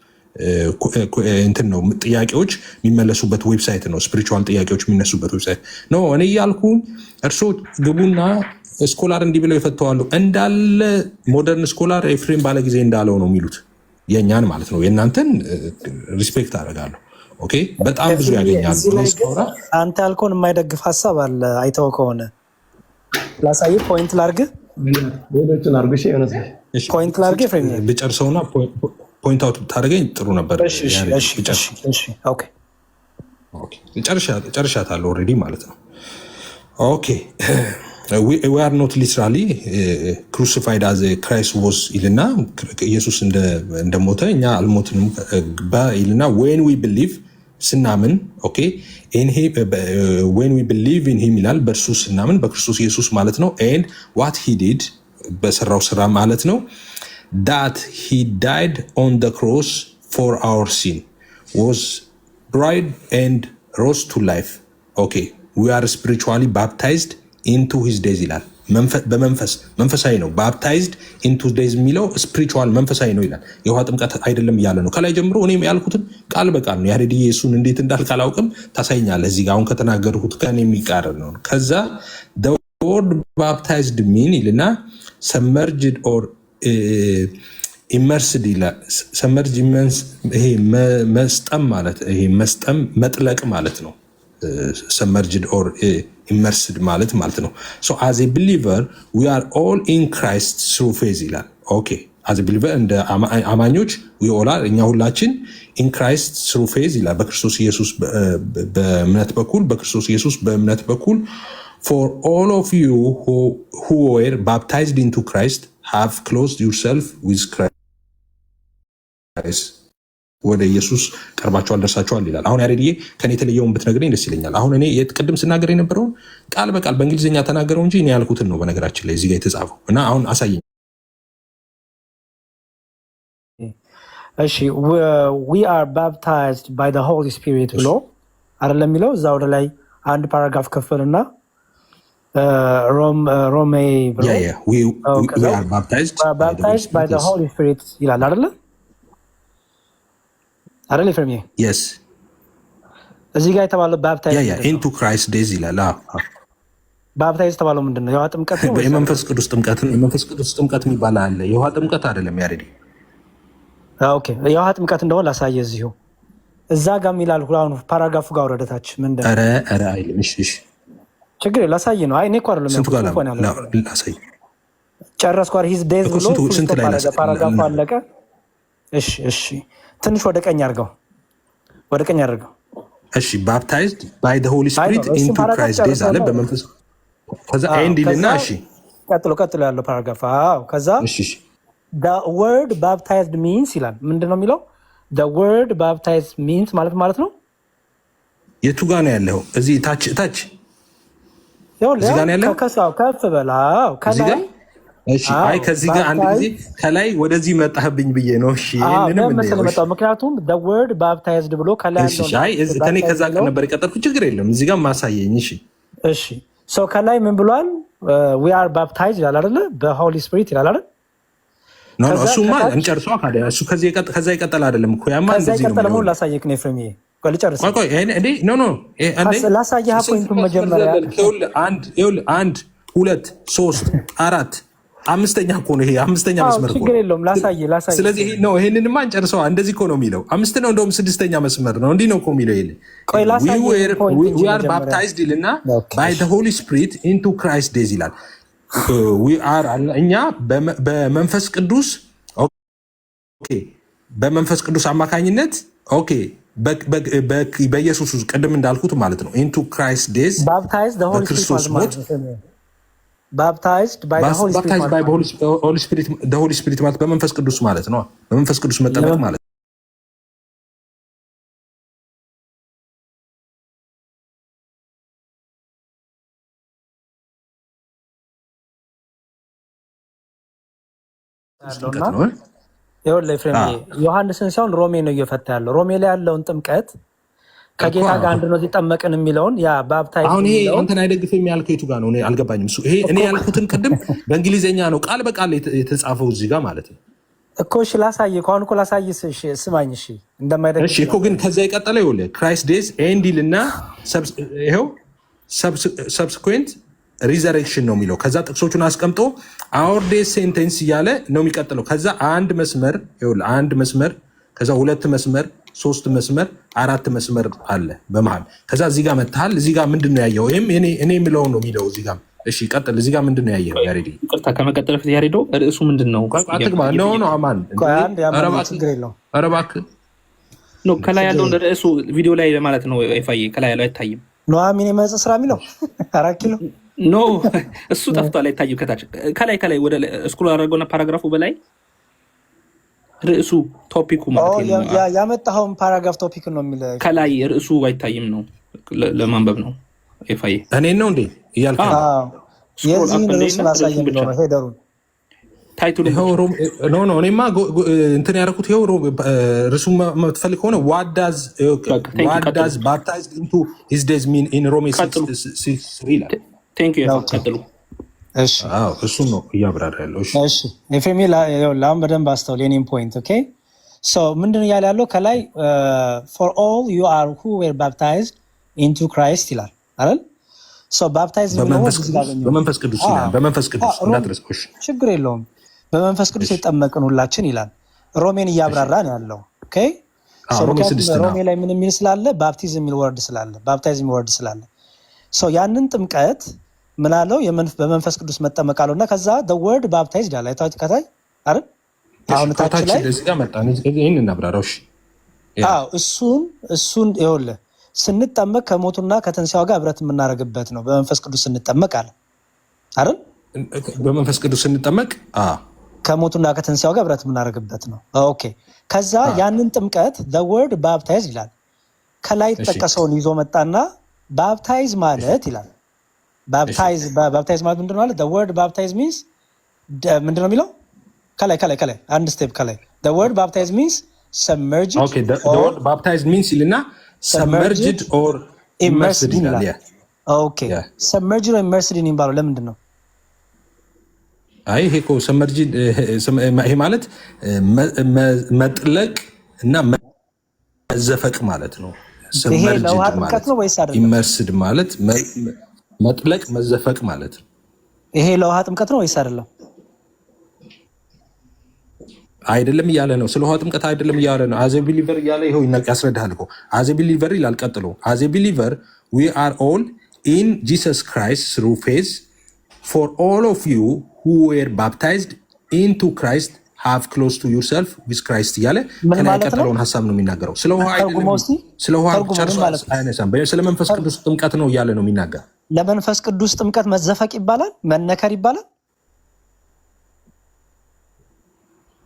እንትን ነው ጥያቄዎች የሚመለሱበት ዌብሳይት ነው። ስፒሪቹዋል ጥያቄዎች የሚነሱበት ዌብሳይት ነው። እኔ ያልኩኝ እርሶ ግቡና ስኮላር እንዲህ ብለው ይፈተዋሉ እንዳለ ሞደርን ስኮላር ኤፍሬም ባለ ጊዜ እንዳለው ነው የሚሉት የእኛን ማለት ነው። የእናንተን ሪስፔክት አደርጋለሁ። ኦኬ በጣም ብዙ ያገኛሉ። አንተ ያልከውን የማይደግፍ ሀሳብ አለ። አይተው ከሆነ ላሳይ። ፖይንት ላርግ ፖይንት ላርግ ኤፍሬም ብጨርሰውና ፖይንት አውት ብታደርገኝ ጥሩ ነበር። ጨርሻታለሁ ኦልሬዲ ማለት ነው። ኦኬ we are not literally crucified as Christ was ይልና ኢየሱስ እንደሞተ እኛ አልሞትንም ይልና when we believe ስናምን ኦኬ when we believe in him ይላል በእርሱ ስናምን በክርስቶስ ኢየሱስ ማለት ነው and what he did በሰራው ስራ ማለት ነው that he died on the cross for our sin was buried and rose to life okay we are spiritually baptized into his days ይላል። መንፈሳዊ ነው። ባፕታይዝድ ኢንቱ ዴዝ የሚለው ስፒሪቹዋል መንፈሳዊ ነው ይላል። የውሃ ጥምቀት አይደለም እያለ ነው ከላይ ጀምሮ። እኔም ያልኩትን ቃል በቃል ነው። ያሬድ ኢየሱስን እንዴት እንዳልክ አላውቅም፣ ታሳይኛለህ። እዚህ ጋር አሁን ከተናገርኩት ጋር የሚቃረን ነው። ከዛ the word baptized mean ይልና submerged or ኢመርስድ ይላል። ሰመርጅ ይሄ መስጠም ማለት ይሄ መስጠም መጥለቅ ማለት ነው። ሰመርጅድ ኦር ኢመርስድ ማለት ነው። ሶ አዝ ኤ ቢሊቨር ዊ አር ኦል ኢን ክራይስት ስሩ ፌዝ ይላል። ኦኬ አዝ ኤ ቢሊቨር እንደ አማኞች ዊ ኦል አር እኛ ሁላችን ኢን ክራይስት ስሩ ፌዝ ይላል። በክርስቶስ ኢየሱስ በእምነት በኩል በክርስቶስ ኢየሱስ በእምነት በኩል for all of you who were baptized into Christ have clothed yourself with Christ ወደ ኢየሱስ ቀርባችኋል ደርሳችኋል ይላል። አሁን ያሬድዬ ከኔ የተለየውን ብትነግረኝ ደስ ይለኛል። አሁን እኔ ቅድም ስናገር የነበረውን ቃል በቃል በእንግሊዝኛ ተናገረው እንጂ እኔ ያልኩትን ነው በነገራችን ላይ እዚህ ጋር የተጻፈው እና አሁን አሳየኝ። እሺ we are baptized by the Holy Spirit ብሎ አይደለም የሚለው እዛ ወደ ላይ አንድ ፓራግራፍ ክፍልና ሮሜ ብሎ ባፕታይዝድ ባይ ዘ ሆሊ ስፒሪት ይላል አይደለ? አይደለ ፍሬም? የስ እዚህ ጋር የተባለው ባፕታይዝ ኢንቱ ክራይስት ዴዝ ይላል። ባፕታይዝ የተባለው ምንድን ነው? የውሃ ጥምቀት ነው? የመንፈስ ቅዱስ ጥምቀት ነው። የመንፈስ ቅዱስ ጥምቀት የሚባል አለ። የውሃ ጥምቀት አይደለም ያሬዲ። ኦኬ የውሃ ጥምቀት እንደሆነ ላሳየ እዚሁ እዛ ጋር የሚላል ሁን ፓራግራፉ ጋር ወረደታች ምንድን ነው? ኧረ አይልም። እሺ ችግር ላሳይ ነው። አይ እኔ እኮ አይደለም ላሳይ ጨረስኩ። ሂዝ ዴዝ ብሎ ፓራግራፉ አለቀ። እሺ ትንሽ ወደ ቀኝ አድርገው፣ ወደ ቀኝ አድርገው። እሺ ባፕታይዝድ ባይ ዘ ሆሊ ስፒሪት ኢንቱ ክራይስት ዴዝ አለ በመንፈስ ከዛ ኤንድ ይልና እሺ ቀጥሎ ያለው ፓራግራፍ ከዛ the word baptized means ይላል። ምንድነው የሚለው? the word baptized means ማለት ነው። የቱ ጋር ነው ያለው? እዚህ ታች እዚህ ጋር ነው ያለው። ከፍ በላው ከላይ። እሺ አይ ከዚህ ጋር አንድ ጊዜ ከላይ ወደዚህ መጣህብኝ ብዬ ነው። እሺ ይሄንንም እንደው ምክንያቱም the word baptized ብሎ ከላይ ያለው እሺ አይ ከኔ ከዛ ጋር ነበር የቀጠልኩት። ችግር የለም እዚህ ጋር ማሳየኝ። እሺ ሰው ከላይ ምን ብሏል? we are baptized ይላል አይደለ? በሆሊ ስፒሪት ይላል አይደል? ኖ እሱማ እንጨርሰው ካዲያ እሱ ከዛ ይቀጥል አይደለም እኮ ያማ እንደዚህ ነው። ከዛ ላሳየክ ነው ፍሬም። ቆይ ልጨርስ። ቆይ ላሳየህ ፖይንቱን መጀመሪያ አንድ ሁለት ሶስት አራት አምስተኛ እኮ ነው ይሄ አምስተኛ መስመር እኮ ችግር የለውም። ላሳየህ ስለዚህ ይሄንንማ እንጨርሰው። እንደዚህ እኮ ነው የሚለው አምስት ነው እንደውም ስድስተኛ መስመር ነው። እንዲህ ነው እኮ የሚለው ይሄ ቆይ ላሳየህ we are baptized ይልና by the holy spirit into Christ days ይላል። እኛ በመንፈስ ቅዱስ በመንፈስ ቅዱስ አማካኝነት በኢየሱስ ቅድም እንዳልኩት ማለት ነው ኢንቱ ክራይስት ዴዝ በክርስቶስ ሞት ባፕታይዝድ ባይ ሆሊ ስፒሪት ማለት በመንፈስ ቅዱስ ማለት ነው። በመንፈስ ቅዱስ መጠመቅ ማለት ዮሐንስን ሳይሆን ሮሜ ነው እየፈታ ያለው። ሮሜ ላይ ያለውን ጥምቀት ከጌታ ጋር አንድ ነው ሲጠመቅን የሚለውን ያ ባፕታይዝ አሁን ይሄ አንተን አይደግፍም ያልከው የቱ ጋር ነው? እኔ አልገባኝም። ይሄ እኔ ያልኩትን ቅድም በእንግሊዝኛ ነው ቃል በቃል የተጻፈው እዚህ ጋር ማለት ነው እኮ። እሺ ላሳየህ ከሆነ እኮ ላሳየህ። እሺ ስማኝ። እሺ እንደማይደግፍ እሺ እኮ ግን ከዛ የቀጠለ ይኸውልህ ክራይስት ዴዝ ኤንዲልና ይኸው ሰብስኩዌንት ሪዘሬክሽን ነው የሚለው። ከዛ ጥቅሶቹን አስቀምጦ አወር ዴዝ ሴንቴንስ እያለ ነው የሚቀጥለው። ከዛ አንድ መስመር ይኸውልህ አንድ መስመር ከዛ ሁለት መስመር ሶስት መስመር አራት መስመር አለ በመሃል። ከዛ እዚህ ጋር መጥተሃል። እዚህ ጋር ምንድን ነው ያየው? እኔ የምለው ነው የሚለው እዚህ ጋር። እሺ ቀጥል። እዚህ ጋር ምንድን ነው ያየው? ያሬዲ ይቅርታ ከመቀጠል በፊት ያሬዶ ርዕሱ ምንድን ነው? አትግባ ነው አማን ኧረ እባክህ ነው ከላይ ያለውን ርዕሱ ቪዲዮ ላይ ማለት ነው። ይፋዬ ከላይ ያለው አይታይም። ኑሐሚን የመጽ ስራ የሚለው 4 ኪሎ ኖ እሱ ጠፍቷል። አይታይም። ከታች ከላይ ወደ ስኩል አደረገውና ፓራግራፉ በላይ ርዕሱ ቶፒኩ ማለት ነው። ያመጣኸውን ፓራግራፍ ቶፒክ ነው የሚል ከላይ ርዕሱ አይታይም ነው ለማንበብ ነው። ይፋዬ እኔ ነው እንዴ እያልኩ የዚህን ርዕሱን አሳየን ብሎ ነው ሄደሩን ታይቱል ኖ እኔማ እንትን ያደረኩት ይኸው ርዕሱ የምትፈልግ ከሆነ ዋዳዝ ባፕታይዝድ ኢንቱ ሂዝ ዴዝ ሚን ኢን ሮሜ 6 ይላል። ቀጥሉ። እሱን ነው እያብራራ ያለው። ኤፍሬም ለአሁን በደንብ አስተውል የኔን ፖይንት። ኦኬ ምንድን እያለ ያለው ከላይ ፎር ኦል ዩ አር ሁ ዌር ባፕታይዝድ ኢንቱ ክራይስት ይላል አይደል? ባፕታይዝ በመንፈስ ቅዱስ እንዳትረሳሽ፣ ችግር የለውም። በመንፈስ ቅዱስ የጠመቅን ሁላችን ይላል። ሮሜን እያብራራ ነው ያለው። ሮሜ ላይ ምን የሚል ስላለ ባፕቲዝም የሚል ወርድ ስላለ ባፕታይዝ የሚል ወርድ ስላለ ያንን ጥምቀት ምን አለው? በመንፈስ ቅዱስ መጠመቅ አለው እና ከዛ ወርድ ባፕታይዝ ዳላ ከታይ አይደል? አሁን ታች ላይ እሱን ይኸውልህ ስንጠመቅ ከሞቱና ከትንሣኤው ጋር ህብረት የምናደርግበት ነው። በመንፈስ ቅዱስ ስንጠመቅ አለ አይደል? በመንፈስ ቅዱስ ስንጠመቅ ከሞቱና ከትንሣኤው ጋር ህብረት የምናደርግበት ነው። ኦኬ ከዛ ያንን ጥምቀት ወርድ ባፕታይዝ ይላል። ከላይ የተጠቀሰውን ይዞ መጣና ባፕታይዝ ማለት ይላል። ባፕታይዝ ማለት ምንድን ነው? ማለት ወርድ ባፕታይዝ ሚንስ ምንድን ነው የሚለው? ከላይ አንድ ስቴፕ ከላይ ወርድ ባፕታይዝ ሚንስ ሰብመርጅድ። ኦኬ ወርድ ባፕታይዝ ሚንስ ይልና ሰብመርጅድ ኦር ኢመርስድ ይላል። ኦኬ ሰብመርጅድ ወይ ኢመርስድ የሚባለው ለምንድን ነው? አይ ይሄ እኮ ሰብመርጅድ ይሄ ማለት መጥለቅ እና መዘፈቅ ማለት ነው። ይሄ ለውሃ ጥምቀት ነው ወይስ አይደለም? ኢመርስድ ማለት መጥለቅ መዘፈቅ ማለት ነው። ይሄ ለውሃ ጥምቀት ነው ወይስ አይደለም? አይደለም እያለ ነው። ስለ ውሃ ጥምቀት አይደለም እያለ ነው። አዘ ቢሊቨር እያለ ይኸው ያስረዳሃል እኮ አዘ ቢሊቨር ይላል። ቀጥሎ አዘ ቢሊቨር ዊ አር ኦል ኢን ጂሰስ ክራይስት ስሩ ፌዝ ፎር ኦል ኦፍ ዩ ሁ ዌር ባፕታይዝድ ኢንቱ ክራይስት ሃቭ ክሎዝ ቱ ዩርሰልፍ ዊዝ ክራይስት እያለ ከላይ ቀጥለውን ሀሳብ ነው የሚናገረው። ስለ ውሃ አይደለም፣ ስለ ውሃ ጨርሶ አያነሳም። ስለ መንፈስ ቅዱስ ጥምቀት ነው እያለ ነው የሚናገር። ለመንፈስ ቅዱስ ጥምቀት መዘፈቅ ይባላል፣ መነከር ይባላል።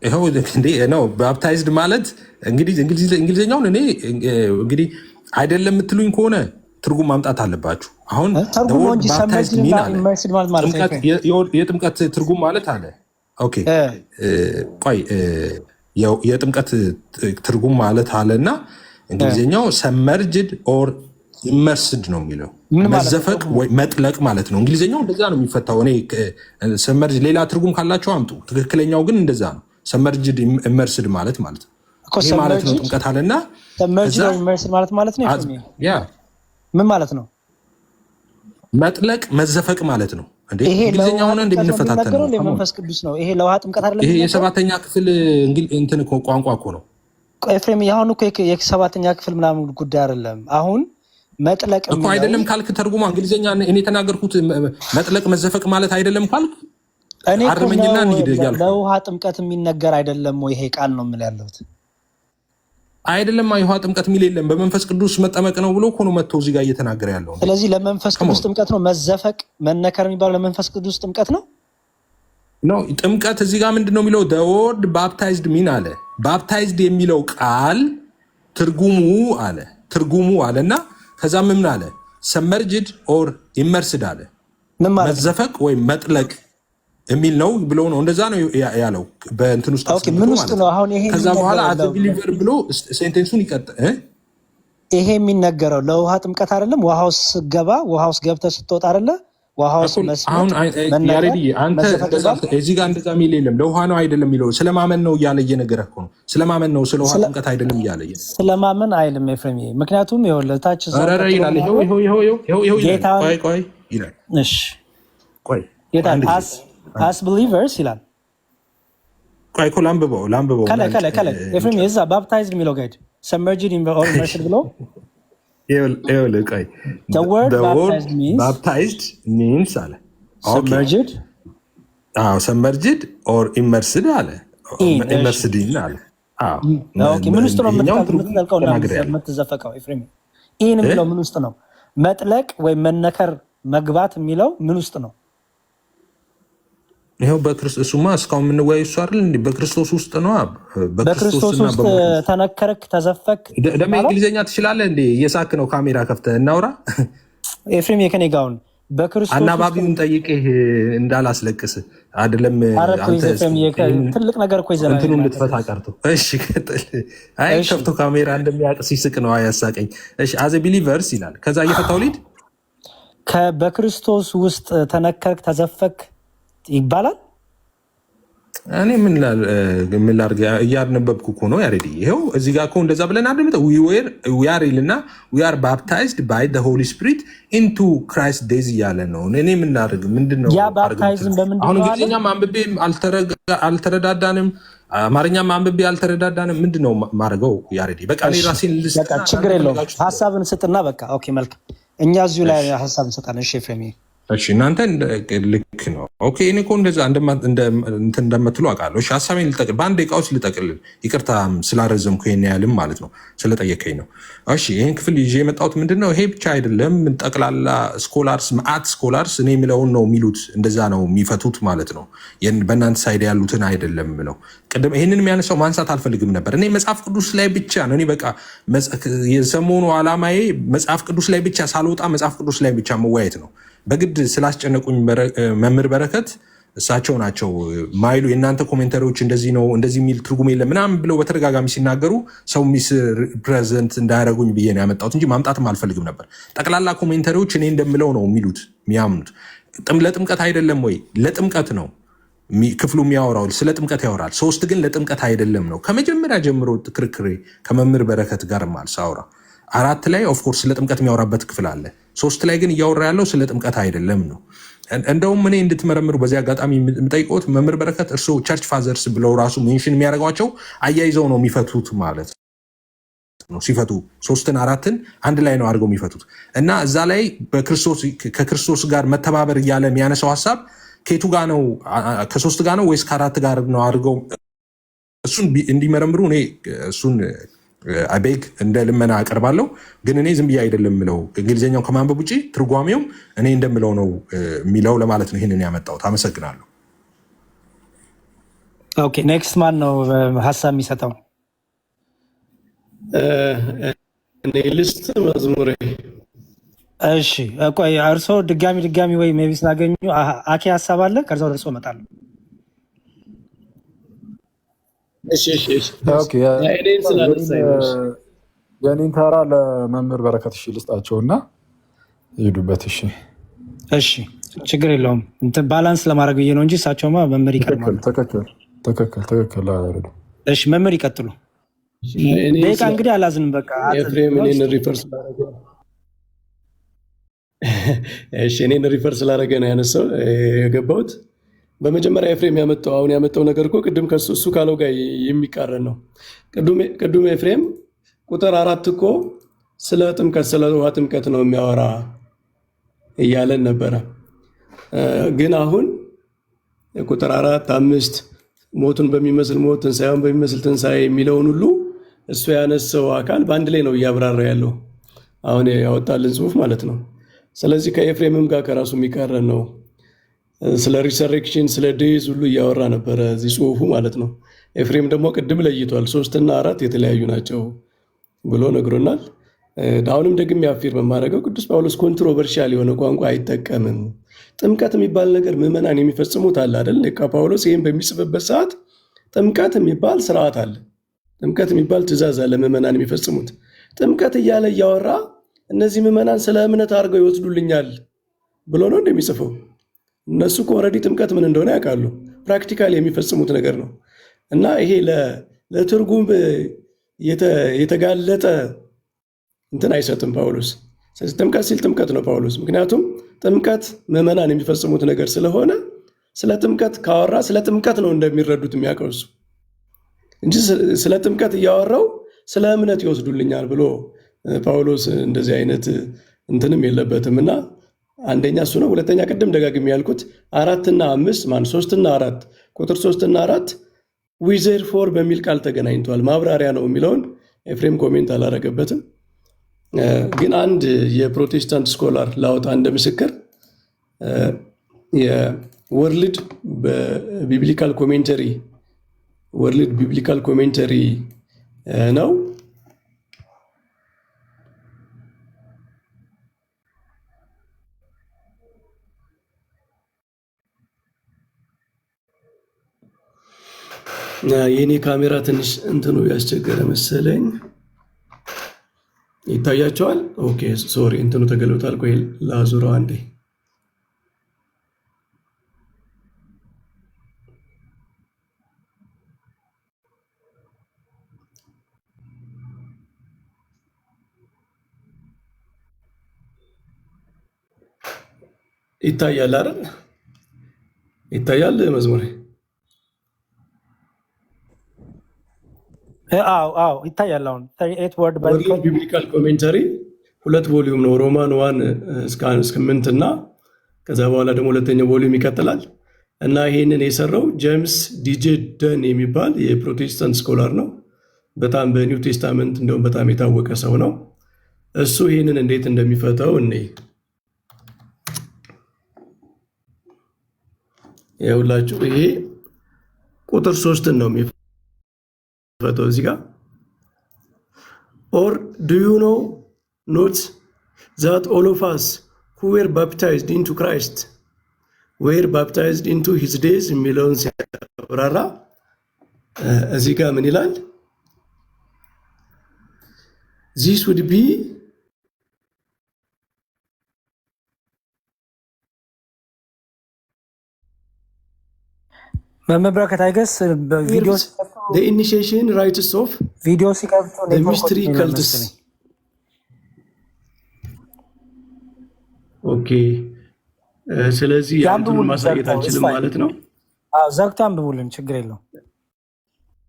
ይኸው እንዴ ነው ባፕታይዝድ ማለት እንግዲህ እንግሊዝኛውን እኔ እንግዲህ አይደለም የምትሉኝ ከሆነ ትርጉም ማምጣት አለባችሁ። አሁን ባፕታይዝድ ሚን አለ የጥምቀት ትርጉም ማለት አለ። ኦኬ ቆይ የጥምቀት ትርጉም ማለት አለ እና እንግሊዝኛው ሰመርጅድ ኦር ኢመርስድ ነው የሚለው መዘፈቅ ወይ መጥለቅ ማለት ነው። እንግሊዝኛው እንደዛ ነው የሚፈታው። እኔ ሰመርጅ ሌላ ትርጉም ካላቸው አምጡ። ትክክለኛው ግን እንደዛ ነው። ሰመርጅድ ኢመርስድ ማለት ነው። ይሄ ማለት ነው ጥምቀት አለና ሰመርጅድ ኢመርስድ ማለት ነው። ያ ምን ማለት ነው? መጥለቅ መዘፈቅ ማለት ነው። እንዴ እንግሊዝኛው ሆነ እንደምንፈታተን ነው። መንፈስ ቅዱስ ነው። ይሄ ለውሃ ጥምቀት አይደለም። ይሄ የሰባተኛ ክፍል እንትን ቋንቋ እኮ ነው። ኤፍሬም ያሁን እኮ የሰባተኛ ክፍል ምናምን ጉዳይ አይደለም። አሁን መጥለቅ እኮ አይደለም ካልክ ተርጉማ እንግሊዝኛ እኔ የተናገርኩት መጥለቅ መዘፈቅ ማለት አይደለም ካልክ እኔ ለውሃ ጥምቀት የሚነገር አይደለም ወይ? ይሄ ቃል ነው የምልህ ያለሁት አይደለም። የውሃ ጥምቀት የሚል የለም። በመንፈስ ቅዱስ መጠመቅ ነው ብሎ እኮ ነው መጥቶ እዚህ ጋር እየተናገረ ያለው። ስለዚህ ለመንፈስ ቅዱስ ጥምቀት ነው መዘፈቅ መነከር የሚባለው ለመንፈስ ቅዱስ ጥምቀት ነው። ጥምቀት እዚህ ጋር ምንድን ነው የሚለው? ወርድ ባፕታይዝድ ሚን አለ። ባፕታይዝድ የሚለው ቃል ትርጉሙ አለ እና ከዛ ምን አለ? ሰመርጅድ ኦር ኢመርስድ አለ። መዘፈቅ ወይም መጥለቅ የሚል ነው ብሎ ነው። እንደዛ ነው ያለው በእንትን ውስጥ ምን ውስጥ ነው አሁን ይሄ? ከዛ በኋላ አዘ ቢሊቨር ብሎ ሴንቴንሱን ይቀጥል። ይሄ የሚነገረው ለውሃ ጥምቀት አይደለም። ውሃ ውስጥ ስትገባ ውሃ ውስጥ ገብተህ ስትወጣ አይደለ? ውሃ ውስጥ አሁን ያሬዲ አንተ እዚህ ጋር እንደዛ የሚል የለም። ለውሃ ነው አይደለም የሚለው ስለማመን ነው እያለ እየነገረህ እኮ ነው። ስለማመን ነው ስለ ውሃ ጥምቀት አይደለም እያለ ስለማመን አይልም ኤፍሬም። ምክንያቱም ይኸውልህ ታች ይላል ይላል እሺ ቆይ as believers ይላል። ቆይ እኮ ላምብበው ከለ ኤፍሬም የዛ ባፕታይዝድ የሚለው ጋይድ submerged in or immersed ብሎ ቆይ the word baptized means አለ submerged submerged or immersed አለ immersed አለ። ኦኬ ምን ውስጥ ነው የምትጠልቀውና የምትዘፈቀው? ኤፍሬም ይሄን የሚለው ምን ውስጥ ነው? መጥለቅ ወይ መነከር መግባት የሚለው ምን ውስጥ ነው? ይሄው በክርስቶስ እሱማ እስካሁን የምንወያዩ እሱ አይደል እንዴ? በክርስቶስ ውስጥ ነው። በክርስቶስ ውስጥ ተነከረክ ተዘፈክ። ደግሞ እንግሊዝኛ ትችላለህ እንዴ? እየሳክ ነው ካሜራ ከፍተህ እናውራ። ኤፍሬም የከኔ ጋውን በክርስቶስ አናባቢውን ጠይቄህ እንዳላስለቅስ አይደለም። አንተ ትልቅ ነገር እኮ ይዘናል እንትኑን ልትፈታ ቀርቶ። እሺ ቀጥል። አይ ከፍቶ ካሜራ እንደሚያውቅ ሲስቅ ነው ያሳቀኝ። እሺ አዘ ቢሊቨርስ ይላል። ከዛ እየፈታው ሊድ በክርስቶስ ውስጥ ተነከርክ ተዘፈክ ይባላል። እኔ ምን ላድርግ? እያነበብኩ እኮ ነው ያሬዲ። ይኸው እዚህ ጋር እኮ እንደዛ ብለን አድምጠ ዊ አር ይልና ዊ አር ባፕታይዝድ ባይ ዘ ሆሊ ስፒሪት ኢንቱ ክራይስት ዴዝ እያለ ነው። እኔ ምን ላድርግ? ምንድን ነው አሁን? እንግሊዝኛም አንብቤ አልተረዳዳንም፣ አማርኛም አንብቤ አልተረዳዳንም። ምንድን ነው ማድረገው ያሬዲ? በቃ እኔ ራሴን ችግር የለውም። ሀሳብን ስጥና በቃ ኦኬ፣ መልካም። እኛ እዚሁ ላይ ሀሳብ እንሰጣለን። እሺ ኤፍሬም እሺ እናንተ ልክ ነው። ኦኬ እኔ እኮ እንደዛ እንደምትሉ አውቃለሁ። እሺ ሀሳቤን ልጠቅል፣ በአንድ ደቂቃ ውስጥ ልጠቅልል። ይቅርታ ስላረዘምኩ ይሄን ያህልም ማለት ነው፣ ስለጠየቀኝ ነው። እሺ ይህን ክፍል ይዤ የመጣሁት ምንድን ነው? ይሄ ብቻ አይደለም። ጠቅላላ ስኮላርስ መዓት ስኮላርስ እኔ የምለውን ነው የሚሉት፣ እንደዛ ነው የሚፈቱት ማለት ነው። በእናንተ ሳይድ ያሉትን አይደለም የምለው። ቅድም ይህንን የሚያነሳው ማንሳት አልፈልግም ነበር። እኔ መጽሐፍ ቅዱስ ላይ ብቻ ነው። እኔ በቃ የሰሞኑ ዓላማዬ መጽሐፍ ቅዱስ ላይ ብቻ ሳልወጣ መጽሐፍ ቅዱስ ላይ ብቻ መወያየት ነው። በግድ ስላስጨነቁኝ መምህር በረከት እሳቸው ናቸው ማይሉ የእናንተ ኮሜንተሪዎች እንደዚህ ነው እንደዚህ የሚል ትርጉም የለም ምናምን ብለው በተደጋጋሚ ሲናገሩ ሰው ሚስ ፕሬዘንት እንዳያደረጉኝ ብዬ ነው ያመጣሁት እንጂ ማምጣትም አልፈልግም ነበር። ጠቅላላ ኮሜንተሪዎች እኔ እንደምለው ነው የሚሉት የሚያምኑት። ለጥምቀት አይደለም ወይ? ለጥምቀት ነው ክፍሉ የሚያወራው፣ ስለ ጥምቀት ያወራል። 3 ግን ለጥምቀት አይደለም ነው ከመጀመሪያ ጀምሮ ክርክሬ ከመምህር በረከት ጋር ሳውራ 4 ላይ ኦፍኮርስ ስለ ጥምቀት የሚያወራበት ክፍል አለ። 3 ላይ ግን እያወራ ያለው ስለ ጥምቀት አይደለም ነው። እንደውም እኔ እንድትመረምሩ በዚህ አጋጣሚ የምጠይቆት መምህር በረከት እርስዎ ቸርች ፋዘርስ ብለው ራሱ ሜንሽን የሚያደርጓቸው አያይዘው ነው የሚፈቱት ማለት ነው። ሲፈቱ 3ን 4ን አንድ ላይ ነው አድርገው የሚፈቱት እና እዛ ላይ ከክርስቶስ ጋር መተባበር እያለ የሚያነሳው ሀሳብ ከየቱ ጋር ነው? ከ3 ጋር ነው ወይስ ከ4 ጋር ነው አድርገው እሱን እንዲመረምሩ እኔ እሱን አቤግ እንደ ልመና አቀርባለሁ። ግን እኔ ዝም ብዬ አይደለም ምለው እንግሊዝኛው ከማንበብ ውጭ ትርጓሜው እኔ እንደምለው ነው የሚለው ለማለት ነው ይህንን ያመጣሁት። አመሰግናለሁ። ኦኬ ኔክስት ማን ነው ሀሳብ የሚሰጠው? እኔ ልስጥ መዝሙሬ። እሺ ቆይ እርስዎ ድጋሚ ወይ ሜቢ ስላገኙ አኬ ሀሳብ አለ ከዛው ደርሶ እመጣለሁ። የኔን ተራ ለመምህር በረከት ልስጣቸው እና ይሄዱበት። እሺ ችግር የለውም። እንትን ባላንስ ለማድረግ ብዬ ነው እንጂ እሳቸውማ መምህር ይቀድማሉ። ትክክል። እሺ መምህር ይቀጥሉ። ደቂቃ እንግዲህ አላዝንም። በቃ እኔን ሪፈር ስላደረገ ነው ያነሳው የገባሁት። በመጀመሪያ ኤፍሬም አሁን ያመጣው ነገር እኮ ቅድም እሱ ካለው ጋር የሚቃረን ነው። ቅዱም ኤፍሬም ቁጥር 4 እኮ ስለ ጥምቀት ስለ ውሃ ጥምቀት ነው የሚያወራ እያለን ነበረ። ግን አሁን ቁጥር 4፣ 5 ሞቱን በሚመስል ሞት ትንሣኤውን በሚመስል ትንሣኤ የሚለውን ሁሉ እሱ ያነሳው አካል በአንድ ላይ ነው እያብራራ ያለው አሁን ያወጣልን ጽሁፍ ማለት ነው። ስለዚህ ከኤፍሬምም ጋር ከራሱ የሚቃረን ነው። ስለ ሪሰሬክሽን ስለ ዴዝ ሁሉ እያወራ ነበረ እዚህ ጽሁፉ ማለት ነው። ኤፍሬም ደግሞ ቅድም ለይቷል 3 እና 4 የተለያዩ ናቸው ብሎ ነግሮናል። አሁንም ደግሜ አፊርም የማደርገው ቅዱስ ጳውሎስ ኮንትሮቨርሻል የሆነ ቋንቋ አይጠቀምም። ጥምቀት የሚባል ነገር ምዕመናን የሚፈጽሙት አለ አይደል? ጳውሎስ ይህም በሚጽፍበት ሰዓት ጥምቀት የሚባል ስርዓት አለ፣ ጥምቀት የሚባል ትእዛዝ አለ ምዕመናን የሚፈጽሙት። ጥምቀት እያለ እያወራ እነዚህ ምዕመናን ስለ እምነት አድርገው ይወስዱልኛል ብሎ ነው እንደሚጽፈው። እነሱ ኦልሬዲ ጥምቀት ምን እንደሆነ ያውቃሉ። ፕራክቲካሊ የሚፈጽሙት ነገር ነው እና ይሄ ለትርጉም የተጋለጠ እንትን አይሰጥም ጳውሎስ። ስለዚህ ጥምቀት ሲል ጥምቀት ነው ጳውሎስ። ምክንያቱም ጥምቀት ምዕመናን የሚፈጽሙት ነገር ስለሆነ ስለ ጥምቀት ካወራ ስለ ጥምቀት ነው እንደሚረዱት የሚያውቀው እሱ እንጂ ስለ ጥምቀት እያወራው ስለ እምነት ይወስዱልኛል ብሎ ጳውሎስ እንደዚህ አይነት እንትንም የለበትም እና አንደኛ እሱ ነው። ሁለተኛ ቅድም ደጋግሜ ያልኩት 4 እና 5 3 እና 4 ቁጥር 3 እና 4 ዊዘር ፎር በሚል ቃል ተገናኝቷል። ማብራሪያ ነው የሚለውን ኤፍሬም ኮሜንት አላረገበትም። ግን አንድ የፕሮቴስታንት ስኮላር ላወጣ እንደ ምስክር የወርልድ ቢብሊካል ኮሜንተሪ ነው። የኔ ካሜራ ትንሽ እንትኑ ያስቸገረ መሰለኝ። ይታያቸዋል? ኦኬ ሶሪ፣ እንትኑ ተገልብጧል። ቆይ ላዙረው አንዴ። ይታያል አይደል? ይታያል መዝሙሬ? አዎ ይታያል። አሁን 38 ወርድ ቢብሊካል ኮሜንተሪ 2 ቮሊዩም ነው። ሮማን 1 እስከ 8 እና ከዛ በኋላ ደግሞ ሁለተኛው ቮሊዩም ይቀጥላል እና ይሄንን የሰራው ጄምስ ዲጄ ደን የሚባል የፕሮቴስታንት ስኮላር ነው። በጣም በኒው ቴስታመንት እንደውም በጣም የታወቀ ሰው ነው። እሱ ይሄንን እንዴት እንደሚፈታው እኔ ይኸውላችሁ፣ ይሄ ቁጥር 3 ነው የሚፈታው እዚህ ጋር or do you know not that all of us who were baptized into Christ ዌር ባፕታይዝድ ኢንቱ ሂዝ ዴዝ የሚለውን ሲያብራራ እዚህ ጋር ምን ይላል? ዚስ ውድ ቢ መመብራከት አይገስ ቪዲዮ ኢኒሺዬሽን ራይትስ ኦፍ ቪዲዮ ሲከፍቱ ሚስትሪ ከልትስ። ኦኬ ስለዚህ ያንዱን ማሳየት አልችልም ማለት ነው። ዘግቶ አንብቡልን፣ ችግር የለውም።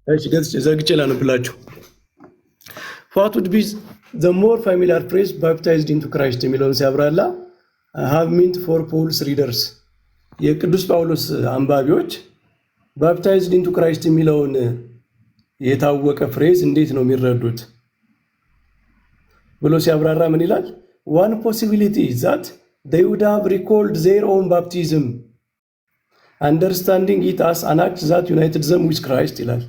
እሺ ዘግቼ ላነብላችሁ። What would be the more familiar phrase baptized into Christ የሚለውን ሲያብራራ have meant for Paul's readers የቅዱስ ጳውሎስ አንባቢዎች ባፕታይዝድ ኢንቱ ክራይስት የሚለውን የታወቀ ፍሬዝ እንዴት ነው የሚረዱት ብሎ ሲያብራራ ምን ይላል? one possibility is that they would have recalled their own baptism understanding it as an act that united them with Christ ይላል።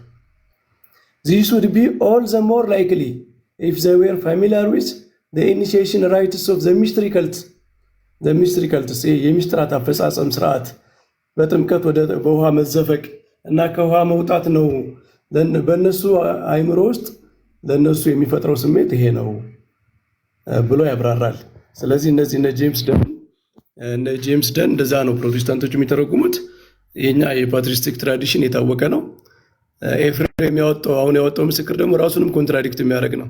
This would be all the more likely if they were familiar with the initiation rites of the mystery cult. The mystery cult የሚስጥራት አፈጻጸም ስርዓት በጥምቀት ወደ በውሃ መዘፈቅ እና ከውሃ መውጣት ነው። በእነሱ አይምሮ ውስጥ ለእነሱ የሚፈጥረው ስሜት ይሄ ነው ብሎ ያብራራል። ስለዚህ እነዚህ እነ ጄምስ ደን እንደዛ ነው ፕሮቴስታንቶች የሚተረጉሙት። የኛ የፓትሪስቲክ ትራዲሽን የታወቀ ነው። ኤፍሬም አሁን ያወጣው ምስክር ደግሞ ራሱንም ኮንትራዲክት የሚያደርግ ነው።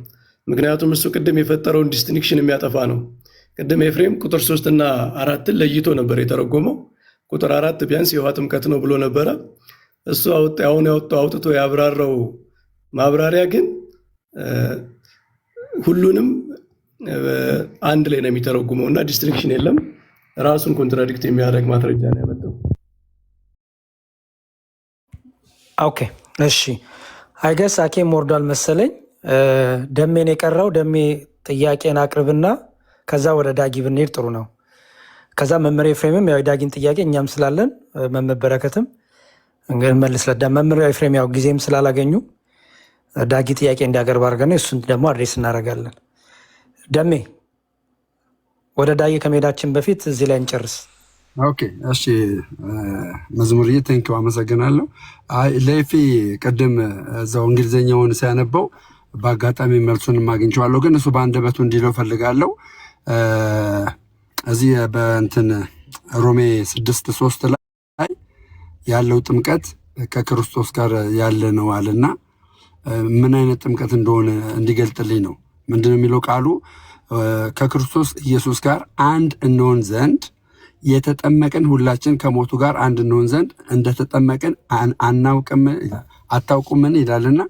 ምክንያቱም እሱ ቅድም የፈጠረውን ዲስቲንክሽን የሚያጠፋ ነው። ቅድም ኤፍሬም ቁጥር 3 እና 4 ለይቶ ነበር የተረጎመው። ቁጥር 4 ቢያንስ የውሃ ጥምቀት ነው ብሎ ነበረ። እሱ አሁን አውጥቶ ያብራራው ማብራሪያ ግን ሁሉንም አንድ ላይ ነው የሚተረጉመው እና ዲስቲንክሽን የለም። ራሱን ኮንትራዲክት የሚያደርግ ማስረጃ ነው ያመጣው። ኦኬ እሺ፣ አይገስ አኬም ወርዷል መሰለኝ። ደሜን የቀረው ደሜ ጥያቄን አቅርብና ከዛ ወደ ዳጊ ብንሄድ ጥሩ ነው። ከዛ መምህር ኤፍሬምም ያው ዳጊን ጥያቄ እኛም ስላለን መምህር በረከትም እንግዲህ መልስለዳ መምህር ኤፍሬም ያው ጊዜም ስላላገኙ ዳጊ ጥያቄ እንዲያቀርብ አድርገን እሱን ደግሞ አድሬስ እናደርጋለን። ደሜ ወደ ዳጊ ከመሄዳችን በፊት እዚህ ላይ እንጨርስ። ኦኬ እሺ፣ መዝሙርዬ ቴንኪው አመሰግናለሁ። ለኤፊ ቅድም እዛው እንግሊዝኛውን ሲያነበው በአጋጣሚ መልሱን አግኝቼዋለሁ፣ ግን እሱ በአንደበቱ እንዲለው ፈልጋለሁ። እዚህ በእንትን ሮሜ 6:3 ላይ ያለው ጥምቀት ከክርስቶስ ጋር ያለ ነው አለና ምን አይነት ጥምቀት እንደሆነ እንዲገልጥልኝ ነው። ምንድነው የሚለው ቃሉ? ከክርስቶስ ኢየሱስ ጋር አንድ እንሆን ዘንድ የተጠመቅን ሁላችን ከሞቱ ጋር አንድ እንሆን ዘንድ እንደተጠመቅን አታውቁምን ይላልና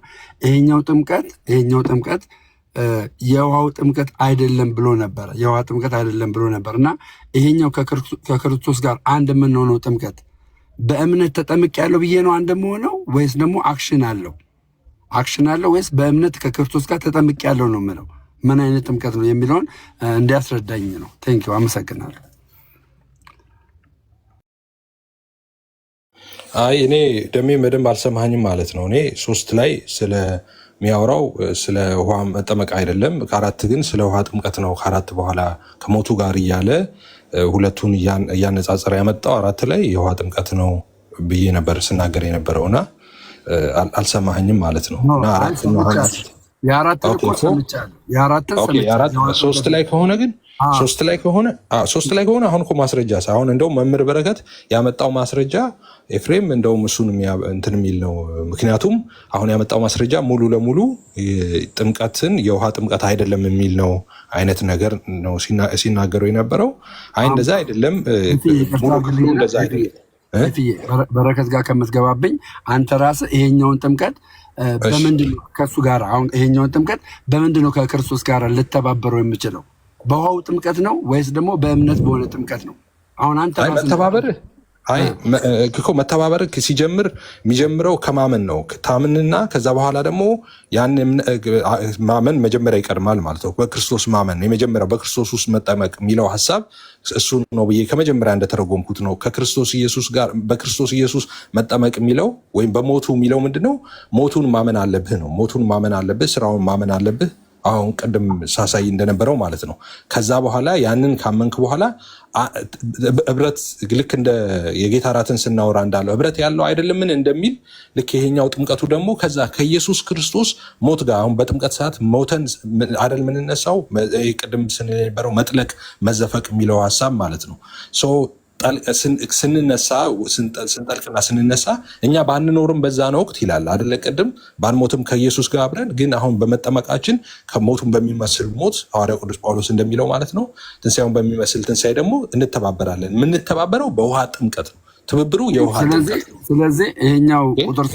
ይሄኛው ጥምቀት የውሃው ጥምቀት አይደለም ብሎ ነበር። የውሃ ጥምቀት አይደለም ብሎ ነበር እና ይሄኛው ከክርስቶስ ጋር አንድ የምንሆነው ጥምቀት በእምነት ተጠምቅ ያለው ብዬ ነው አንድ የምሆነው ወይስ ደግሞ አክሽን አለው ወይስ በእምነት ከክርስቶስ ጋር ተጠምቅ ያለው ነው የምለው? ምን አይነት ጥምቀት ነው የሚለውን እንዲያስረዳኝ ነው። ቴንኪው አመሰግናለሁ። አይ እኔ ደሜ በደንብ አልሰማኝም ማለት ነው። እኔ 3 ላይ ስለሚያወራው ስለ ውሃ መጠመቅ አይደለም፣ ከ4 ግን ስለ ውሃ ጥምቀት ነው። ከ4 በኋላ ከሞቱ ጋር እያለ ሁለቱን እያነጻጸረ ያመጣው 4 ላይ የውሃ ጥምቀት ነው ብዬ ነበር ስናገር የነበረውና አልሰማኝም ማለት ነው። እና 3 ላይ ከሆነ ግን 3 ላይ ከሆነ አሁን እኮ ማስረጃ ሳይሆን እንደውም መምህር በረከት ያመጣው ማስረጃ ኤፍሬም እንደውም እሱን እንትን የሚል ነው። ምክንያቱም አሁን ያመጣው ማስረጃ ሙሉ ለሙሉ ጥምቀትን የውሃ ጥምቀት አይደለም የሚል ነው አይነት ነገር ነው ሲናገሩ የነበረው። አይ እንደዛ አይደለም፣ ሙሉ እንደዛ አይደለም። በረከት ጋር ከምትገባብኝ አንተ ራስህ ይሄኛውን ጥምቀት በምንድን ነው ከሱ ጋር አሁን ይሄኛውን ጥምቀት በምንድን ነው ከክርስቶስ ጋር ልተባበረው የምችለው? በውሃው ጥምቀት ነው ወይስ ደግሞ በእምነት በሆነ ጥምቀት ነው? አሁን አንተ መተባበር ሲጀምር የሚጀምረው ከማመን ነው። ታምንና ከዛ በኋላ ደግሞ ያን ማመን መጀመሪያ ይቀድማል ማለት ነው። በክርስቶስ ማመን የመጀመሪያው በክርስቶስ ውስጥ መጠመቅ የሚለው ሀሳብ እሱ ነው ብዬ ከመጀመሪያ እንደተረጎምኩት ነው። ከክርስቶስ ኢየሱስ ጋር በክርስቶስ ኢየሱስ መጠመቅ የሚለው ወይም በሞቱ የሚለው ምንድነው? ሞቱን ማመን አለብህ ነው። ሞቱን ማመን አለብህ፣ ስራውን ማመን አለብህ። አሁን ቅድም ሳሳይ እንደነበረው ማለት ነው። ከዛ በኋላ ያንን ካመንክ በኋላ ህብረት ልክ እንደ የጌታ እራትን ስናወራ እንዳለው ህብረት ያለው አይደለምን እንደሚል ልክ ይሄኛው ጥምቀቱ ደግሞ ከዛ ከኢየሱስ ክርስቶስ ሞት ጋር አሁን በጥምቀት ሰዓት ሞተን አይደል የምንነሳው፣ ቅድም ስንነበረው መጥለቅ መዘፈቅ የሚለው ሀሳብ ማለት ነው። ስንነሳ ስንጠልቅና ስንነሳ እኛ ባንኖርም በዛን ወቅት ይላል አደለ? ቅድም ባንሞትም ከኢየሱስ ጋር አብረን ግን አሁን በመጠመቃችን ከሞቱን በሚመስል ሞት ሐዋርያው ቅዱስ ጳውሎስ እንደሚለው ማለት ነው ትንሣኤውን በሚመስል ትንሣኤ ደግሞ እንተባበራለን። የምንተባበረው በውሃ ጥምቀት ነው። ትብብሩ የውሃ ጥምቀት ነው። ስለዚህ ይሄኛው ቁጥር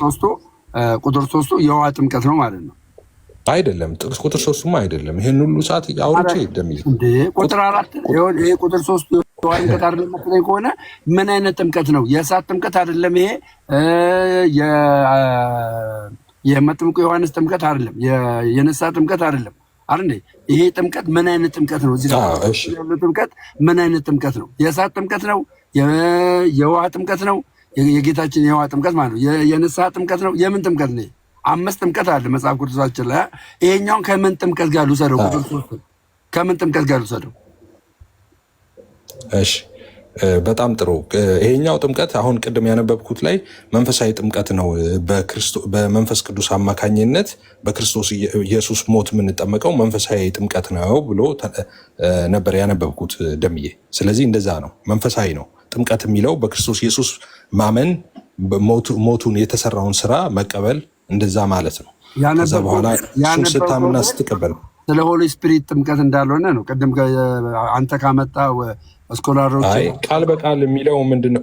ሶስቱ የውሃ ጥምቀት ነው ማለት ነው አይደለም? ቁጥር ሶስቱማ አይደለም። ይህን ሁሉ ሰዓት አውርቼ እንደሚል ቁጥር 4 ይሄ ቁጥር 3 የውሃ ጥምቀት አይደለም ከሆነ ምን አይነት ጥምቀት ነው? የእሳት ጥምቀት አይደለም። ይሄ የመጥምቁ ዮሐንስ ጥምቀት አይደለም። የንስሐ ጥምቀት አይደለም አይደል? ይሄ ጥምቀት ምን አይነት ጥምቀት ነው? እዚህ ያለው ጥምቀት ምን አይነት ጥምቀት ነው? የእሳት ጥምቀት ነው? የውሃ ጥምቀት ነው? የጌታችን የውሃ ጥምቀት ማለት ነው። የንስሐ ጥምቀት ነው? የምን ጥምቀት ነው? 5 ጥምቀት አለ መጽሐፍ ቅዱሳችን ላይ። ይሄኛውን ከምን ጥምቀት ጋር ልውሰደው? ቁጥር 3 ከምን ጥምቀት ጋር ልውሰደው? እሺ በጣም ጥሩ። ይሄኛው ጥምቀት አሁን ቅድም ያነበብኩት ላይ መንፈሳዊ ጥምቀት ነው። በመንፈስ ቅዱስ አማካኝነት በክርስቶስ ኢየሱስ ሞት የምንጠመቀው መንፈሳዊ ጥምቀት ነው ብሎ ነበር ያነበብኩት ደምዬ። ስለዚህ እንደዛ ነው፣ መንፈሳዊ ነው። ጥምቀት የሚለው በክርስቶስ ኢየሱስ ማመን፣ ሞቱን የተሰራውን ስራ መቀበል እንደዛ ማለት ነው። ከዛ በኋላ እሱን ስታምና ስትቀበል ስለ ሆሊ ስፒሪት ጥምቀት እንዳልሆነ ነው። ቅድም አንተ ካመጣ ስኮላሮች ቃል በቃል የሚለው ምንድነው?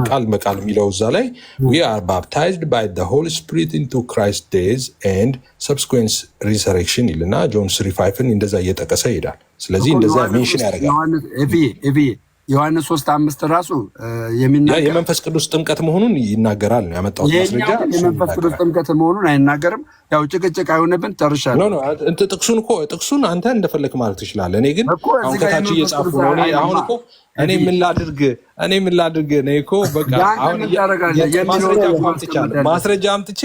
ቃል በቃል የሚለው እዛ ላይ we are baptized by the Holy Spirit into Christ's death and subsequent resurrection ይልና ጆን 3:5 እንደዛ እየጠቀሰ ይሄዳል። ስለዚህ እንደዛ ሜንሽን ያደርጋል። ዮሐንስ 3:5 ራሱ የሚናገር የመንፈስ ቅዱስ ጥምቀት መሆኑን ይናገራል። ነው ያመጣው ማስረጃ። የመንፈስ ቅዱስ ጥምቀት መሆኑን አይናገርም። ያው ጭቅጭቅ አይሆንብን። ተርሻለሁ። ጥቅሱን አንተ እንደፈለክ ማለት ትችላለህ። እኔ ግን አሁን ከታች እየጻፉ ነው። እኔ ምን ላድርግ እኔ እኮ በቃ አሁን ማስረጃ አምጥቼ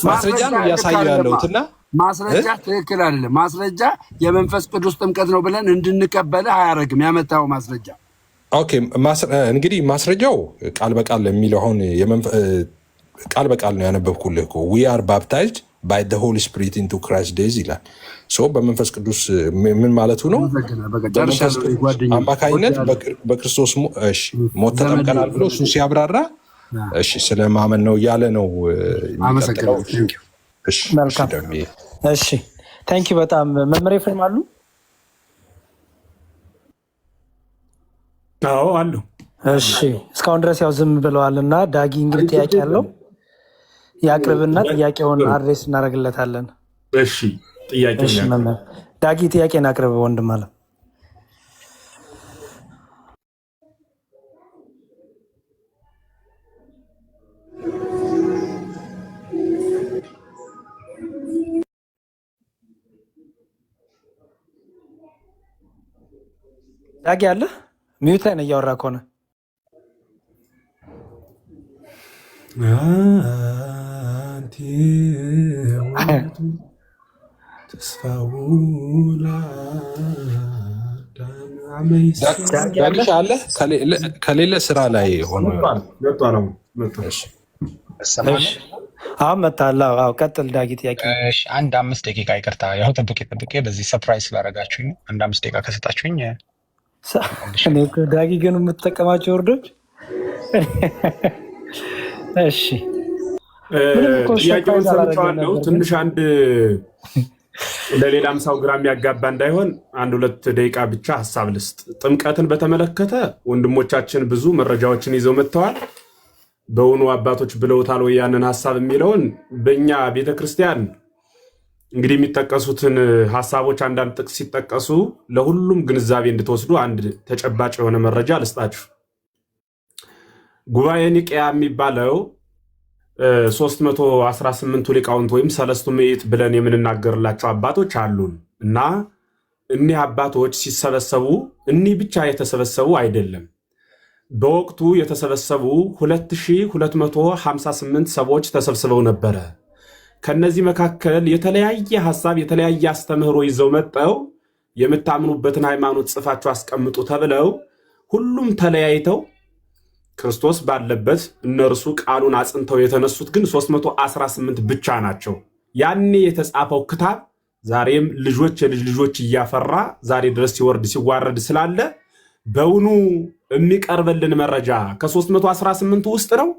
ማስረጃ ነው እያሳየሁ ያለሁትና ማስረጃ ትክክል አይደለም። ማስረጃ የመንፈስ ቅዱስ ጥምቀት ነው ብለን እንድንቀበል አያደርግም። ያመጣው ማስረጃ ኦኬ። እንግዲህ ማስረጃው ቃል በቃል የሚለው አሁን ቃል በቃል ነው ያነበብኩልህ እኮ we are baptized by the Holy Spirit into Christ's death ይላል። በመንፈስ ቅዱስ ምን ማለቱ ነው? በመንፈስ ቅዱስ አማካኝነት በክርስቶስ ሞት ተጠምቀናል ብሎ እሱ ሲያብራራ ስለ ማመን ነው እያለ ነው የሚቀጥለው። እሺ ታንኪ በጣም መመሪያ ፍሬም አሉ። አዎ አሉ። እሺ እስካሁን ድረስ ያው ዝም ብለዋልና ዳጊ እንግዲህ ጥያቄ ያለው ያቅርብና ጥያቄውን አድሬስ እናደርግለታለን። እሺ ጥያቄ ዳጊ ጥያቄን አቅርብ ወንድም አለ። ዳጊ አለ ሚዩት ላይ ነው እያወራ ከሆነ አለ ከሌለ ስራ ላይ ሆኖ መጣላ። ቀጥል ዳጊ ጥያቄ። አንድ 5 ደቂቃ ይቅርታ፣ ያው ጠብቄ በዚህ ሰርፕራይዝ ስላደረጋችሁኝ አንድ 5 ደቂቃ ከሰጣችሁኝ። ዳጊ ግን የምትጠቀማቸው ወርዶች እሺ ጥያቄውን ሰምቼዋለሁ። ትንሽ አንድ ለሌላም ሰው ግራ የሚያጋባ እንዳይሆን 1-2 ደቂቃ ብቻ ሀሳብ ልስጥ። ጥምቀትን በተመለከተ ወንድሞቻችን ብዙ መረጃዎችን ይዘው መጥተዋል። በእውኑ አባቶች ብለውታል ወይ ያንን ሀሳብ የሚለውን በእኛ ቤተክርስቲያን እንግዲህ የሚጠቀሱትን ሀሳቦች አንዳንድ ጥቅስ ሲጠቀሱ ለሁሉም ግንዛቤ እንድትወስዱ አንድ ተጨባጭ የሆነ መረጃ ልስጣችሁ። ጉባኤ ኒቅያ የሚባለው 318ቱ ሊቃውንት ወይም 3 ምዕት ብለን የምንናገርላቸው አባቶች አሉን እና እኒህ አባቶች ሲሰበሰቡ እኒህ ብቻ የተሰበሰቡ አይደለም። በወቅቱ የተሰበሰቡ 2258 ሰዎች ተሰብስበው ነበረ። ከነዚህ መካከል የተለያየ ሐሳብ የተለያየ አስተምህሮ ይዘው መጣው የምታምኑበትን ሃይማኖት ጽፋችሁ አስቀምጡ ተብለው ሁሉም ተለያይተው ክርስቶስ ባለበት እነርሱ ቃሉን አጽንተው የተነሱት ግን 318 ብቻ ናቸው። ያኔ የተጻፈው ክታብ ዛሬም ልጆች የልጅ ልጆች እያፈራ ዛሬ ድረስ ሲወርድ ሲዋረድ ስላለ በውኑ የሚቀርበልን መረጃ ከ318 ውስጥ ነው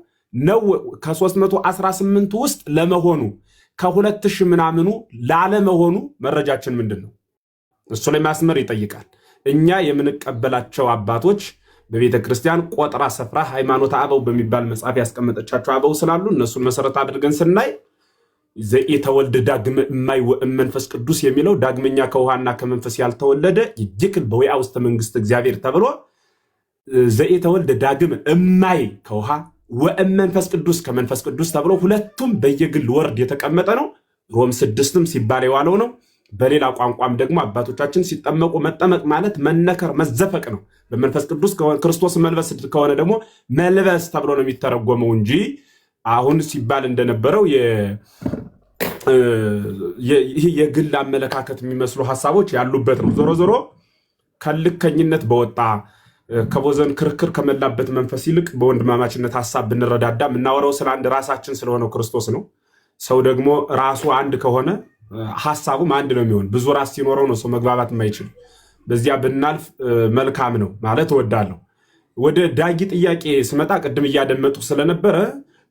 ከ318 ውስጥ ለመሆኑ ከ2000 ምናምኑ ላለመሆኑ መረጃችን ምንድን ነው? እሱ ላይ ማስመር ይጠይቃል። እኛ የምንቀበላቸው አባቶች በቤተ ክርስቲያን ቆጥራ ሰፍራ ሃይማኖተ አበው በሚባል መጽሐፍ ያስቀመጠቻቸው አበው ስላሉ እነሱን መሰረት አድርገን ስናይ ዘኢተወልደ ዳግመ እማይ ወእመንፈስ ቅዱስ የሚለው ዳግመኛ ከውሃና ከመንፈስ ያልተወለደ ይጅክል በወይአ ውስተ መንግስት እግዚአብሔር ተብሎ ዘኢተወልደ ዳግመ እማይ ከውሃ ወእመንፈስ ቅዱስ ከመንፈስ ቅዱስ ተብሎ ሁለቱም በየግል ወርድ የተቀመጠ ነው። ሮም 6ም ሲባል የዋለው ነው። በሌላ ቋንቋም ደግሞ አባቶቻችን ሲጠመቁ መጠመቅ ማለት መነከር መዘፈቅ ነው። በመንፈስ ቅዱስ ክርስቶስ መልበስ ከሆነ ደግሞ መልበስ ተብሎ ነው የሚተረጎመው እንጂ አሁን ሲባል እንደነበረው ይህ የግል አመለካከት የሚመስሉ ሐሳቦች ያሉበት ነው። ዞሮ ዞሮ ከልከኝነት በወጣ ከቦዘን ክርክር ከመላበት መንፈስ ይልቅ በወንድማማችነት ሐሳብ ብንረዳዳ የምናወራው ስለ አንድ ራሳችን ስለሆነው ክርስቶስ ነው። ሰው ደግሞ ራሱ አንድ ከሆነ ሐሳቡም አንድ ነው የሚሆን። ብዙ ራስ ሲኖረው ነው ሰው መግባባት የማይችል። በዚያ ብናልፍ መልካም ነው ማለት እወዳለሁ። ወደ ዳጊ ጥያቄ ስመጣ ቅድም እያደመጡ ስለነበረ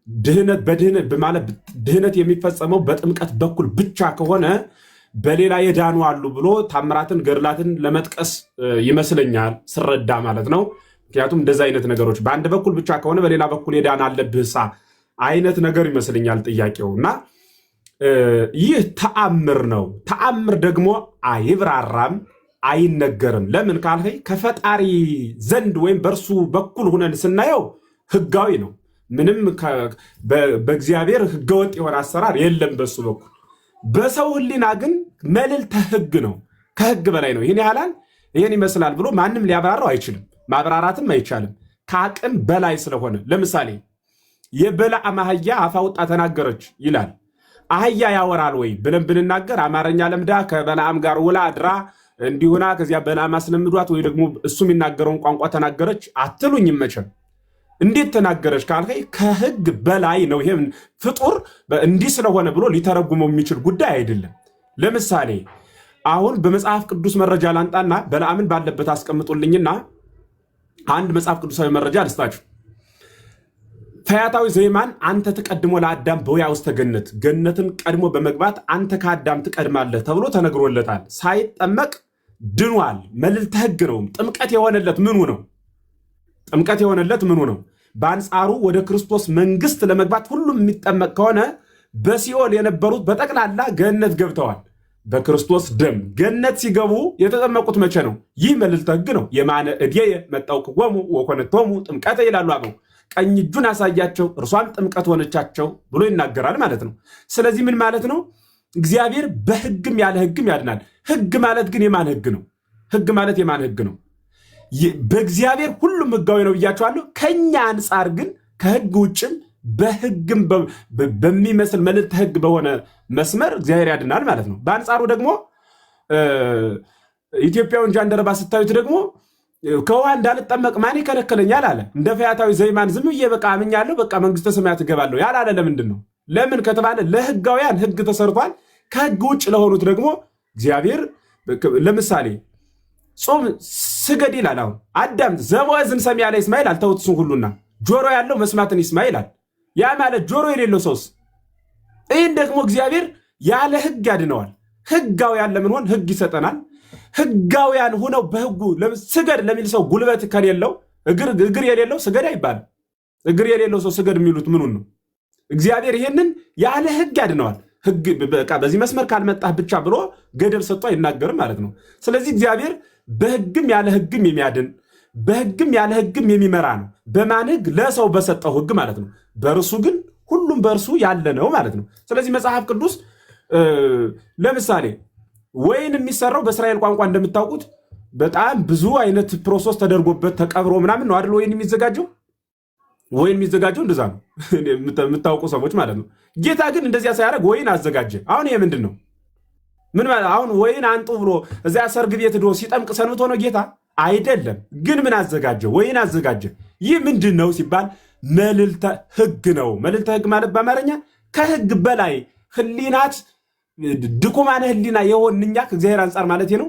ድህነት በድህነት በማለት ድህነት የሚፈጸመው በጥምቀት በኩል ብቻ ከሆነ በሌላ የዳኑ አሉ ብሎ ታምራትን ገድላትን ለመጥቀስ ይመስለኛል ስረዳ ማለት ነው። ምክንያቱም እንደዛ አይነት ነገሮች በአንድ በኩል ብቻ ከሆነ በሌላ በኩል የዳን አለብህሳ አይነት ነገር ይመስለኛል ጥያቄው እና ይህ ተአምር ነው። ተአምር ደግሞ አይብራራም አይነገርም። ለምን ካልከኝ ከፈጣሪ ዘንድ ወይም በእርሱ በኩል ሁነን ስናየው ህጋዊ ነው። ምንም በእግዚአብሔር ህገወጥ የሆነ አሰራር የለም በሱ በኩል። በሰው ህሊና ግን መልዕልተ ህግ ነው፣ ከህግ በላይ ነው። ይህን ያህላል ይህን ይመስላል ብሎ ማንም ሊያብራራው አይችልም፣ ማብራራትም አይቻልም ከአቅም በላይ ስለሆነ። ለምሳሌ የበለዓም አህያ አፍ አውጣ ተናገረች ይላል። አህያ ያወራል ወይ ብለን ብንናገር አማርኛ ለምዳ ከበለዓም ጋር ውላ አድራ እንዲሁና ከዚያ በለዓም አስለምዷት ወይ ደግሞ እሱ የሚናገረውን ቋንቋ ተናገረች አትሉኝም መቼም። እንዴት ተናገረች ካልከኝ ከህግ በላይ ነው። ይሄ ፍጡር እንዲህ ስለሆነ ብሎ ሊተረጉመው የሚችል ጉዳይ አይደለም። ለምሳሌ አሁን በመጽሐፍ ቅዱስ መረጃ ላንጣና በለዓምን ባለበት አስቀምጡልኝና አንድ መጽሐፍ ቅዱሳዊ መረጃ ልስጣችሁ። ፈያታዊ ዘይማን አንተ ትቀድሞ ለአዳም በወያ ውስተ ገነት፣ ገነትን ቀድሞ በመግባት አንተ ከአዳም ትቀድማለህ ተብሎ ተነግሮለታል። ሳይጠመቅ ድኗል። መልዕልተ ህግ ነው። ጥምቀት የሆነለት ምኑ ነው? ጥምቀት የሆነለት ምኑ ነው? በአንጻሩ ወደ ክርስቶስ መንግስት ለመግባት ሁሉም የሚጠመቅ ከሆነ በሲኦል የነበሩት በጠቅላላ ገነት ገብተዋል። በክርስቶስ ደም ገነት ሲገቡ የተጠመቁት መቼ ነው? ይህ መልዕልተ ህግ ነው። የማነ እድየ መጣውክዎሙ ወኮነቶሙ ጥምቀተ ይላሉ አበው። ቀኝ እጁን አሳያቸው እርሷም ጥምቀት ሆነቻቸው ብሎ ይናገራል ማለት ነው። ስለዚህ ምን ማለት ነው? እግዚአብሔር በህግም ያለ ህግም ያድናል። ህግ ማለት ግን የማን ህግ ነው? ህግ ማለት የማን ህግ ነው? በእግዚአብሔር ሁሉም ህጋዊ ነው ብያቸዋለሁ። ከኛ አንጻር ግን ከህግ ውጭም በህግም በሚመስል መልዕልተ ህግ በሆነ መስመር እግዚአብሔር ያድናል ማለት ነው። በአንጻሩ ደግሞ ኢትዮጵያውን ጃንደረባ ስታዩት ደግሞ ከውሃ እንዳልጠመቅ ማን ይከለከለኛል አለ። እንደ ፈያታዊ ዘይማን ዝም ብዬ በቃ አምኛለሁ በቃ መንግስተ ሰማያት እገባለሁ ያላለ ለምንድን ነው? ለምን ከተባለ ለህጋውያን ህግ ተሰርቷል። ከህግ ውጭ ለሆኑት ደግሞ እግዚአብሔር ለምሳሌ ጾም ስገድ ይላል። አሁን አዳም ዘቦዝን ሰሚ ያለ ይስማኤል አልተውትሱን ሁሉና ጆሮ ያለው መስማትን ይስማኤል አለ። ያ ማለት ጆሮ የሌለው ሰውስ? ይህን ደግሞ እግዚአብሔር ያለ ህግ ያድነዋል። ህጋውያን ለምን ሆን ህግ ይሰጠናል። ህጋውያን ሆነው በህጉ ስገድ ለሚል ሰው ጉልበት ከሌለው እግር የሌለው ስገድ አይባልም። እግር የሌለው ሰው ስገድ የሚሉት ምኑን ነው? እግዚአብሔር ይሄንን ያለ ህግ ያድነዋል። ህግ በቃ በዚህ መስመር ካልመጣህ ብቻ ብሎ ገደብ ሰጥቶ አይናገርም ማለት ነው። ስለዚህ እግዚአብሔር በህግም ያለ ህግም የሚያድን በህግም ያለ ህግም የሚመራ ነው። በማን ህግ? ለሰው በሰጠው ህግ ማለት ነው። በእርሱ ግን ሁሉም በእርሱ ያለ ነው ማለት ነው። ስለዚህ መጽሐፍ ቅዱስ ለምሳሌ ወይን የሚሰራው በእስራኤል ቋንቋ እንደምታውቁት በጣም ብዙ አይነት ፕሮሰስ ተደርጎበት ተቀብሮ ምናምን ነው አይደል? ወይን የሚዘጋጀው ወይን የሚዘጋጀው እንደዛ ነው የምታውቁ ሰዎች ማለት ነው። ጌታ ግን እንደዚያ ሳያደርግ ወይን አዘጋጀ። አሁን ይሄ ምንድን ነው? ምን ማለት አሁን ወይን አንጡ ብሎ እዚያ ሰርግ ቤት ሄዶ ሲጠምቅ ሰንብቶ ነው ጌታ? አይደለም። ግን ምን አዘጋጀ? ወይን አዘጋጀ። ይህ ምንድን ነው ሲባል መልዕልተ ሕግ ነው። መልዕልተ ሕግ ማለት በአማርኛ ከሕግ በላይ ህሊናት ድኩማነ ህሊና የሆን እኛ ከእግዚአብሔር አንጻር ማለት ነው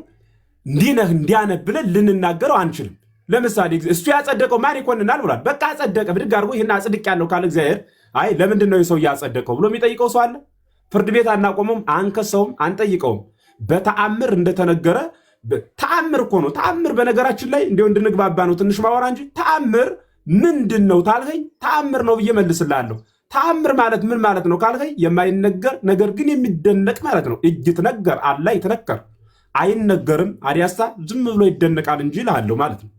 እንዲህ ነህ እንዲያ ነህ ብለን ልንናገረው አንችልም። ለምሳሌ እሱ ያጸደቀው ማን ይኮንናል ብሏል። በቃ አጸደቀ፣ ብድግ አድርጎ ይህን አጽድቅ ያለው ካለ እግዚአብሔር አይ ለምንድን ነው የሰው ያጸደቀው ብሎ የሚጠይቀው ሰው አለ? ፍርድ ቤት አናቆመውም፣ አንከሰውም፣ አንጠይቀውም። በተአምር እንደተነገረ ተአምር እኮ ነው። ተአምር በነገራችን ላይ እንዲሁ እንድንግባባ ነው ትንሽ ማወራ እንጂ ተአምር ምንድን ነው ታልኸኝ ተአምር ነው ብዬ መልስልሃለሁ። ተአምር ማለት ምን ማለት ነው ካልኸኝ የማይነገር ነገር ግን የሚደነቅ ማለት ነው። እይትነገር አላ ይትነከር አይነገርም፣ አዲያሳ ዝም ብሎ ይደነቃል እንጂ እልሃለሁ ማለት ነው።